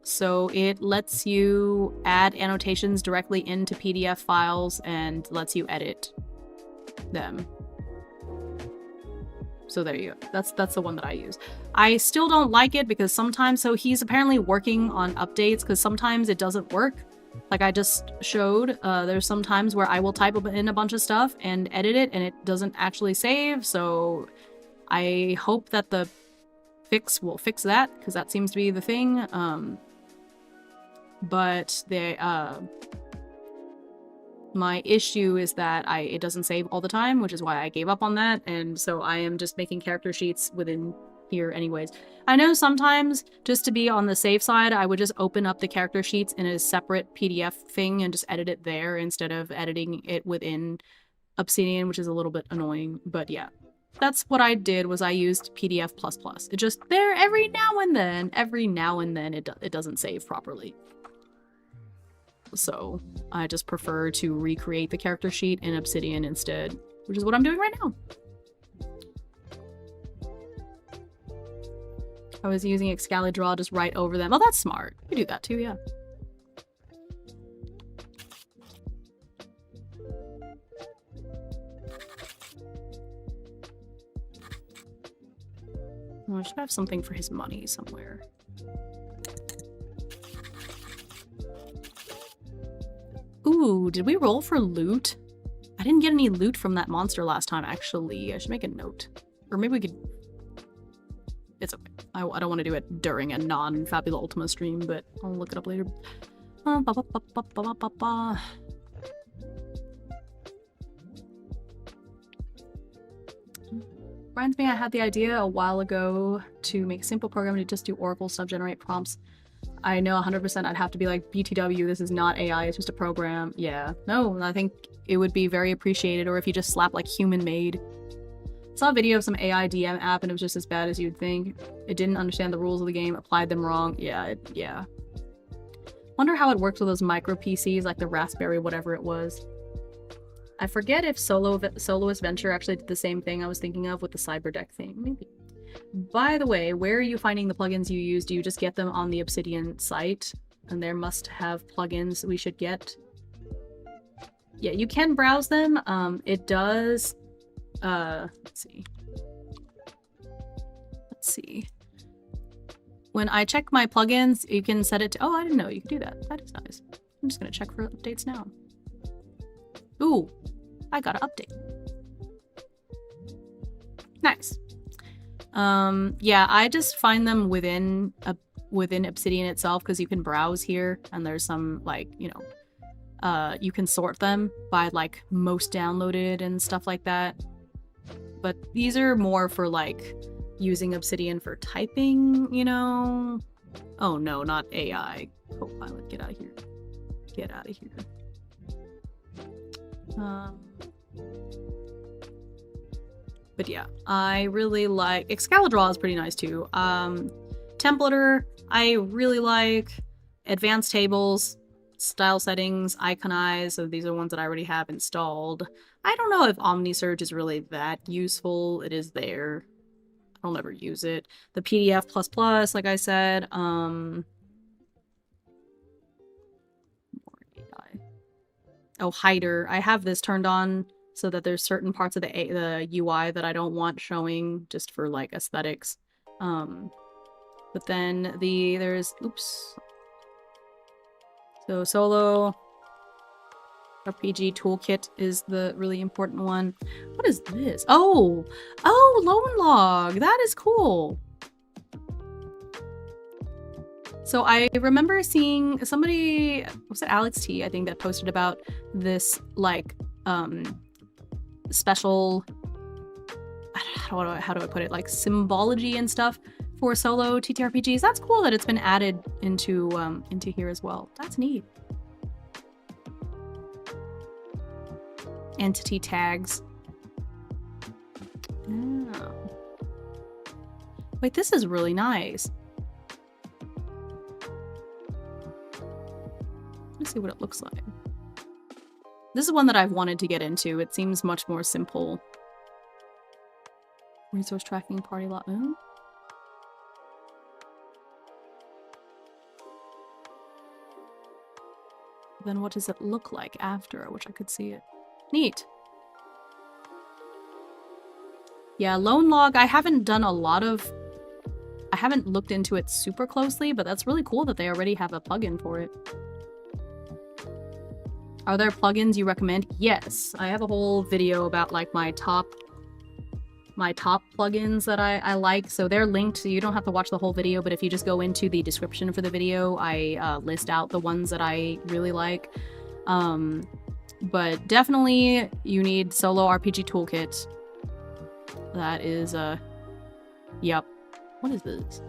So it lets you add annotations directly into PDF files and lets you edit them. So there you go. That's the one that I use. I still don't like it because sometimes, so he's apparently working on updates because sometimes it doesn't work. Like I just showed, there's some times where I will type in a bunch of stuff and edit it and it doesn't actually save. So I hope that the fix will fix that because that seems to be the thing. But my issue is that it doesn't save all the time, which is why I gave up on that, and so I am just making character sheets within here anyways. I know sometimes, just to be on the safe side, I would just open up the character sheets in a separate PDF thing and just edit it there instead of editing it within Obsidian, which is a little bit annoying, but yeah. That's what I did, was I used PDF++. It just, there every now and then it doesn't save properly. So I just prefer to recreate the character sheet in Obsidian instead, which is what I'm doing right now. I was using Excalidraw just right over them. Oh, that's smart. You do that too, yeah. Oh, I should have something for his money somewhere. Ooh, did we roll for loot? I didn't get any loot from that monster last time, actually. I should make a note. Or maybe we could... It's okay. I don't want to do it during a non-Fabula Ultima stream, but I'll look it up later. Reminds me, I had the idea a while ago to make simple programming to just do Oracle sub-generate prompts. I know 100% I'd have to be like, BTW, this is not AI, it's just a program. Yeah. No, I think it would be very appreciated, or if you just slap like human made. I saw a video of some AI DM app and it was just as bad as you'd think. It didn't understand the rules of the game, applied them wrong. Yeah, yeah. Wonder how it works with those micro PCs, like the Raspberry, whatever it was. I forget if Soloist Venture actually did the same thing I was thinking of with the Cyberdeck thing. Maybe. By the way, where are you finding the plugins you use? Do you just get them on the Obsidian site? And there must have plugins we should get. Yeah, you can browse them. It does... let's see. Let's see. When I check my plugins, you can set it to... Oh, I didn't know you could do that. That is nice. I'm just gonna check for updates now. Ooh, I got an update. Nice. Yeah, I just find them within Obsidian itself because you can browse here and there's some like, you know, you can sort them by like most downloaded and stuff like that. But these are more for like using Obsidian for typing, you know. Oh no, not AI. Copilot, get out of here. Get out of here. But yeah, I really like... Excalidraw is pretty nice too. Templater, I really like. Advanced tables, style settings, iconize, so these are ones that I already have installed. I don't know if OmniSurge is really that useful. It is there. I'll never use it. The PDF++, like I said, Oh, Hider. I have this turned on so that there's certain parts of the UI that I don't want showing just for like aesthetics. But then there's oops. So Solo RPG Toolkit is the really important one. What is this? Oh, Lone Log. That is cool. So I remember seeing somebody, was it Alex T, I think, that posted about this, like, special, how do I put it, like, symbology and stuff for solo TTRPGs. That's cool that it's been added into here as well. That's neat. Entity tags. Oh. Wait, this is really nice. Let's see what it looks like. This is one that I've wanted to get into. It seems much more simple. Resource tracking, party lot. Oh. Then what does it look like after? I wish I could see it. Neat. Yeah, Lone Log, I haven't done a lot of... I haven't looked into it super closely, but that's really cool that they already have a plugin for it. Are there plugins you recommend? Yes, I have a whole video about like my top plugins that I like. So they're linked, so you don't have to watch the whole video, but if you just go into the description for the video, I list out the ones that I really like. But definitely you need Solo RPG Toolkit. That is yep. What is this?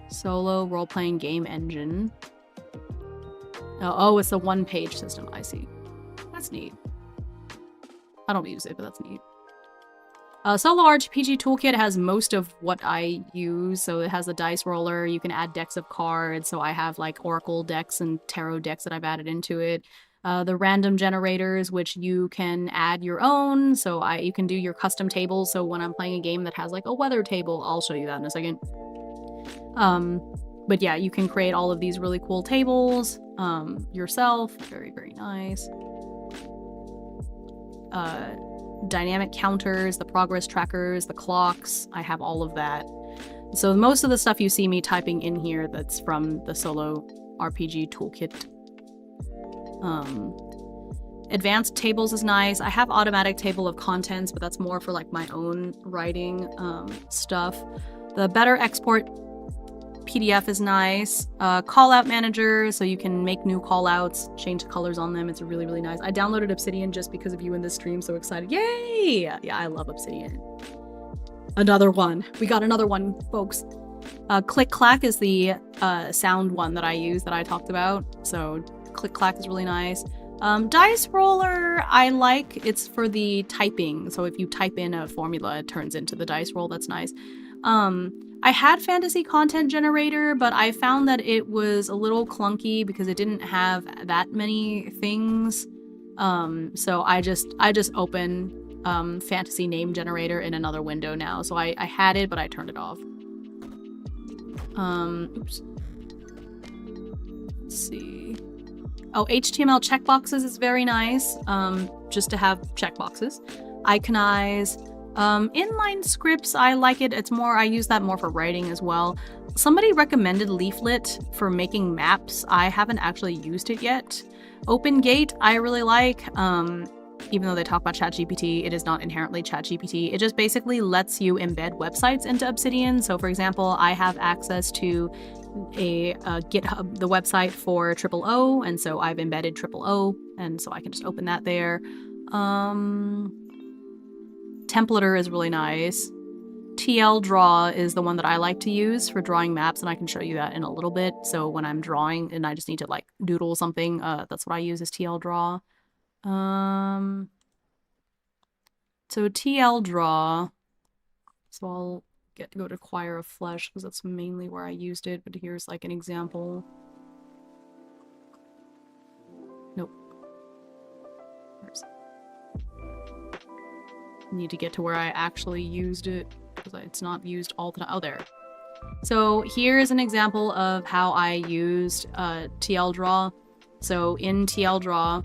Solo role-playing game engine. Oh, it's a one-page system. I see. That's neat. I don't use it, but that's neat. Solo RPG Toolkit has most of what I use. So it has a dice roller. You can add decks of cards. So I have like Oracle decks and Tarot decks that I've added into it. The random generators, which you can add your own. So you can do your custom tables. So when I'm playing a game that has like a weather table, I'll show you that in a second. But yeah, you can create all of these really cool tables yourself. Very, very nice. Dynamic counters, the progress trackers, the clocks. I have all of that. So most of the stuff you see me typing in here, that's from the Solo RPG Toolkit. Advanced tables is nice. I have automatic table of contents, but that's more for like my own writing stuff. The better export PDF is nice. Call out manager, so you can make new call outs, change the colors on them. It's really, really nice. I downloaded Obsidian just because of you in this stream, so excited. Yay! Yeah, I love Obsidian. Another one. We got another one, folks. Click Clack is the sound one that I use that I talked about. So Click Clack is really nice. Dice Roller, I like. It's for the typing. So if you type in a formula, it turns into the dice roll. That's nice. I had fantasy content generator, but I found that it was a little clunky because it didn't have that many things. So I just open fantasy name generator in another window now. So I had it, but I turned it off. Oops. Let's see. Oh, HTML checkboxes is very nice. Just to have checkboxes. Iconize. Inline scripts, I like it. It's more, I use that more for writing as well. Somebody recommended Leaflet for making maps. I haven't actually used it yet. OpenGate, I really like. Even though they talk about ChatGPT, it is not inherently ChatGPT. It just basically lets you embed websites into Obsidian. So for example, I have access to a GitHub, the website for O, and so I've embedded O, and so I can just open that there. Templater is really nice. TL Draw is the one that I like to use for drawing maps, and I can show you that in a little bit. So when I'm drawing and I just need to like doodle something, that's what I use is TL Draw. So TL Draw. So I'll go to Choir of Flesh because that's mainly where I used it. But here's like an example. Nope. Need to get to where I actually used it because it's not used all the time. Oh, there. So here's an example of how I used TL Draw. So in TL Draw,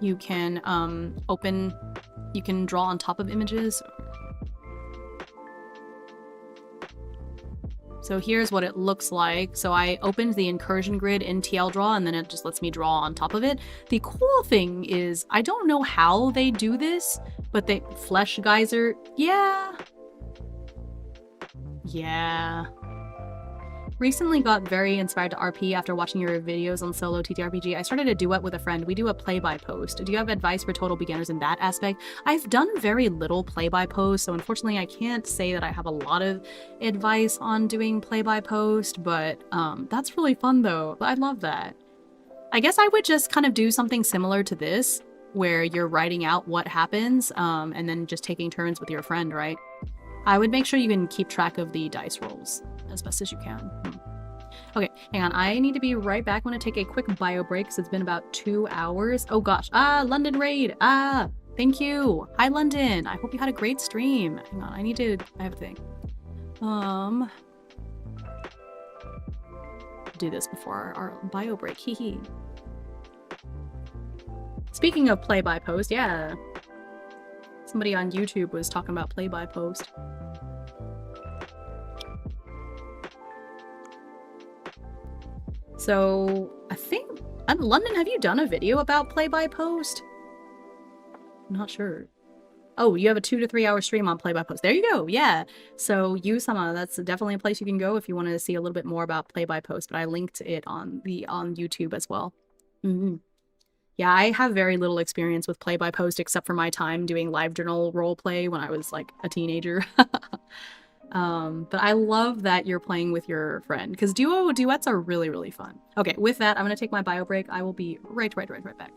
you can you can draw on top of images. So here's what it looks like. So I opened the incursion grid in TL Draw, and then it just lets me draw on top of it. The cool thing is, I don't know how they do this, but they Flesh Geyser, yeah. Recently got very inspired to RP after watching your videos on solo TTRPG. I started a duet with a friend. We do a play-by-post. Do you have advice for total beginners in that aspect? I've done very little play-by-post, so unfortunately I can't say that I have a lot of advice on doing play-by-post, but that's really fun though. I love that. I guess I would just kind of do something similar to this, where you're writing out what happens, and then just taking turns with your friend, right? I would make sure you can keep track of the dice rolls as best as you can. Okay, hang on. I need to be right back. I'm going to take a quick bio break because it's been about 2 hours. Oh gosh. London Raid. Thank you. Hi, London. I hope you had a great stream. Hang on. I have a thing. Do this before our bio break. Hee hee. Speaking of play-by-post, yeah. Somebody on YouTube was talking about play-by-post. So, I think... London, have you done a video about play-by-post? I'm not sure. Oh, you have a 2 to 3 hour stream on play-by-post. There you go, yeah. So, Usama, that's definitely a place you can go if you want to see a little bit more about play-by-post, but I linked it on YouTube as well. Yeah, I have very little experience with play-by-post except for my time doing live journal roleplay when I was like a teenager. But I love that you're playing with your friend because duets are really, really fun. Okay, with that, I'm going to take my bio break. I will be right back.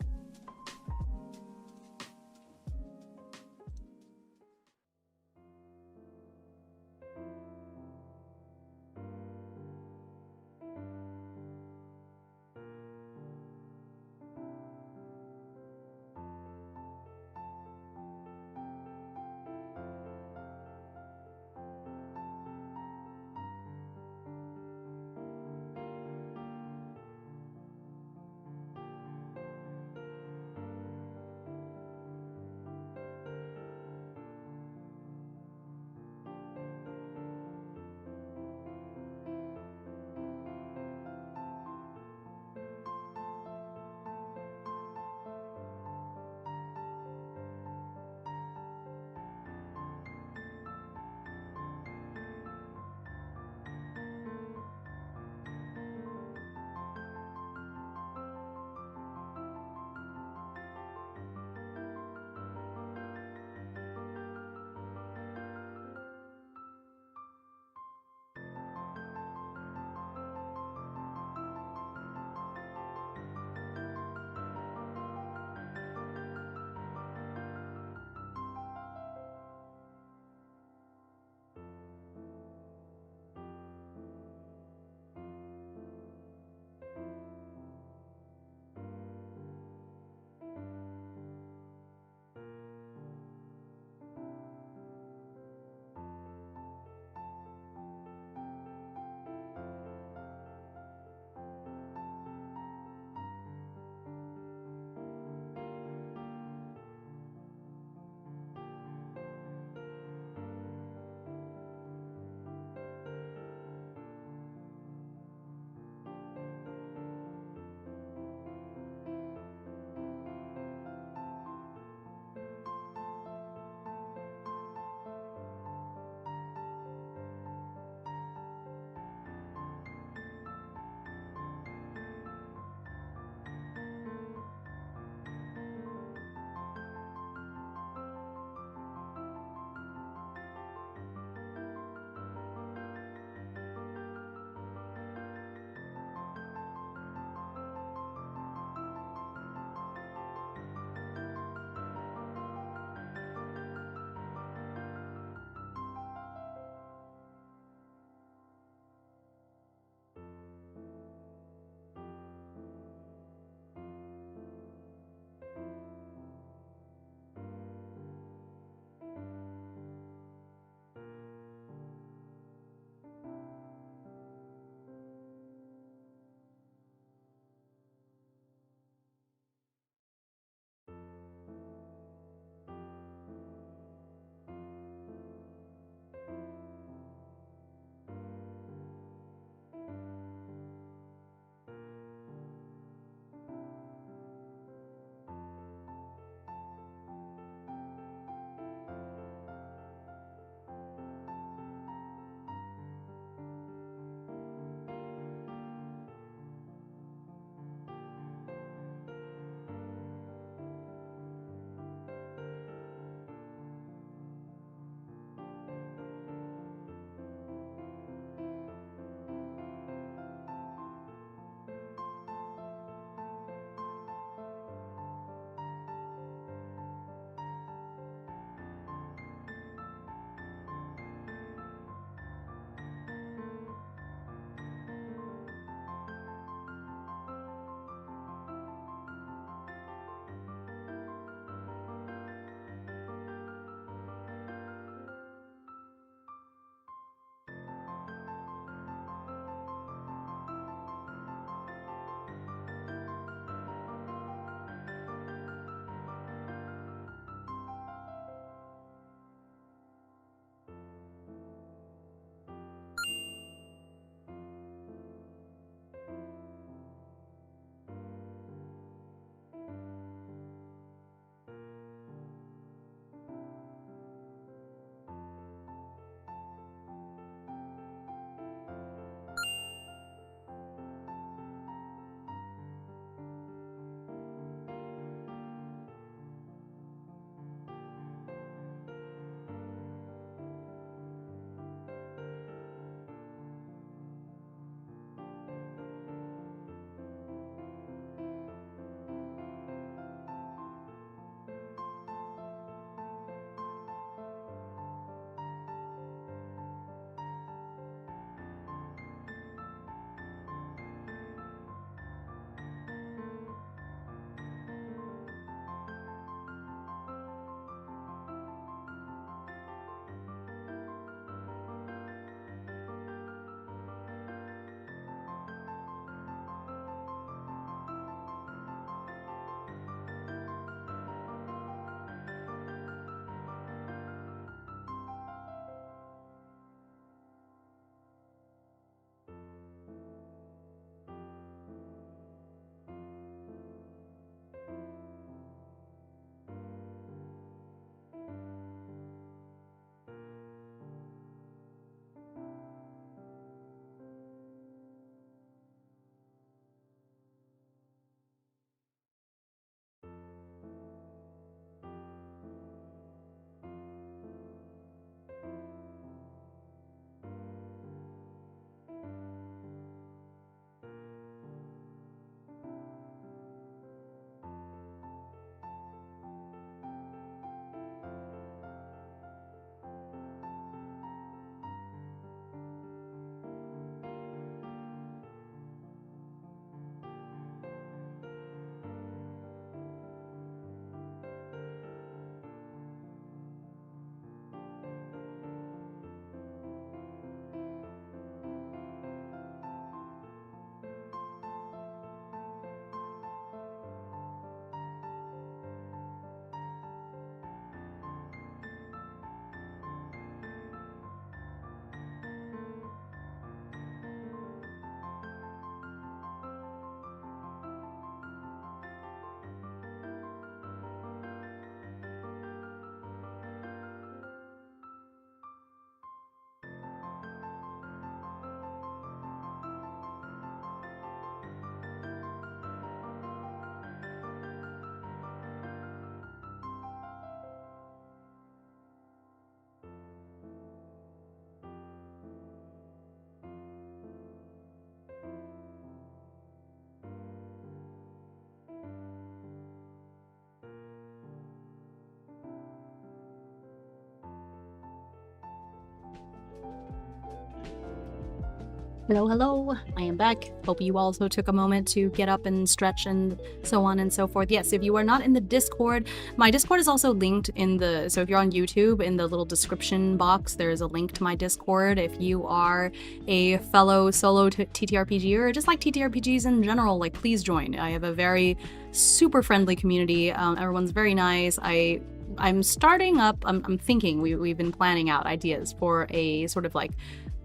Hello, hello. I am back. Hope you also took a moment to get up and stretch and so on and so forth. Yes, if you are not in the Discord, my Discord is also linked in the, so if you're on YouTube, in the little description box, there's a link to my Discord. If you are a fellow solo TTRPG or just like TTRPGs in general, like please join. I have a very super friendly community. Everyone's very nice. I'm starting up, I'm thinking, we've been planning out ideas for a sort of like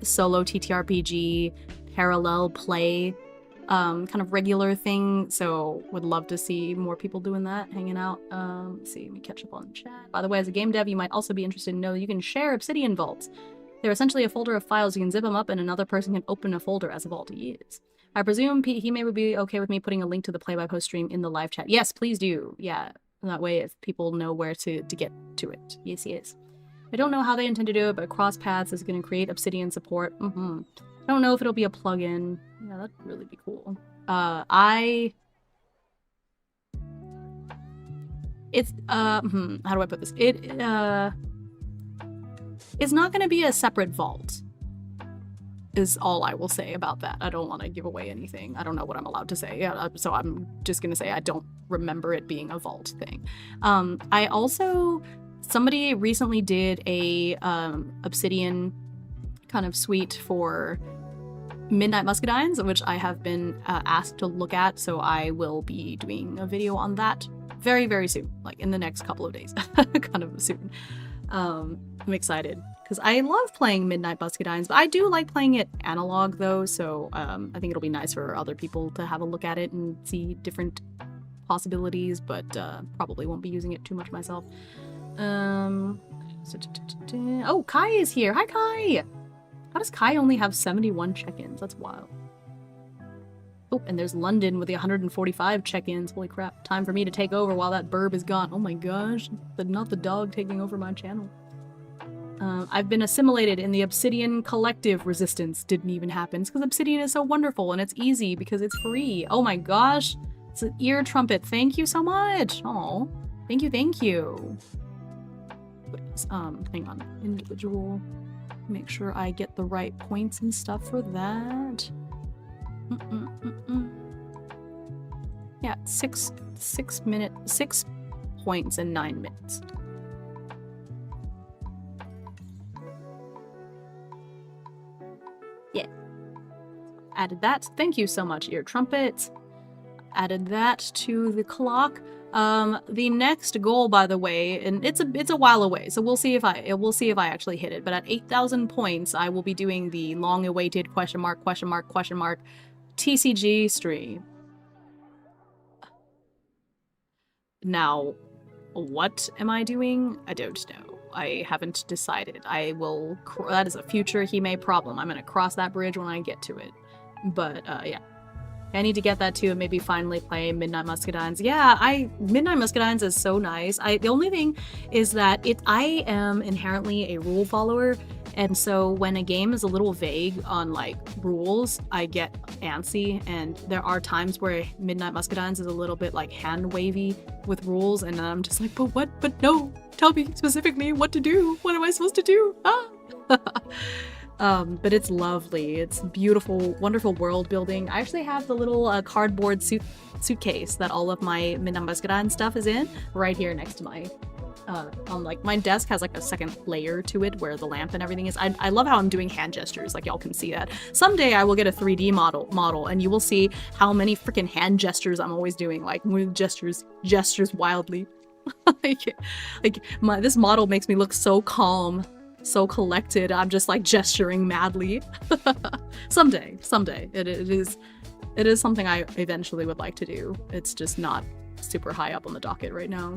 solo TTRPG parallel play kind of regular thing, so would love to see more people doing that, hanging out. Let's see, let me catch up on chat. By the way, as a game dev, you might also be interested in know that you can share Obsidian vaults. They're essentially a folder of files. You can zip them up and another person can open a folder as a vault to use. I presume Hime would be okay with me putting a link to the play-by-post stream in the live chat. Yes, please do. Yeah, that way if people know where to get to it. Yes, yes. I don't know how they intend to do it, but Cross Paths is going to create Obsidian support. I don't know if it'll be a plugin. Yeah, that'd really be cool. How do I put this? It's not going to be a separate vault, is all I will say about that. I don't want to give away anything. I don't know what I'm allowed to say. Yeah, so I'm just going to say I don't remember it being a vault thing. I also... Somebody recently did a Obsidian kind of suite for Midnight Muscadines, which I have been asked to look at, so I will be doing a video on that very, very soon, like in the next couple of days, kind of soon. I'm excited, because I love playing Midnight Muscadines, but I do like playing it analog, though, so I think it'll be nice for other people to have a look at it and see different possibilities, but probably won't be using it too much myself. Oh, Kai is here. Hi, Kai. How does Kai only have 71 check-ins? That's wild. Oh, and there's London with the 145 check-ins. Holy crap. Time for me to take over while that burb is gone. Oh my gosh. Not the dog taking over my channel. I've been assimilated in the Obsidian collective. Resistance didn't even happen. It's because Obsidian is so wonderful and it's easy because it's free. Oh my gosh. It's an ear trumpet. Thank you so much. Oh, thank you, thank you. Hang on, individual, make sure I get the right points and stuff for that. Yeah, 6 points and 9 minutes. Yeah, added that. Thank you so much, ear trumpet. Added that to the clock. The next goal, by the way, and it's a while away, so we'll see if I actually hit it. But at 8,000 points, I will be doing the long-awaited TCG stream. Now, what am I doing? I don't know. I haven't decided. I will. That is a future Hime problem. I'm gonna cross that bridge when I get to it. But yeah. I need to get that too and maybe finally play Midnight Muscadines. Yeah, Midnight Muscadines is so nice. The only thing is that I am inherently a rule follower, and so when a game is a little vague on like rules, I get antsy, and there are times where Midnight Muscadines is a little bit like hand wavy with rules, and I'm just like, but what? But no, tell me specifically what to do. What am I supposed to do? Ah! But it's lovely. It's beautiful, wonderful world building. I actually have the little cardboard suitcase that all of my Midnight Muscadine stuff is in right here next to my, on like my desk has like a second layer to it where the lamp and everything is. I love how I'm doing hand gestures, like y'all can see that. Someday I will get a 3D model and you will see how many freaking hand gestures I'm always doing, like gestures wildly. This model makes me look so calm, so collected. I'm just like gesturing madly. Someday it is something I eventually would like to do. It's just not super high up on the docket right now.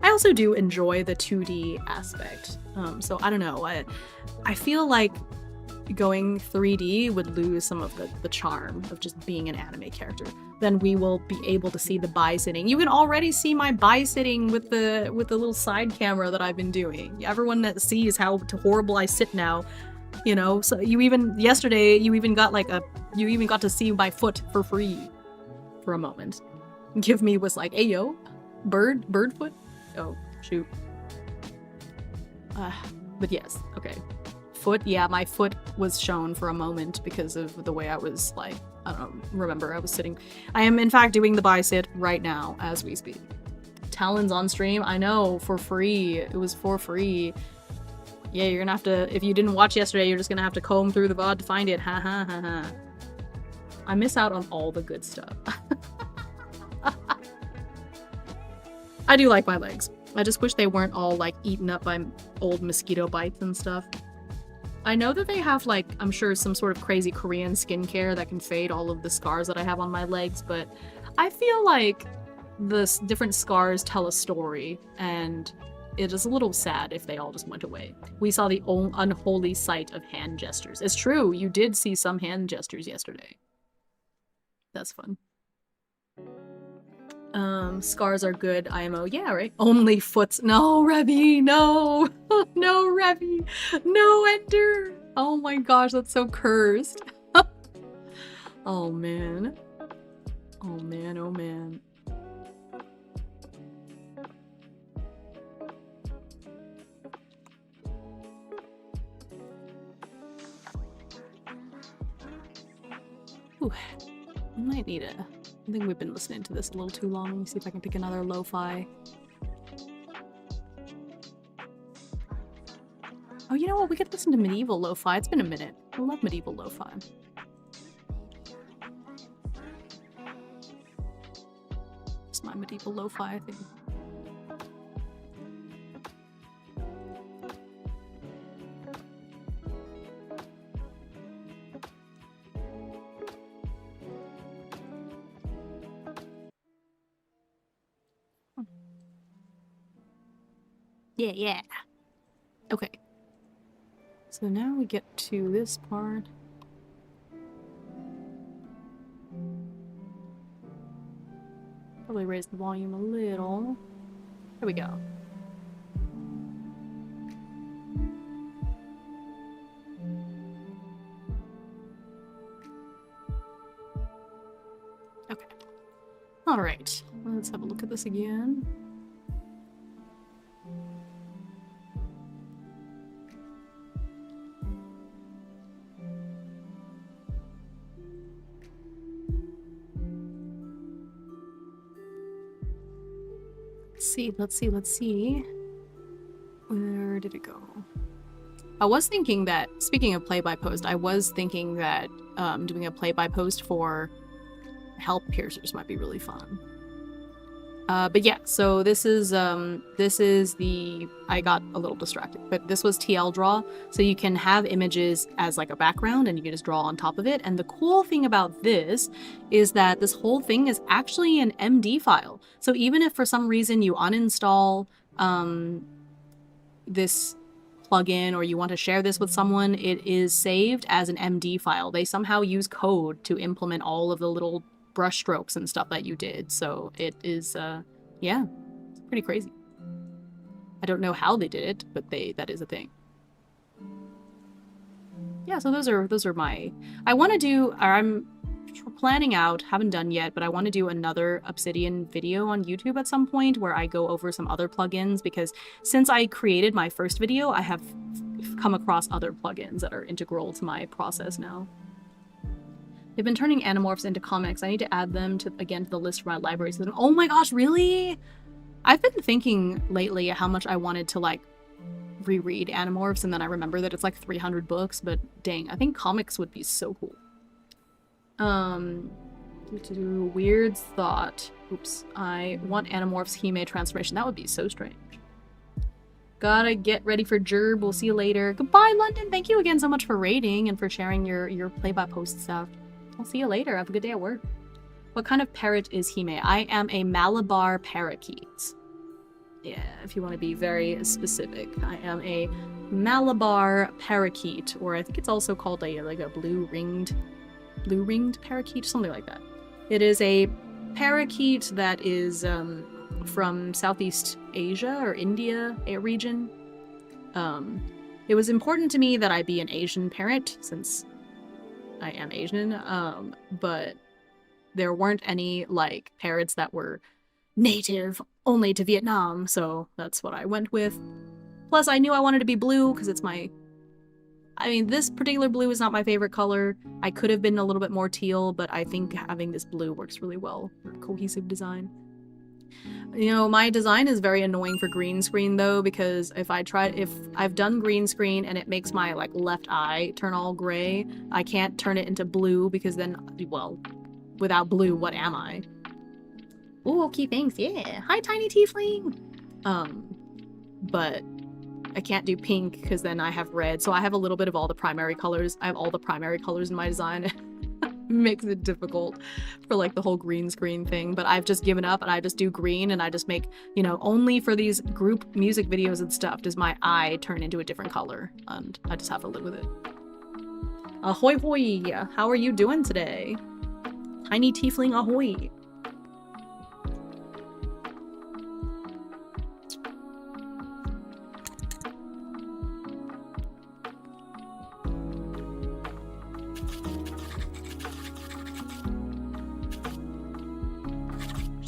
I also do enjoy the 2D aspect, so I don't know, I feel like going 3D would lose some of the charm of just being an anime character. Then we will be able to see the bi-sitting. You can already see my bi-sitting with the little side camera that I've been doing. Everyone that sees how horrible I sit now, you know. So yesterday you even got to see my foot for free for a moment. Give me was like, hey yo, bird foot. Oh shoot. But yes, okay. foot, yeah, my foot was shown for a moment because of the way I was, like, I don't remember, I was sitting. I am, in fact, doing the bi-sit right now as we speak. Talon's on stream, I know, for free. It was for free. Yeah, you're gonna have to, if you didn't watch yesterday, you're just gonna have to comb through the VOD to find it. Ha ha ha ha. I miss out on all the good stuff. I do like my legs. I just wish they weren't all, like, eaten up by old mosquito bites and stuff. I know that they have, like, I'm sure some sort of crazy Korean skincare that can fade all of the scars that I have on my legs, but I feel like the different scars tell a story, and it is a little sad if they all just went away. We saw the unholy sight of hand gestures. It's true, you did see some hand gestures yesterday. That's fun. Scars are good, IMO. Yeah, right? Only foots. No, Revy, no! No, Revy! No, Ender! Oh my gosh, that's so cursed. Oh man. Oh man, oh man. Ooh. I might need a... I think we've been listening to this a little too long. Let me see if I can pick another lo-fi. Oh, you know what? We could listen to medieval lo-fi. It's been a minute. I love medieval lo-fi. It's my medieval lo-fi thing. Yeah, yeah. Okay. So now we get to this part. Probably raise the volume a little. There we go. Okay. All right. Let's have a look at this again. Let's see. Where did it go? I was thinking that, speaking of play-by-post, I was thinking that doing a play-by-post for help piercers might be really fun. But yeah, so this is the, I got a little distracted, but this was TL draw, so you can have images as like a background and you can just draw on top of it. And the cool thing about this is that this whole thing is actually an MD file. So even if for some reason you uninstall this plugin or you want to share this with someone, it is saved as an MD file. They somehow use code to implement all of the little brush strokes and stuff that you did, so it is yeah, it's pretty crazy. I don't know how they did it, but that is a thing. Yeah, so those are my, I want to do, or I'm planning out, haven't done yet, but I want to do another Obsidian video on YouTube at some point where I go over some other plugins, because since I created my first video, I have come across other plugins that are integral to my process now. They've been turning Animorphs into comics. I need to add them to the list for my library system. Oh my gosh, really? I've been thinking lately how much I wanted to like reread Animorphs, and then I remember that it's like 300 books, but dang, I think comics would be so cool. Weird thought. Oops. I want Animorphs Hime transformation. That would be so strange. Gotta get ready for Gerb. We'll see you later. Goodbye, London. Thank you again so much for raiding and for sharing your play-by-post stuff. I'll see you later. Have a good day at work. What kind of parrot is Hime? I am a Malabar parakeet. Yeah, if you want to be very specific. I am a Malabar parakeet, or I think it's also called like a blue-ringed parakeet, something like that. It is a parakeet that is from Southeast Asia or India region. It was important to me that I be an Asian parrot since I am Asian, but there weren't any like parrots that were native only to Vietnam, so that's what I went with. Plus, I knew I wanted to be blue because it's my I mean, this particular blue is not my favorite color. I could have been a little bit more teal, but I think having this blue works really well for cohesive design. You know, my design is very annoying for green screen though, because if I've done green screen and it makes my like left eye turn all gray, I can't turn it into blue because then, well, without blue, what am I? Ooh, okay, thanks, yeah. Hi, tiny tiefling! But I can't do pink because then I have red, so I have a little bit of all the primary colors. I have all the primary colors in my design. Makes it difficult for like the whole green screen thing, but I've just given up and I just do green and I just make, you know, only for these group music videos and stuff does my eye turn into a different color, and I just have to live with it. Ahoy hoy! How are you doing today? Tiny tiefling ahoy!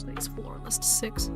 Explore list 6.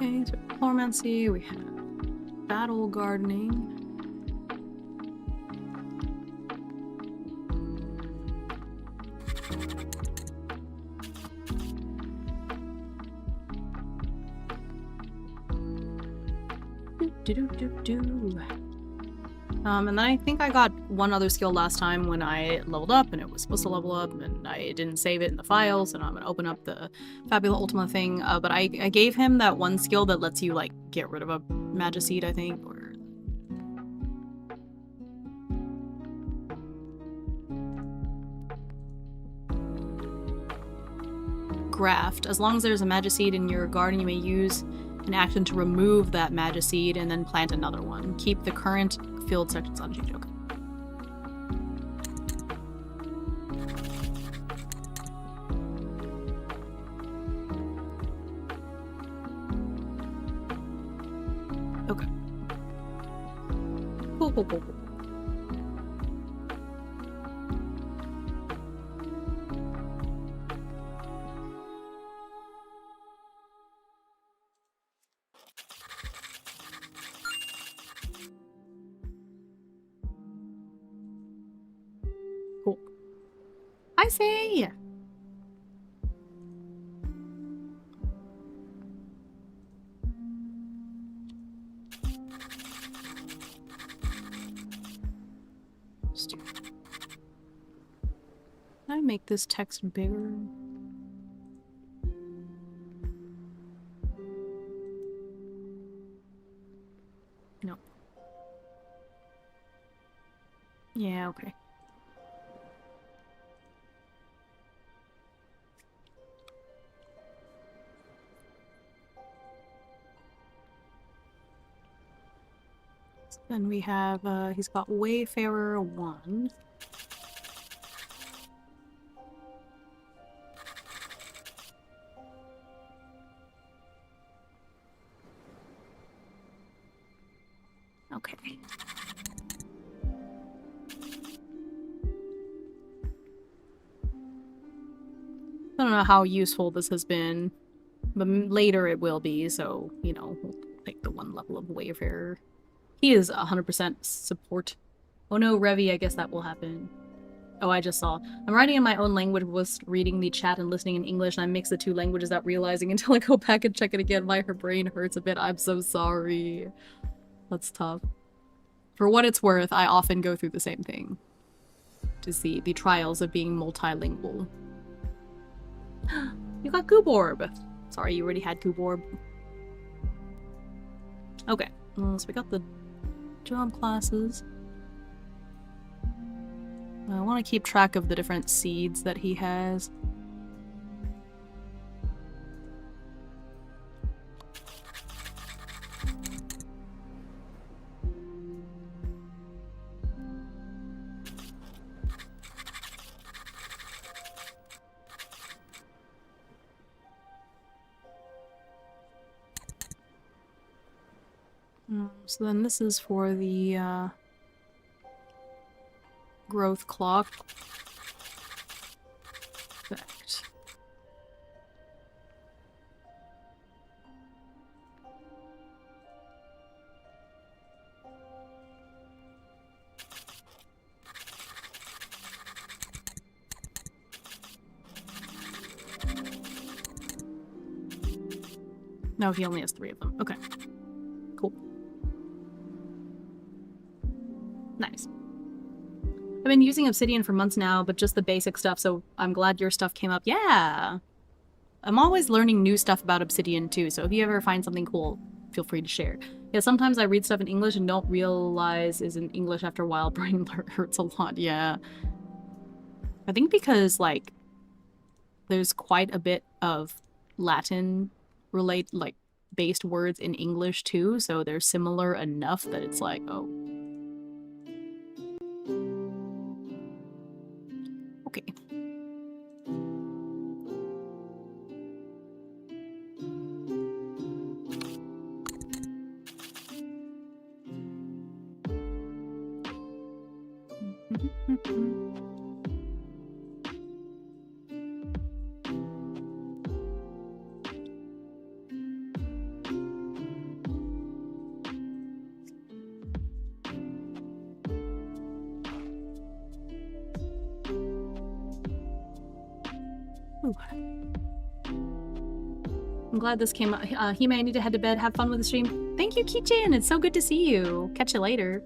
Okay, so Diplomancy, we have Battle Gardening. And then I think I got one other skill last time when I leveled up and it was supposed to level up and I didn't save it in the files, and I'm gonna open up the Fabula Ultima thing, but I gave him that one skill that lets you like get rid of a Magiseed, I think, or Graft. As long as there's a Magiseed in your garden, you may use an action to remove that Magiseed and then plant another one. Keep the current field sections unchanged. Okay. Okay. Cool, cool, cool, cool. Cool. I say. Can I make this text bigger? No. Yeah, okay. Then we have, he's got Wayfarer 1. Okay. I don't know how useful this has been, but later it will be, so, you know, we'll take the one level of Wayfarer. He is 100% support. Oh no, Revy, I guess that will happen. Oh, I just saw. I'm writing in my own language, was reading the chat and listening in English, and I mix the two languages without realizing until I go back and check it again. My brain hurts a bit. I'm so sorry. That's tough. For what it's worth, I often go through the same thing to see the trials of being multilingual. You got Gooborb. Sorry, you already had Gooborb. Okay, so we got the job classes. I want to keep track of the different seeds that he has. So then this is for the growth clock effect. No, he only has 3 of them. Okay. Cool. Nice. I've been using Obsidian for months now, but just the basic stuff, so I'm glad your stuff came up. Yeah! I'm always learning new stuff about Obsidian too, so if you ever find something cool, feel free to share. Yeah, sometimes I read stuff in English and don't realize is in English after a while. Brain hurts a lot, yeah. I think because, like, there's quite a bit of Latin based words in English too, so they're similar enough that it's like, oh. Okay. Ooh. I'm glad this came up. Hime, I need to head to bed. Have fun with the stream. Thank you, Kichin. It's so good to see you. Catch you later.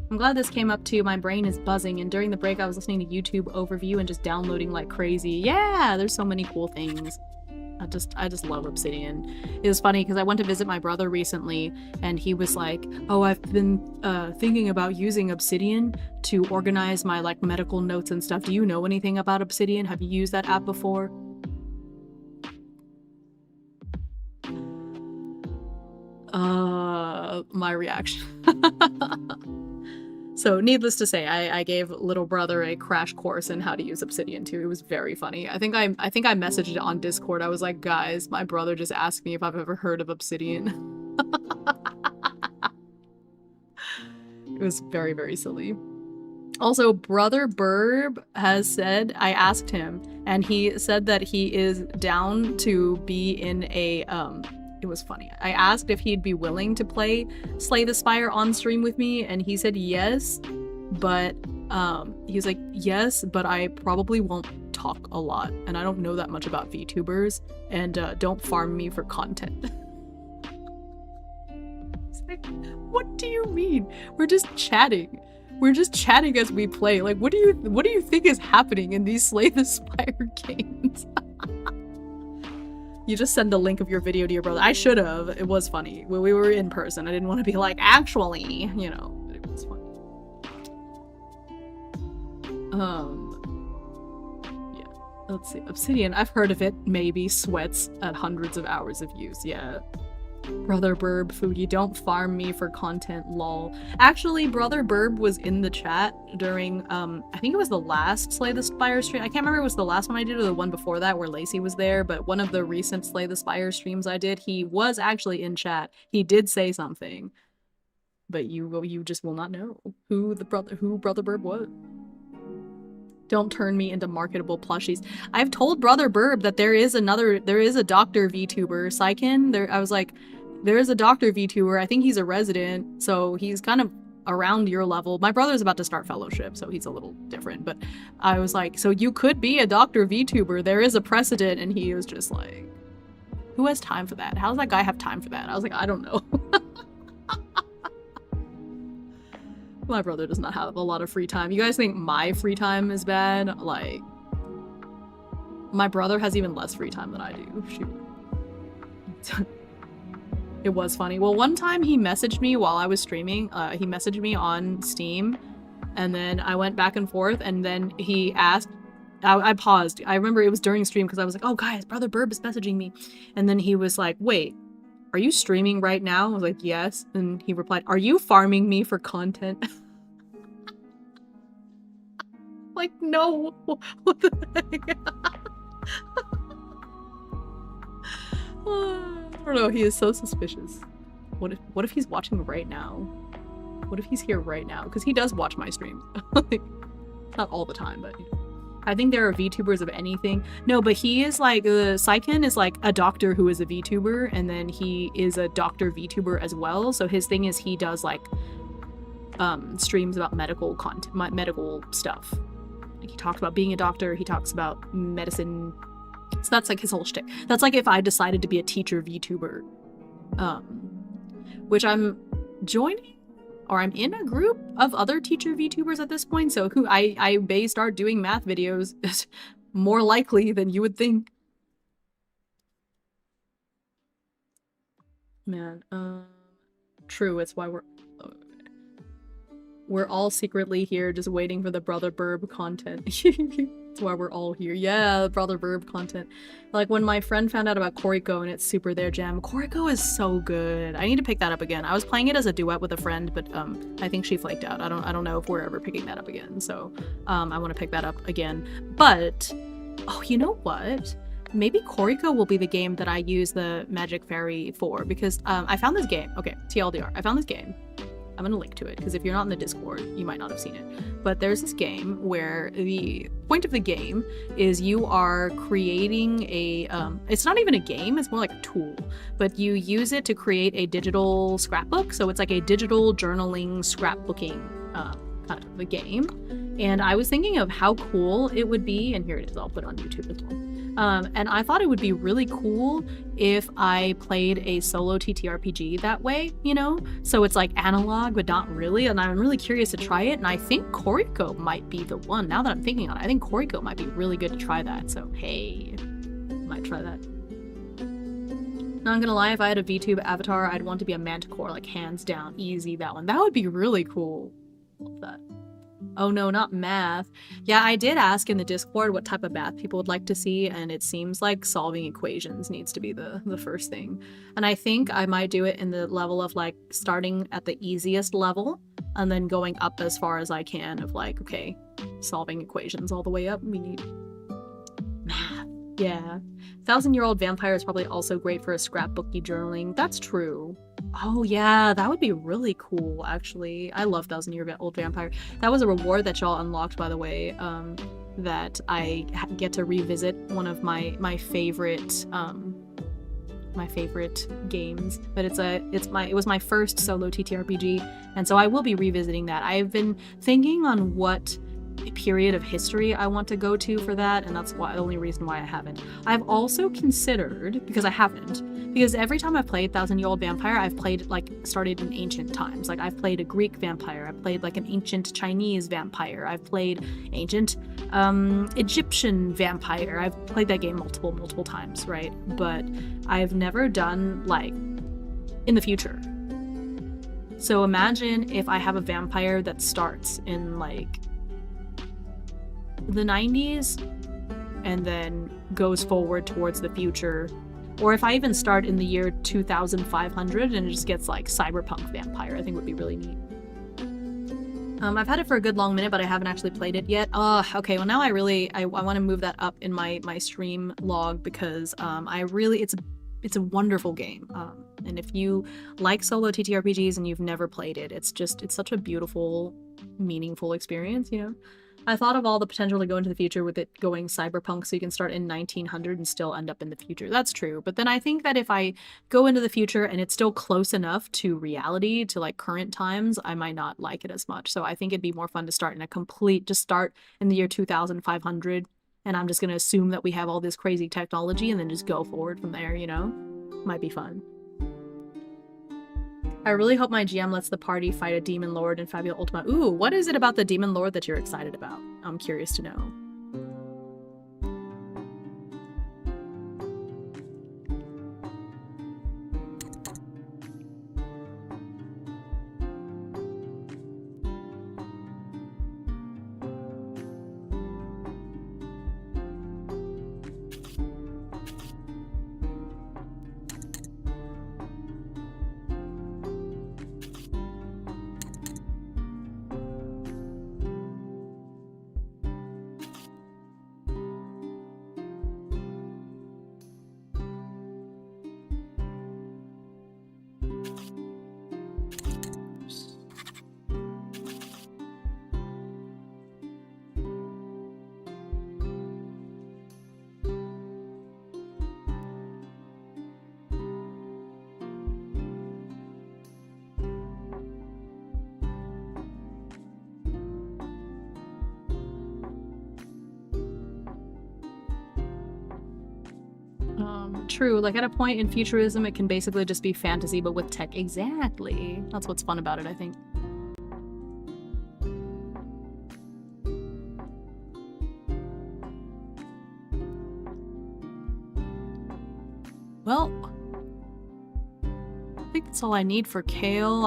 I'm glad this came up too. My brain is buzzing, and during the break I was listening to YouTube overview and just downloading like crazy. Yeah, there's so many cool things. I just love Obsidian. It was funny because I went to visit my brother recently and he was like, oh, I've been thinking about using Obsidian to organize my like medical notes and stuff. Do you know anything about Obsidian? Have you used that app before? My reaction. So needless to say, I gave little brother a crash course in how to use Obsidian too. It was very funny. I think I messaged it on Discord. I was like, guys, my brother just asked me if I've ever heard of Obsidian. It was very, very silly. Also, Brother Burb has said, I asked him, and he said that he is down to be in a, it was funny. I asked if he'd be willing to play Slay the Spire on stream with me, and he said yes, but he was like, yes, but I probably won't talk a lot, and I don't know that much about VTubers, and don't farm me for content. It's like, what do you mean? We're just chatting. We're just chatting as we play. Like, what do you think is happening in these Slay the Spire games? You just send the link of your video to your brother. I should have. It was funny. When we were in person, I didn't want to be like, actually, you know, but it was funny. Yeah. Let's see. Obsidian, I've heard of it. Maybe sweats at hundreds of hours of use. Yeah. Brother Burb, Fugi, don't farm me for content, lol. Actually, Brother Burb was in the chat during, I think it was the last Slay the Spire stream. I can't remember if it was the last one I did or the one before that where Lacey was there, but one of the recent Slay the Spire streams I did, he was actually in chat. He did say something, but you just will not know who Brother Burb was. Don't turn me into marketable plushies. I've told Brother Burb that there is a Dr. VTuber, Saikin. I was like, there is a Dr. VTuber. I think he's a resident, so he's kind of around your level. My brother's about to start fellowship, so he's a little different. But I was like, so you could be a Dr. VTuber. There is a precedent, and he was just like, who has time for that? How does that guy have time for that? I was like, I don't know. My brother does not have a lot of free time. You guys think my free time is bad? Like, my brother has even less free time than I do. Shoot. It was funny. Well, one time he messaged me while I was streaming. He messaged me on Steam, and then I went back and forth, and then he asked, I paused. I remember it was during stream because I was like, oh guys, Brother Burb is messaging me. And then he was like, wait, are you streaming right now? I was like, yes. And he replied, are you farming me for content? Like, no. What the heck? I don't know, he is so suspicious. What if he's watching right now? What if he's here right now? Because he does watch my streams. Like, not all the time, but you know. I think there are VTubers of anything. No, but he is like, Saiken is like a doctor who is a VTuber, and then he is a doctor VTuber as well. So his thing is he does like streams about medical content, medical stuff. Like, he talks about being a doctor, he talks about medicine. So that's like his whole shtick. That's like if I decided to be a teacher VTuber, which I'm joining, or I'm in a group of other teacher VTubers at this point, so who I may start doing math videos more likely than you would think. Man, true, it's why we're all secretly here just waiting for the Brother Burb content. That's why we're all here. Yeah, Brother Burb content. Like when my friend found out about Koriko and it's super their jam. Koriko is so good. I need to pick that up again. I was playing it as a duet with a friend, but I think she flaked out. I don't know if we're ever picking that up again. So I want to pick that up again. But oh, you know what? Maybe Koriko will be the game that I use the Magic Fairy for, because I found this game. Okay, TLDR. I found this game. I'm gonna link to it because if you're not in the Discord, you might not have seen it. But there's this game where the point of the game is you are creating a, it's not even a game, it's more like a tool, but you use it to create a digital scrapbook. So it's like a digital journaling, scrapbooking kind of a game. And I was thinking of how cool it would be, and here it is, I'll put it on YouTube as well. And I thought it would be really cool if I played a solo TTRPG that way, you know? So it's like analog, but not really, and I'm really curious to try it, and I think Koriko might be the one. Now that I'm thinking on it, I think Koriko might be really good to try that, so hey, might try that. Not gonna lie, if I had a VTube avatar, I'd want to be a Manticore, like hands down, easy, that one. That would be really cool. Love that. Oh no, not math. Yeah, I did ask in the Discord what type of math people would like to see, and it seems like solving equations needs to be the first thing. And I think I might do it in the level of like starting at the easiest level and then going up as far as I can of like, okay, solving equations all the way up. We need math. Yeah. 1,000-year-old vampire is probably also great for a scrapbooky journaling. That's true. Oh yeah, that would be really cool, actually. I love 1,000-year-old vampire. That was a reward that y'all unlocked, by the way, that I get to revisit one of my favorite games. But it was my first solo TTRPG, and so I will be revisiting that. I've been thinking on what period of history I want to go to for that, and that's the only reason why I haven't. I've also considered, because every time I've played 1,000-year-old vampire, I've played like started in ancient times. Like I've played a Greek vampire, I've played like an ancient Chinese vampire, I've played ancient Egyptian vampire. I've played that game multiple times, right? But I've never done like in the future. So imagine if I have a vampire that starts in like the 90s and then goes forward towards the future, or if I even start in the year 2500 and it just gets like cyberpunk vampire, I think would be really neat. I've had it for a good long minute, but I haven't actually played it yet. Okay, well now I want to move that up in my stream log, because it's a wonderful game. And if you like solo TTRPGs and you've never played it, it's such a beautiful, meaningful experience, you know? I thought of all the potential to go into the future with it going cyberpunk, so you can start in 1900 and still end up in the future. That's true. But then I think that if I go into the future and it's still close enough to reality, to like current times, I might not like it as much. So I think it'd be more fun to start in just start in the year 2500, and I'm just going to assume that we have all this crazy technology and then just go forward from there, you know? Might be fun. I really hope my GM lets the party fight a demon lord in Fabula Ultima. Ooh, what is it about the demon lord that you're excited about? I'm curious to know. True, like at a point in futurism, it can basically just be fantasy, but with tech. Exactly. That's what's fun about it, I think. Well, I think that's all I need for Kale.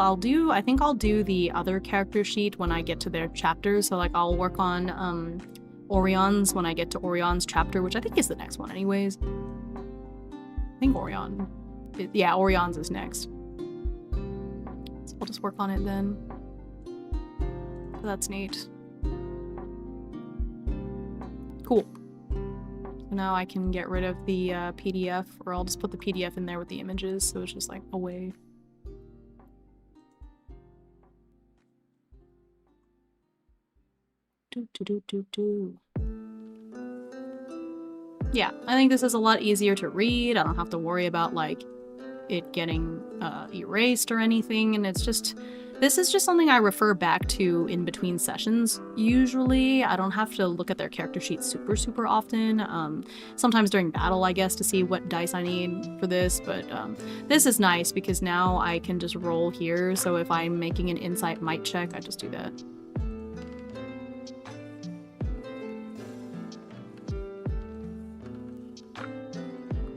I think I'll do the other character sheet when I get to their chapters. So like I'll work on Orion's when I get to Orion's chapter, which I think is the next one anyways. I think Orion. Yeah, Orion's is next. So I'll just work on it then. So that's neat. Cool. So now I can get rid of the PDF, or I'll just put the PDF in there with the images, so it's just like away. Yeah, I think this is a lot easier to read. I don't have to worry about like it getting erased or anything, and this is just something I refer back to in between sessions. Usually I don't have to look at their character sheet super often. Sometimes during battle, I guess, to see what dice I need for this, but this is nice because now I can just roll here, so if I'm making an insight might check, I just do that.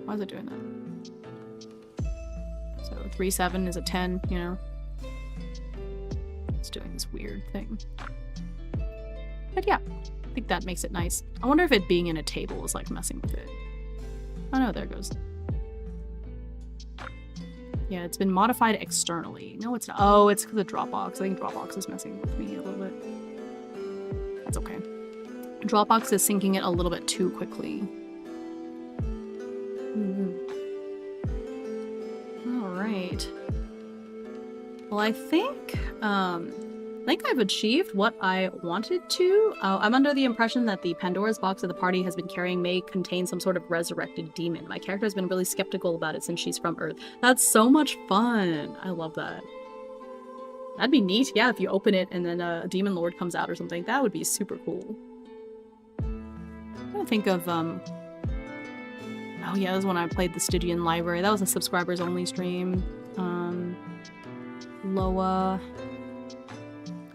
Why is it doing that? So 3-7 is a 10, you know? It's doing this weird thing. But yeah, I think that makes it nice. I wonder if it being in a table is like messing with it. Oh no, there it goes. Yeah, it's been modified externally. No, it's not. Oh, it's because of Dropbox. I think Dropbox is messing with me a little bit. That's okay. Dropbox is syncing it a little bit too quickly. Alright. Well, I think I've achieved what I wanted to. I'm under the impression that the Pandora's box that the party has been carrying may contain some sort of resurrected demon. My character has been really skeptical about it since she's from Earth. That's so much fun! I love that. That'd be neat, yeah, if you open it and then a demon lord comes out or something. That would be super cool. I'm trying to think of, oh yeah, that was when I played the Stygian Library. That was a subscribers only stream. Loa.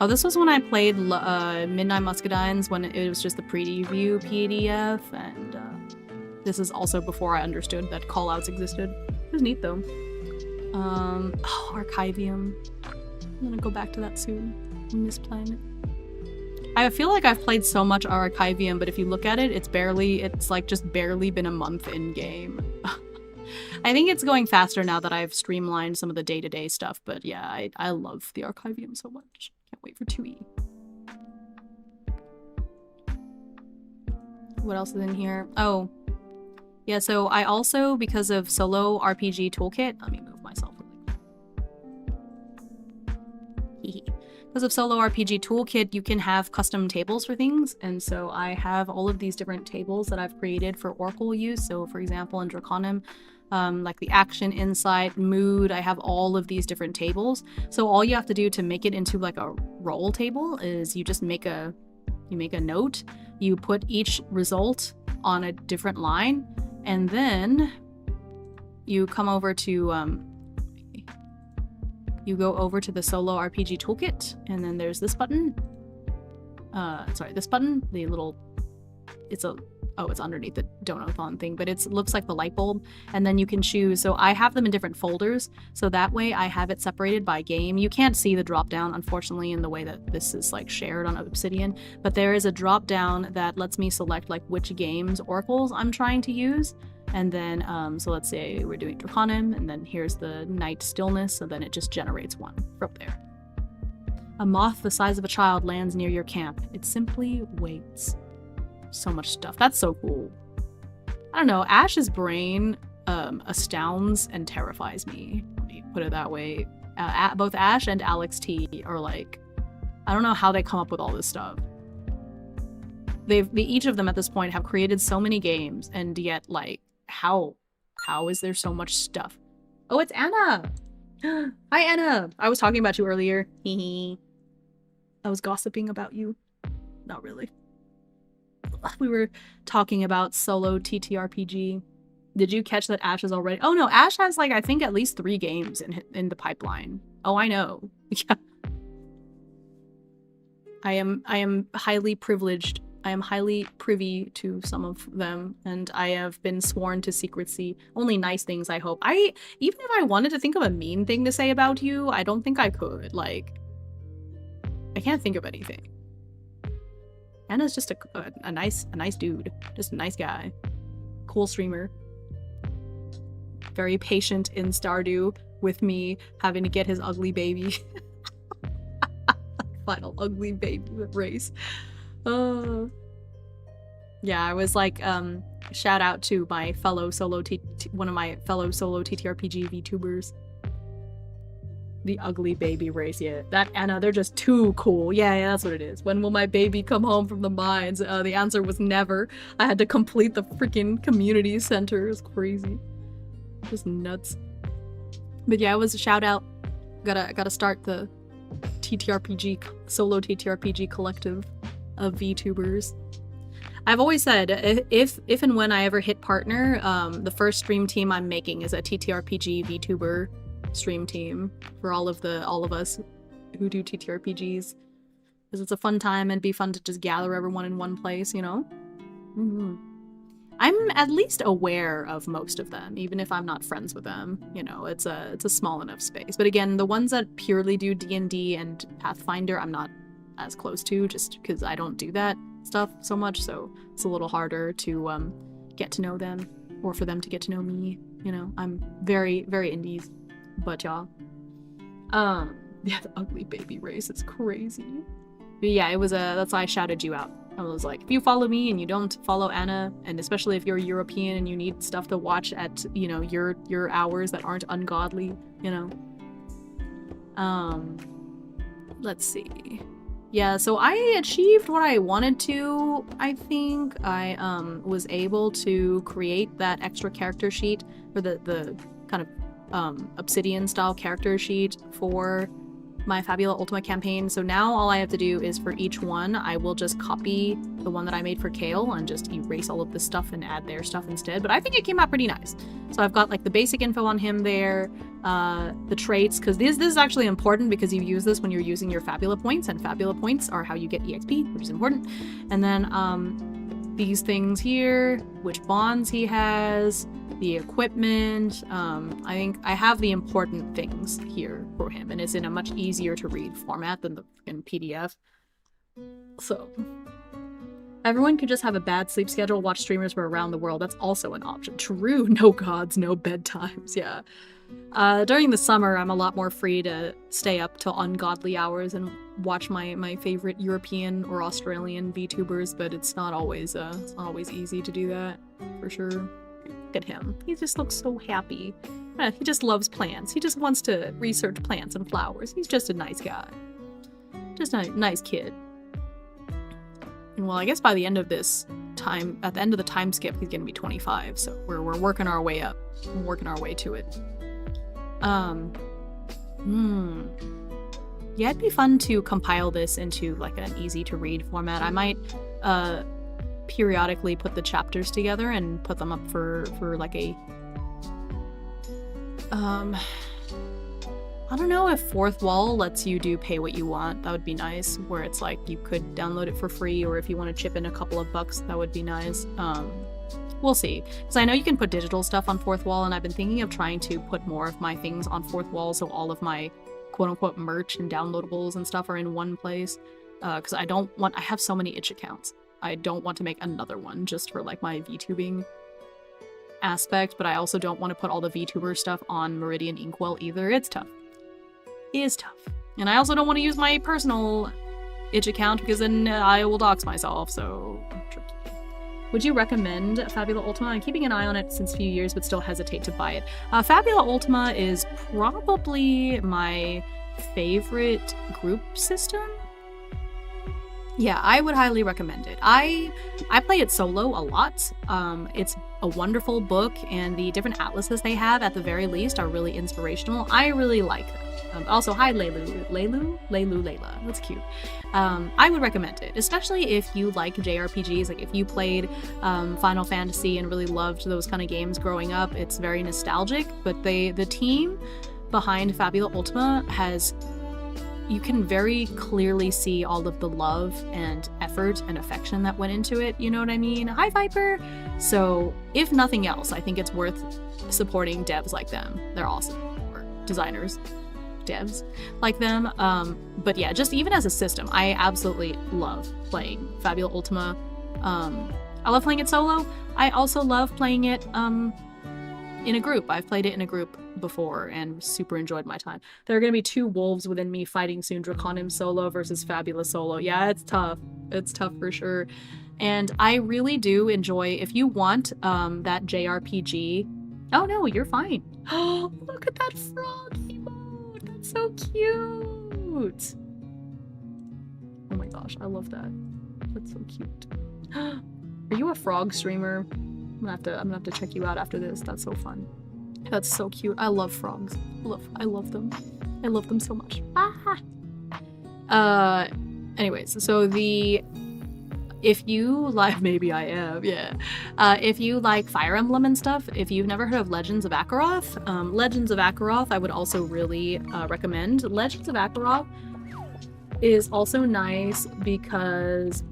Oh, this was when I played Midnight Muscadines, when it was just the preview PDF, and this is also before I understood that callouts existed. It was neat though. Oh, Archivium. I'm gonna go back to that soon. I miss playing it. I feel like I've played so much Archivium, but if you look at it, it's like just barely been a month in game. I think it's going faster now that I've streamlined some of the day-to-day stuff, but yeah, I love the Archivium so much. Can't wait for 2E. What else is in here? Oh, yeah, so I also, because of Solo RPG Toolkit, let me move myself really quick. Because of Solo RPG Toolkit, you can have custom tables for things, and so I have all of these different tables that I've created for Oracle use. So for example, in Draconim, like the action, insight, mood, I have all of these different tables. So all you have to do to make it into like a roll table is you just make a note, you put each result on a different line, and then you come over to you go over to the Solo RPG Toolkit, and then there's this button. This button, the little, it's underneath the Donothon thing, but it looks like the light bulb, and then you can choose. So I have them in different folders, so that way I have it separated by game. You can't see the drop down, unfortunately, in the way that this is like shared on Obsidian, but there is a drop down that lets me select like which games oracles I'm trying to use. And then, so let's say we're doing Draconim, and then here's the night stillness, so then it just generates one from there. A moth the size of a child lands near your camp. It simply waits. So much stuff. That's so cool. I don't know, Ash's brain astounds and terrifies me. Let me put it that way. Both Ash and Alex T are like, I don't know how they come up with all this stuff. Each of them at this point have created so many games, and yet like, how is there so much stuff? Oh, it's Anna! Hi, Anna! I was talking about you earlier. I was gossiping about you. Not really. We were talking about Solo TTRPG. Did you catch that Ash is already? Oh no, Ash has like I think at least 3 games in the pipeline. Oh, I know. Yeah. I am highly privileged. I am highly privy to some of them, and I have been sworn to secrecy. Only nice things, I hope. Even if I wanted to think of a mean thing to say about you, I don't think I could. Like, I can't think of anything. Anna's just a nice dude. Just a nice guy. Cool streamer. Very patient in Stardew with me having to get his ugly baby. Final ugly baby race. Yeah, I was like, shout out to my fellow one of my fellow solo TTRPG VTubers. The ugly baby race, yeah. That Anna, they're just too cool. Yeah, that's what it is. When will my baby come home from the mines? The answer was never. I had to complete the freaking community center. It was crazy. Just nuts. But yeah, it was a shout out. Gotta start the TTRPG, solo TTRPG collective of VTubers. I've always said, if and when I ever hit partner, the first stream team I'm making is a TTRPG VTuber stream team for all of us who do TTRPGs, because it's a fun time and it'd be fun to just gather everyone in one place, you know? I'm at least aware of most of them, even if I'm not friends with them. You know, it's a small enough space. But again, the ones that purely do D&D and Pathfinder, I'm not as close to, just because I don't do that stuff so much, so it's a little harder to get to know them, or for them to get to know me. You know, I'm very, very indies. But y'all, yeah, the ugly baby race is crazy. But yeah, it was that's why I shouted you out. I was like, if you follow me and you don't follow Anna, and especially if you're European and you need stuff to watch at, you know, your hours that aren't ungodly, you know. Let's see. Yeah, so I achieved what I wanted to, I think. I was able to create that extra character sheet, or the kind of Obsidian style character sheet for my Fabula Ultima campaign. So now all I have to do is for each one, I will just copy the one that I made for Kale and just erase all of this stuff and add their stuff instead. But I think it came out pretty nice. So I've got like the basic info on him there, the traits, because this is actually important because you use this when you're using your Fabula points, and Fabula points are how you get EXP, which is important. And then these things here, which bonds he has, the equipment. I think I have the important things here for him, and it's in a much easier to read format than the freaking PDF. So everyone could just have a bad sleep schedule, watch streamers from around the world. That's also an option. True, no gods, no bedtimes. Yeah. During the summer, I'm a lot more free to stay up till ungodly hours and watch my favorite European or Australian VTubers, but it's not always easy to do that, for sure. Look at him. He just looks so happy. He just loves plants. He just wants to research plants and flowers. He's just a nice guy. Just a nice kid. And well, I guess by the end of this time, at the end of the time skip, he's gonna be 25, so we're working our way up. We're working our way to it. Yeah, it'd be fun to compile this into like an easy to read format. I might periodically put the chapters together and put them up for like a I don't know if Fourth Wall lets you do pay what you want. That would be nice, where it's like you could download it for free, or if you want to chip in a couple of bucks, that would be nice. We'll see, because I know you can put digital stuff on Fourth Wall, and I've been thinking of trying to put more of my things on Fourth Wall, so all of my quote-unquote merch and downloadables and stuff are in one place, because I have so many itch accounts. I don't want to make another one just for like my VTubing aspect, but I also don't want to put all the VTuber stuff on Meridian Inkwell either. It's tough. It is tough. And I also don't want to use my personal itch account, because then I will dox myself, so tricky. Would you recommend Fabula Ultima? I'm keeping an eye on it since a few years, but still hesitate to buy it. Fabula Ultima is probably my favorite group system. Yeah, I would highly recommend it. I play it solo a lot. It's a wonderful book, and the different atlases they have, at the very least, are really inspirational. I really like them. Also, hi Layla. That's cute. I would recommend it, especially if you like JRPGs. Like if you played Final Fantasy and really loved those kind of games growing up. It's very nostalgic, but the team behind Fabula Ultima has. You can very clearly see all of the love and effort and affection that went into it, you know what I mean? Hi, Viper! So, if nothing else, I think it's worth supporting devs like them. They're awesome. Or designers, devs like them. But yeah, just even as a system, I absolutely love playing Fabula Ultima. I love playing it solo. I also love playing it in a group. I've played it in a group before and super enjoyed my time. There are going to be two wolves within me fighting soon. Draconim solo versus Fabula solo. Yeah, it's tough. It's tough for sure. And I really do enjoy, if you want that JRPG. Oh no, you're fine. Oh, look at that frog emote. That's so cute. Oh my gosh, I love that. That's so cute. Are you a frog streamer? I'm gonna have to check you out after this. That's so fun. That's so cute. I love frogs. I love them. I love them so much. Anyways, so if you like, maybe I am, yeah. If you like Fire Emblem and stuff, if you've never heard of Legends of Akaroth, I would also really recommend. Legends of Akaroth is also nice because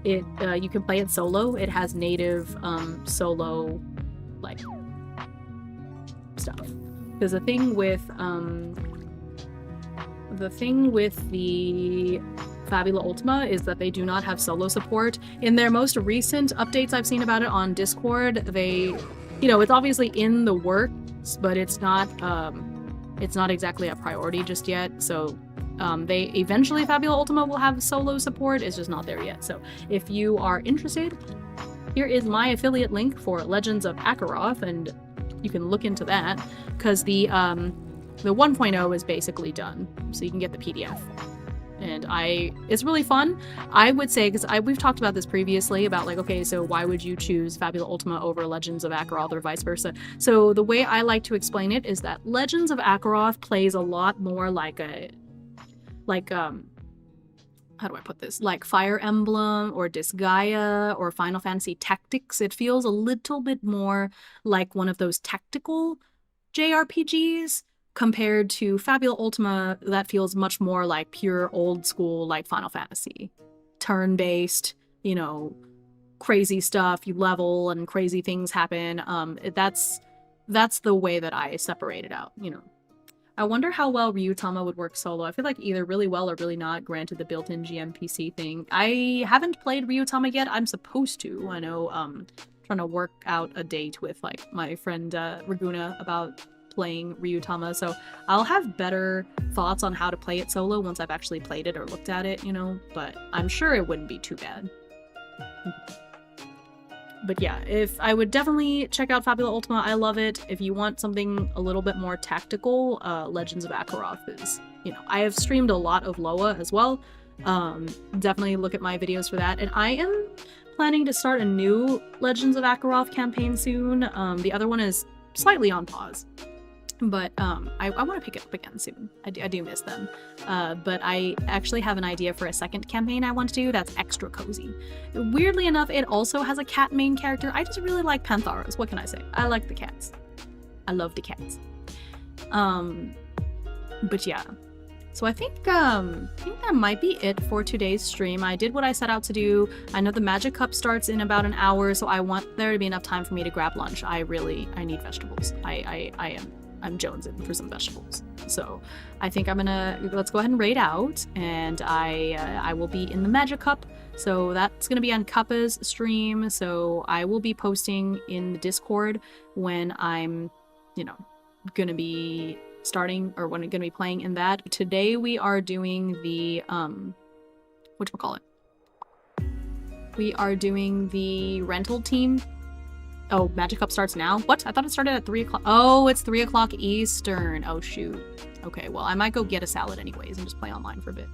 you can play it solo. It has native solo like stuff. Because the thing with the Fabula Ultima is that they do not have solo support. In their most recent updates I've seen about it on Discord, it's obviously in the works, but it's not exactly a priority just yet. So eventually Fabula Ultima will have solo support. It's just not there yet. So if you are interested, here is my affiliate link for Legends of Akaroth, and you can look into that because the 1.0 is basically done, so you can get the PDF. And it's really fun. I would say, because we've talked about this previously about like, okay, so why would you choose Fabula Ultima over Legends of Akaroth or vice versa? So the way I like to explain it is that Legends of Akaroth plays a lot more like how do I put this? Like Fire Emblem or Disgaea or Final Fantasy Tactics. It feels a little bit more like one of those tactical JRPGs compared to Fabula Ultima that feels much more like pure old school like Final Fantasy. Turn-based, crazy stuff, you level and crazy things happen. That's the way that I separate it out, I wonder how well Ryutama would work solo. I feel like either really well or really not, granted the built-in GMPC thing. I haven't played Ryutama yet. I'm supposed to. I know trying to work out a date with like my friend Raguna about playing Ryutama, so I'll have better thoughts on how to play it solo once I've actually played it or looked at it, but I'm sure it wouldn't be too bad. But yeah, I would definitely check out Fabula Ultima. I love it. If you want something a little bit more tactical, Legends of Akaroth is, I have streamed a lot of Loa as well. Definitely look at my videos for that. And I am planning to start a new Legends of Akaroth campaign soon. The other one is slightly on pause. But I want to pick it up again soon. I do miss them. But I actually have an idea for a second campaign I want to do that's extra cozy. Weirdly enough, it also has a cat main character. I just really like Pantharas. What can I say? I like the cats. I love the cats. But yeah. So I think that might be it for today's stream. I did what I set out to do. I know the Magic Cup starts in about an hour, so I want there to be enough time for me to grab lunch. I need vegetables. I'm jonesing for some vegetables. So I think let's go ahead and raid out, and I will be in the Magic Cup. So that's going to be on Kappa's stream. So I will be posting in the Discord when I'm, going to be starting or when I'm going to be playing in that. Today we are doing the, whatchamacallit? We are doing the rental team. Oh, Magic Cup starts now? What? I thought it started at 3 o'clock. Oh, it's 3 o'clock Eastern. Oh, shoot. Okay, well, I might go get a salad anyways and just play online for a bit.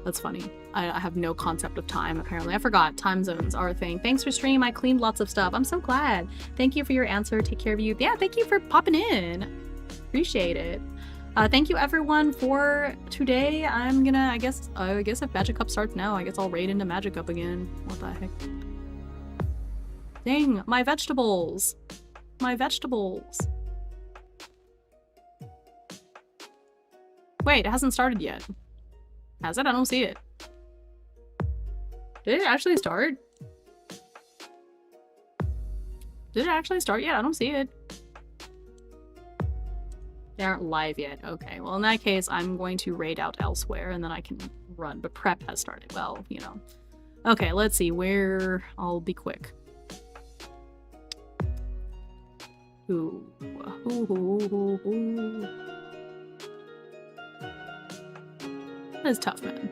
That's funny. I have no concept of time, apparently. I forgot time zones are a thing. Thanks for stream. I cleaned lots of stuff. I'm so glad. Thank you for your answer. Take care of you. Yeah, thank you for popping in. Appreciate it. Thank you everyone for today. I'm gonna, I guess if Magic Cup starts now, I guess I'll raid into Magic Cup again. What the heck? Dang, my vegetables. My vegetables. Wait, it hasn't started yet. Has it? I don't see it. Did it actually start? Did it actually start yet? I don't see it. They aren't live yet. Okay, well in that case, I'm going to raid out elsewhere and then I can run, but prep has started. Well, you know. Okay, let's see where... I'll be quick. Ooh. That is tough, man.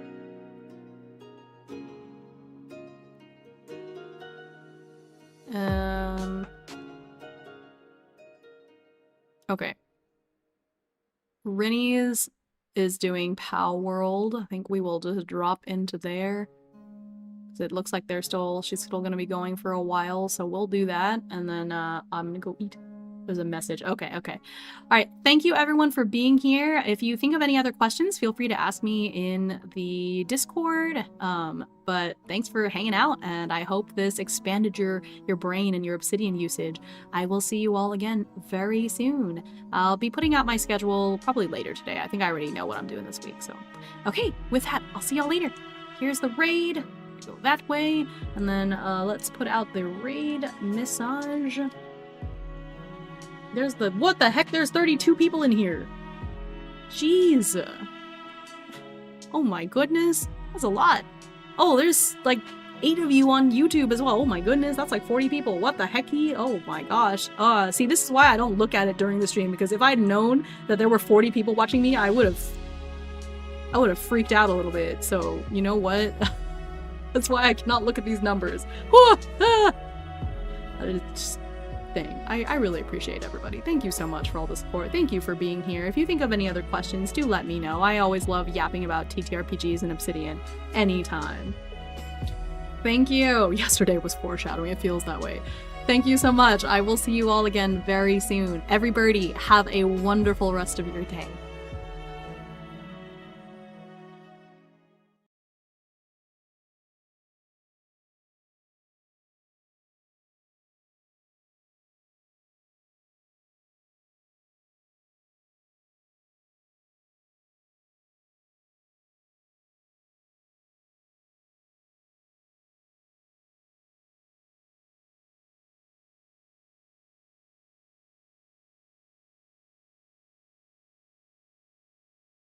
Okay. Rinny's is doing Pow World. I think we will just drop into there. It looks like she's still gonna be going for a while, so we'll do that, and then I'm gonna go eat. There's a message. Okay. All right. Thank you everyone for being here. If you think of any other questions, feel free to ask me in the Discord. But thanks for hanging out, and I hope this expanded your brain and your Obsidian usage. I will see you all again very soon. I'll be putting out my schedule probably later today. I think I already know what I'm doing this week. So, okay. With that, I'll see y'all later. Here's the raid. Go that way, and then let's put out the raid message. There's the... What the heck? There's 32 people in here. Jeez. Oh my goodness. That's a lot. Oh, there's like 8 of you on YouTube as well. Oh my goodness. That's like 40 people. What the hecky? Oh my gosh. See, this is why I don't look at it during the stream, because if I'd known that there were 40 people watching me, I would have freaked out a little bit. So, you know what? That's why I cannot look at these numbers. It's thing. I really appreciate everybody. Thank you so much for all the support. Thank you for being here. If you think of any other questions, do let me know. I always love yapping about TTRPGs and Obsidian anytime. Thank you. Yesterday was foreshadowing. It feels that way. Thank you so much. I will see you all again very soon. Everybody, have a wonderful rest of your day.